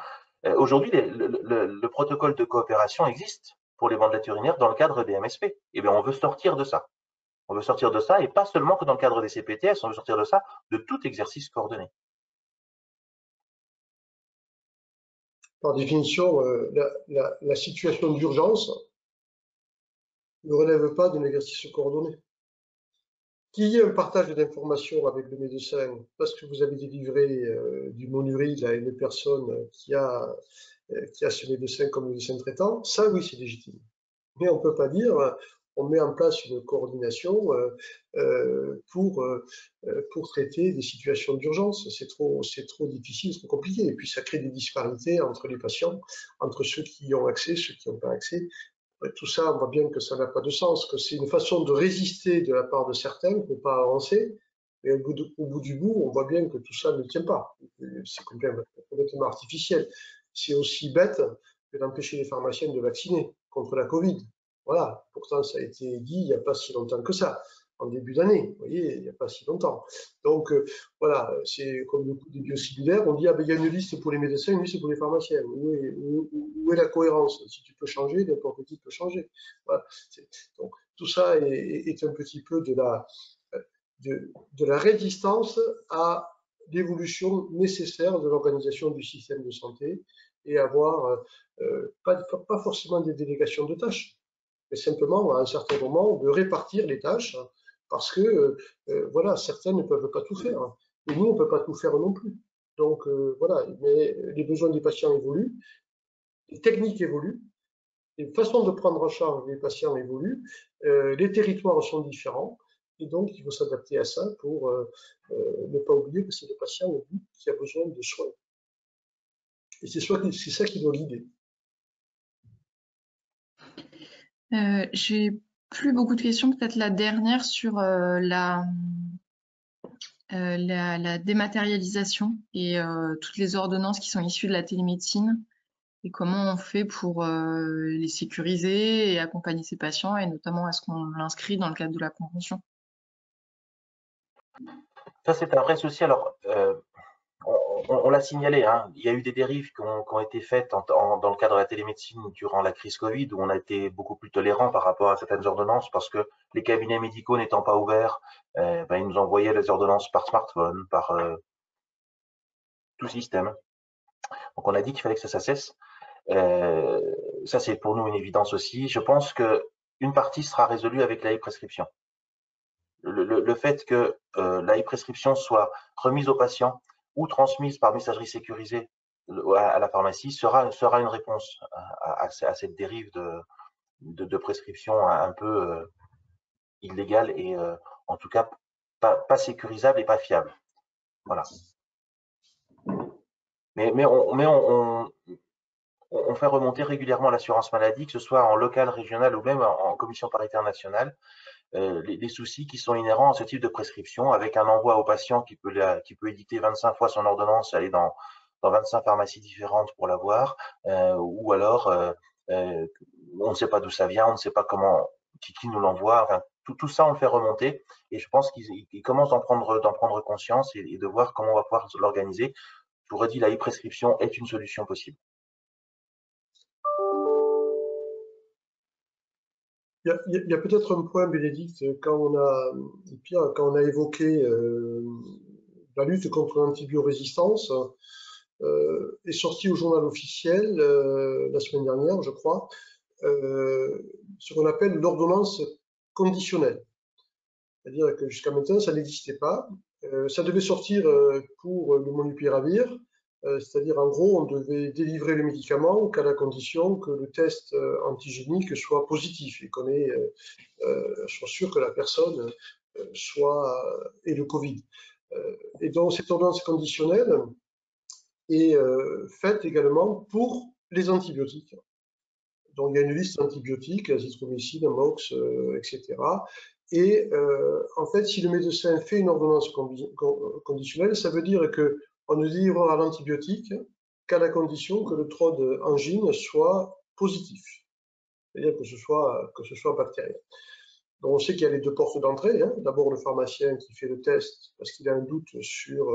Aujourd'hui, le protocole de coopération existe pour les bandelettes urinaires dans le cadre des MSP. Eh bien, on veut sortir de ça. On veut sortir de ça, et pas seulement que dans le cadre des CPTS, on veut sortir de ça, de tout exercice coordonné.
Par définition, la situation d'urgence ne relève pas d'un exercice coordonné. Qu'il y ait un partage d'informations avec le médecin parce que vous avez délivré du Monuril à une personne qui a ce médecin comme médecin traitant, ça oui, c'est légitime. Mais on ne peut pas dire on met en place une coordination pour traiter des situations d'urgence. C'est trop difficile, c'est trop compliqué. Et puis ça crée des disparités entre les patients, entre ceux qui y ont accès, ceux qui n'ont pas accès. Tout ça, on voit bien que ça n'a pas de sens, que c'est une façon de résister de la part de certains pour ne pas avancer. Mais au bout du bout, on voit bien que tout ça ne tient pas. C'est complètement artificiel. C'est aussi bête que d'empêcher les pharmaciens de vacciner contre la Covid. Voilà. Pourtant, ça a été dit il n'y a pas si longtemps que ça, en début d'année. Vous voyez, il n'y a pas si longtemps. Donc, voilà, c'est comme le coup des biosimilaires. On dit, ah ben, il y a une liste pour les médecins, une liste pour les pharmaciens. Où est la cohérence? Si tu peux changer, n'importe qui peut changer. Voilà. Donc, tout ça est un petit peu de la résistance à l'évolution nécessaire de l'organisation du système de santé et avoir pas forcément des délégations de tâches, mais simplement à un certain moment de répartir les tâches parce que voilà, certains ne peuvent pas tout faire et nous on ne peut pas tout faire non plus. Donc voilà, mais les besoins des patients évoluent, les techniques évoluent, les façons de prendre en charge les patients évoluent, les territoires sont différents. Et donc, il faut s'adapter à ça pour ne pas oublier que c'est le patient au bout qui a besoin de soins. Et c'est ça qui doit guider.
J'ai plus beaucoup de questions, peut-être la dernière sur la dématérialisation et toutes les ordonnances qui sont issues de la télémédecine et comment on fait pour les sécuriser et accompagner ces patients et notamment est-ce qu'on l'inscrit dans le cadre de la convention?
Ça, c'est un vrai souci. Alors, on l'a signalé, hein, il y a eu des dérives qui ont été faites dans le cadre de la télémédecine durant la crise Covid, où on a été beaucoup plus tolérant par rapport à certaines ordonnances, parce que les cabinets médicaux n'étant pas ouverts, ils nous envoyaient les ordonnances par smartphone, par tout système. Donc on a dit qu'il fallait que ça cesse. Ça, c'est pour nous une évidence aussi. Je pense qu'une partie sera résolue avec la e-prescription. Le fait que la e-prescription soit remise aux patients ou transmise par messagerie sécurisée à la pharmacie sera une réponse à cette dérive de prescription un peu illégale et en tout cas pas sécurisable et pas fiable. Voilà. Mais on fait remonter régulièrement l'assurance maladie, que ce soit en local, régional ou même en commission paritaire nationale, les soucis qui sont inhérents à ce type de prescription, avec un envoi au patient qui peut éditer 25 fois son ordonnance, aller dans 25 pharmacies différentes pour l'avoir, ou alors on ne sait pas d'où ça vient, on ne sait pas qui nous l'envoie. Enfin, tout ça, on le fait remonter, et je pense qu'ils commencent d'en prendre conscience et de voir comment on va pouvoir l'organiser. Je vous redis, la e-prescription est une solution possible.
Il y a peut-être un point, Bénédicte, quand on a évoqué la lutte contre l'antibiorésistance, est sorti au journal officiel la semaine dernière, je crois, ce qu'on appelle l'ordonnance conditionnelle. C'est-à-dire que jusqu'à maintenant, ça n'existait pas. Ça devait sortir pour le Molnupiravir, c'est-à-dire en gros, on devait délivrer le médicament qu'à la condition que le test antigénique soit positif et qu'on soit sûr que la personne ait le Covid. Et donc cette ordonnance conditionnelle est faite également pour les antibiotiques. Donc il y a une liste d'antibiotiques, azithromycine, amox, etc. Et en fait, si le médecin fait une ordonnance conditionnelle, ça veut dire qu'on ne délivrera l'antibiotique qu'à la condition que le TROD angine soit positif, c'est-à-dire que ce soit bactérien. Donc on sait qu'il y a les deux portes d'entrée. Hein. D'abord le pharmacien qui fait le test parce qu'il a un doute sur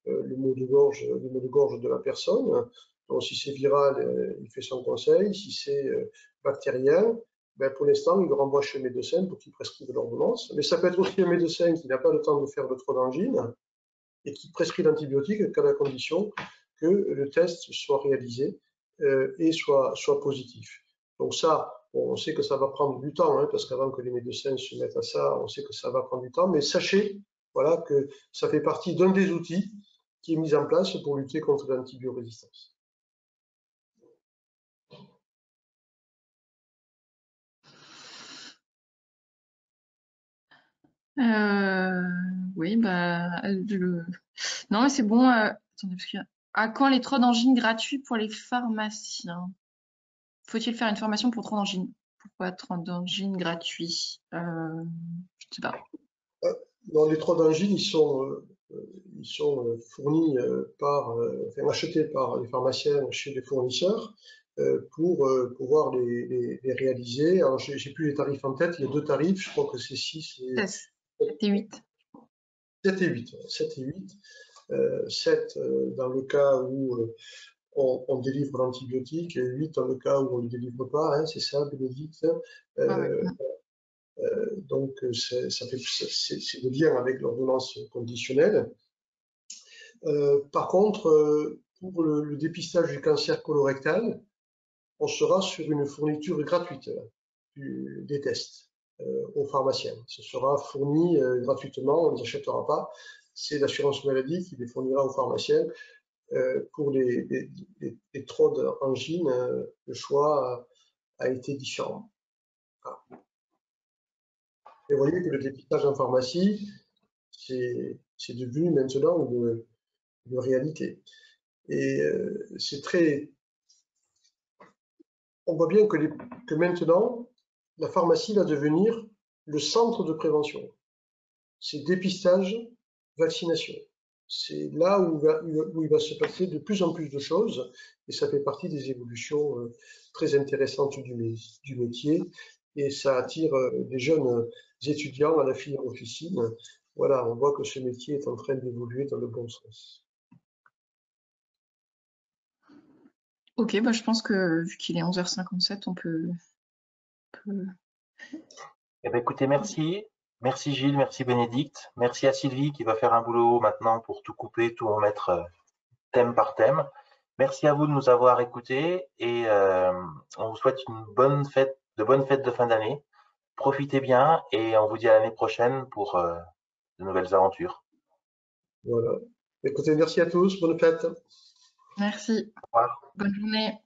le mot de gorge de la personne. Donc si c'est viral, il fait son conseil. Si c'est bactérien, ben, pour l'instant, il le renvoie chez le médecin pour qu'il prescrive l'ordonnance. Mais ça peut être aussi un médecin qui n'a pas le temps de faire de trop d'angine et qui prescrit l'antibiotique qu'à la condition que le test soit réalisé et soit positif. Donc ça, on sait que ça va prendre du temps, hein, parce qu'avant que les médecins se mettent à ça, on sait que ça va prendre du temps, mais sachez voilà, que ça fait partie d'un des outils qui est mis en place pour lutter contre l'antibiorésistance.
Oui, bah, non, mais c'est bon. Attendez, parce que à quand les troncs d'angine gratuits pour les pharmaciens? Faut-il faire une formation pour troncs d'angine? Pourquoi troncs d'angine gratuits? Je ne sais pas.
Dans les troncs d'angine, ils sont fournis enfin, achetés par les pharmaciens chez les fournisseurs pour pouvoir les réaliser. Alors, j'ai plus les tarifs en tête. Il y a deux tarifs. Je crois que c'est 6 et
7 et 8.
7 et 8. 7 et 8. 7 dans le cas où on délivre l'antibiotique, et 8 dans le cas où on ne le délivre pas, hein, c'est ça, Bénédicte. Donc, c'est le lien avec l'ordonnance conditionnelle. Par contre, pour le dépistage du cancer colorectal, on sera sur une fourniture gratuite des tests aux pharmaciens. Ce sera fourni gratuitement, on ne les achètera pas. C'est l'assurance maladie qui les fournira aux pharmaciens. Pour les troncs d'angine, le choix a été différent. Voilà. Et vous voyez que le dépistage en pharmacie, c'est devenu maintenant une réalité. Et c'est très... On voit bien que maintenant, la pharmacie va devenir le centre de prévention. C'est dépistage, vaccination. C'est là où il va se passer de plus en plus de choses, et ça fait partie des évolutions très intéressantes du métier, et ça attire des jeunes étudiants à la filière officine. Voilà, on voit que ce métier est en train d'évoluer dans le bon sens.
Ok, bah je pense que vu qu'il est 11h57, on peut...
Eh bien, écoutez, merci. Merci Gilles, merci Bénédicte. Merci à Sylvie qui va faire un boulot maintenant pour tout couper, tout remettre thème par thème. Merci à vous de nous avoir écoutés et on vous souhaite de bonnes fêtes de fin d'année. Profitez bien et on vous dit à l'année prochaine pour de nouvelles aventures.
Voilà. Écoutez, merci à tous. Bonne fête.
Merci.
Au revoir.
Bonne journée.